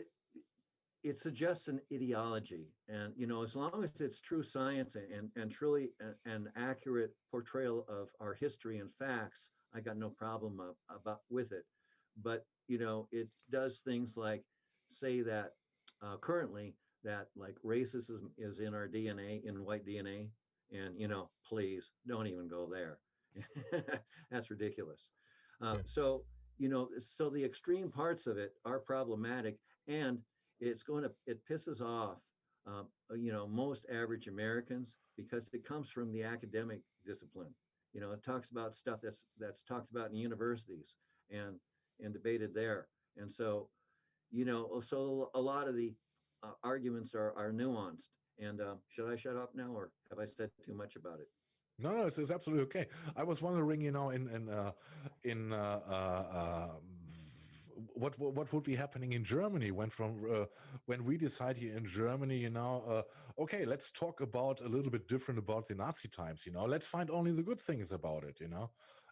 it suggests an ideology. And, you know, as long as it's true science and truly an accurate portrayal of our history and facts, I got no problem with it. But, you know, it does things like say that currently that like racism is in our DNA, in white DNA. And, you know, please don't even go there. That's ridiculous. So, you know, so the extreme parts of it are problematic, and it pisses off, you know, most average Americans, because it comes from the academic discipline. You know, it talks about stuff that's talked about in universities and debated there. And so, you know, so a lot of the arguments are nuanced. And should I shut up now, or have I said too much about it? No, it's absolutely okay. I was wondering, you know, what would be happening in Germany when we decide here in Germany, you know, okay, let's talk about a little bit different about the Nazi times, you know, let's find only the good things about it, you know.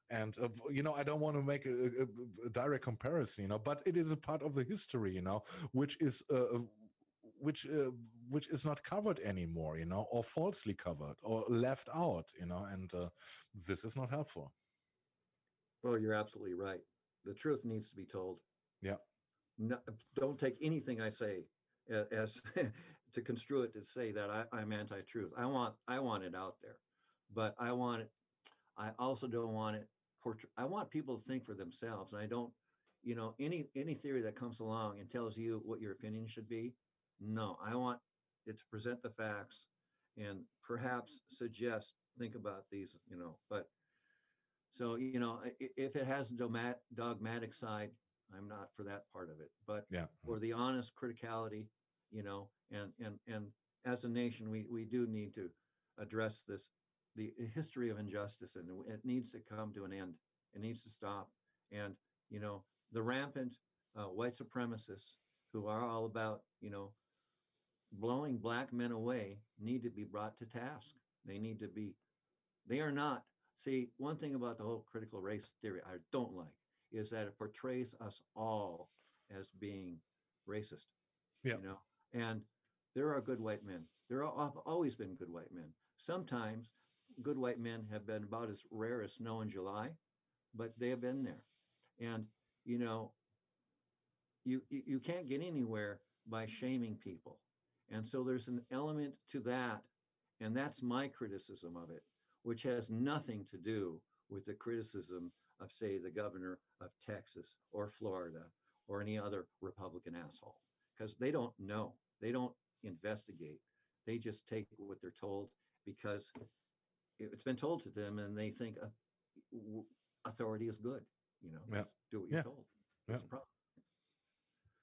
And, you know, I don't want to make a direct comparison, you know, but it is a part of the history, you know, which is not covered anymore, you know, or falsely covered or left out, you know, and this is not helpful. Well, you're absolutely right. The truth needs to be told. Yeah. No, don't take anything I say as to construe it to say that I'm anti-truth. I want it out there, but I also don't want it I want people to think for themselves. And I don't, you know, any theory that comes along and tells you what your opinion should be. No, I want it to present the facts and perhaps think about these, you know, but so, you know, if it has a dogmatic side, I'm not for that part of it, but for the honest criticality, you know, and as a nation, we do need to address the history of injustice, and it needs to come to an end. It needs to stop. And, you know, the rampant white supremacists who are all about, you know, blowing black men away need to be brought to task. They are not. See, one thing about the whole critical race theory I don't like is that it portrays us all as being racist. Yeah. You know, and there are good white men. have always been good white men. Sometimes good white men have been about as rare as snow in July, but they have been there. And, you know, you can't get anywhere by shaming people. And so there's an element to that. And that's my criticism of it, which has nothing to do with the criticism of, say, the governor of Texas or Florida or any other Republican asshole, because they don't know. They don't investigate. They just take what they're told because it's been told to them, and they think authority is good. You know, Yeah. do what you're told. That's Yeah. the problem.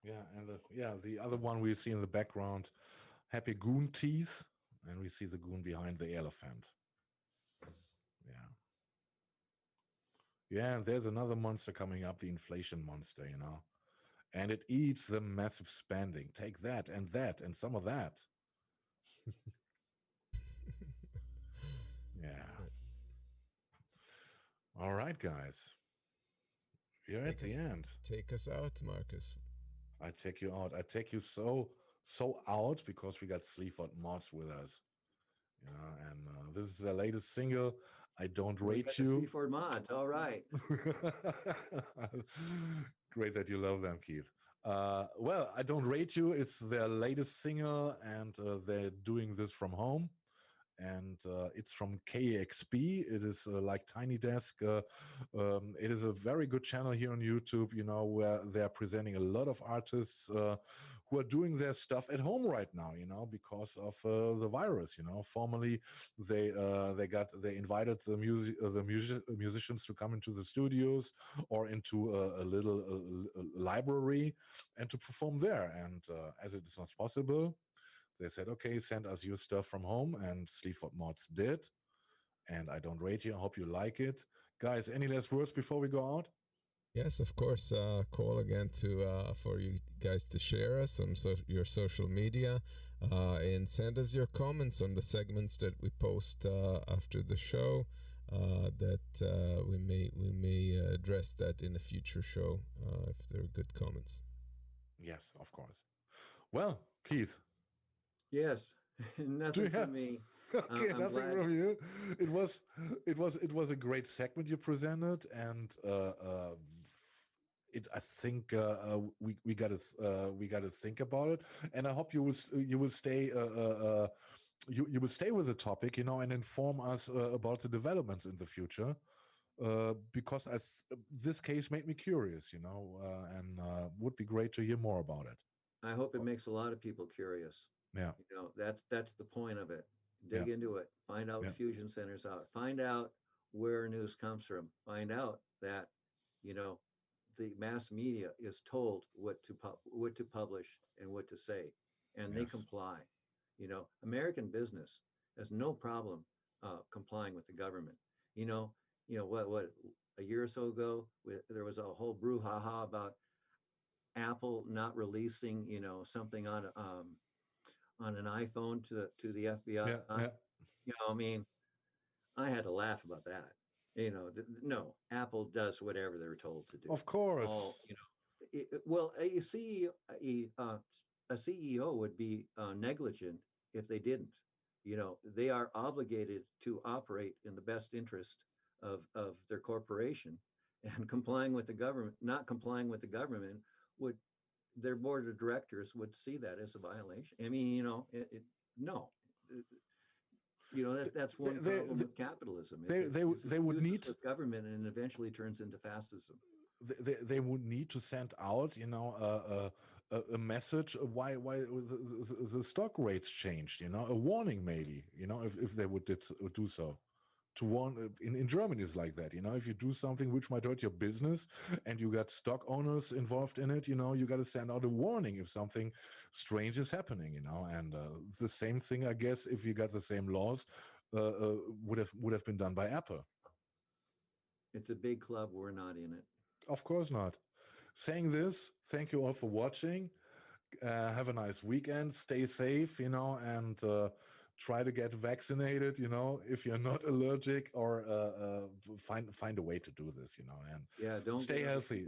Yeah, and the other one we see in the background, happy goon teeth, and we see the goon behind the elephant. Yeah. Yeah, and there's another monster coming up, the inflation monster, you know. And it eats the massive spending. Take that and some of that. Yeah. All right, guys. We're at the end. Take us out, Markus. I take you out. I take you so out because we got Sleaford Mods with us. Yeah, and this is the latest single. I Don't Rate You. Sleaford Mods. All right. Great that you love them, Keith. Well, I Don't Rate You. It's their latest single, and they're doing this from home. And it's from KXP. It is like Tiny Desk. It is a very good channel here on YouTube, you know, where they're presenting a lot of artists who are doing their stuff at home right now, you know, because of the virus. You know, formerly they invited the musicians to come into the studios or into a little library and to perform there. And as it is not possible, they said, okay, send us your stuff from home, and Sleaford Mods did. And I Don't Rate You. I hope you like it. Guys, any last words before we go out? Yes, of course. Call again for you guys to share us on your social media and send us your comments on the segments that we post after the show. That we may address that in a future show if there are good comments. Yes, of course. Well, Keith. Yes, nothing from me. Okay, nothing from you. It was a great segment you presented, and I think we got to think about it, and I hope you will stay you will stay with the topic, you know, and inform us about the developments in the future, because this case made me curious, you know, and would be great to hear more about it. I hope it makes a lot of people curious. Yeah, you know, that's the point of it. Dig into it. Find out what fusion centers are. Find out where news comes from. Find out that, you know, the mass media is told what to publish and what to say, and they comply. You know, American business has no problem complying with the government. You know what a year or so ago there was a whole brouhaha about Apple not releasing, you know, something on an iPhone to the FBI. You know, I mean, I had to laugh about that. You know, no, Apple does whatever they're told to do. Of course. You know, a CEO would be negligent if they didn't. You know, they are obligated to operate in the best interest of their corporation, and complying with the government, not complying with the government would, their board of directors would see that as a violation. I mean, you know, you know, that's one problem with capitalism. They would need with government, and eventually turns into fascism. They would need to send out, you know, a message why the stock rates changed. You know, a warning maybe. You know, if they would do so. To warn, in Germany is like that, you know, if you do something which might hurt your business and you got stock owners involved in it, you know, you got to send out a warning if something strange is happening, you know. And the same thing, I guess, if you got the same laws, would have been done by Apple. It's a big club. We're not in it. Of course not. Saying this, thank you all for watching. Have a nice weekend. Stay safe, you know, and try to get vaccinated, you know, if you're not allergic, or find a way to do this, you know, and don't stay healthy.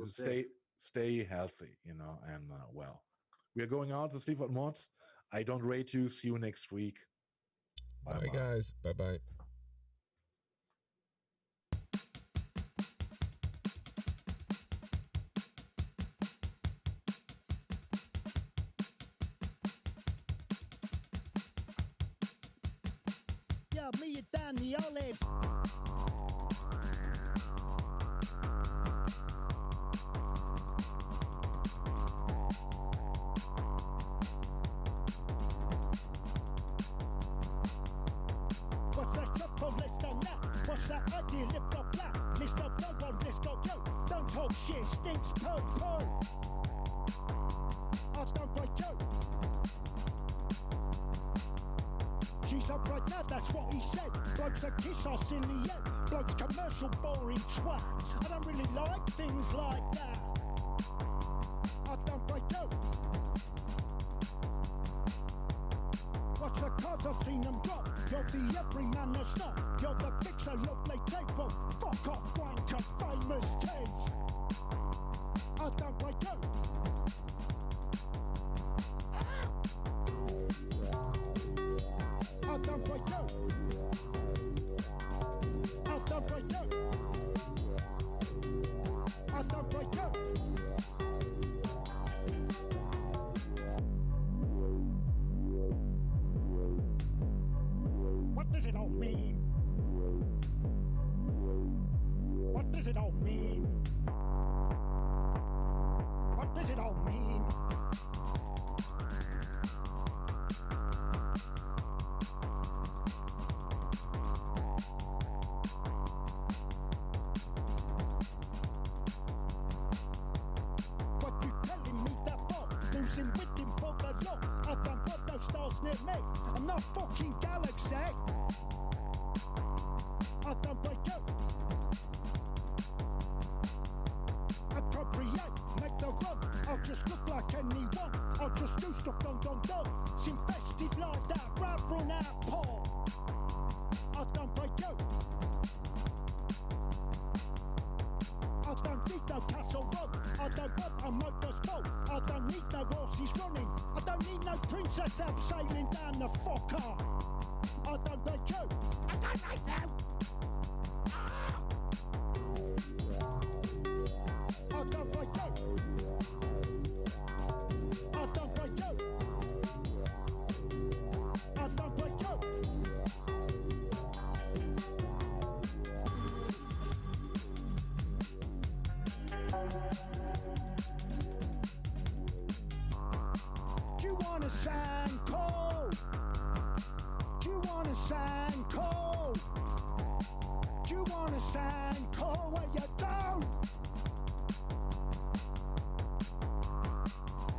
Stay healthy, you know, and well, we are going out to Sleaford Mods. I don't rate you. See you next week. Bye guys. Bye-bye. Yo, me and Dan the Olive. What's that shop let's go now? What's that idea? Lift up black. List up no one, let's go yo. Don't talk shit, stinks poo. I don't break yo. She's up right now, that's what he said. Blokes that kiss us in the end. Blokes commercial boring twat. I don't really like things like that. I don't break out. Watch the cards, I've seen them drop. You're the everyman that's not. You're the big so lovely table. Fuck off, wanker, famous taste. I don't break out. I don't break out. I don't break out. I don't break out. What does it all mean? What does it all mean? What does it all mean? What you telling me that for? Losing with him for the law. I don't want those stars near me. I'm not fucking galaxy. I don't break out. Appropriate, make the run. I'll just look like anyone. I'll just do stuff done. It's invested like that, right run out Paul. I don't break out. I don't need no castle run. I don't want a motorsport. I don't need no horses running. I don't need no princess abseiling down the fucker. I don't break out. I don't like them. I don't break out. I don't break out. I don't break out. Do you wanna sound cold? Do you wanna sound cold? Do you wanna sound cold? Well, you don't.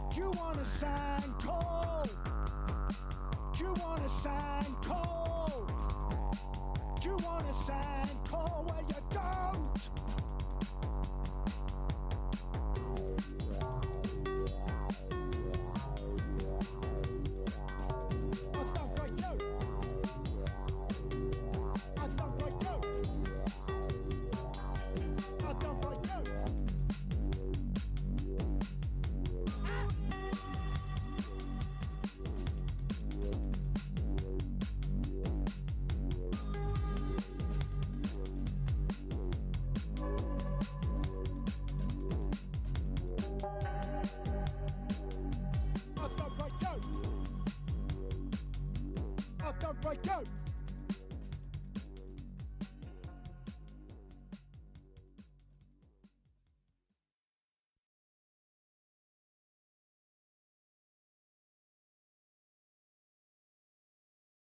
Do you wanna sound cold? Do you wanna sound cold? Do you wanna sound cold? Well, you don't. I don't break out. I don't break out. I don't break out. I don't break out.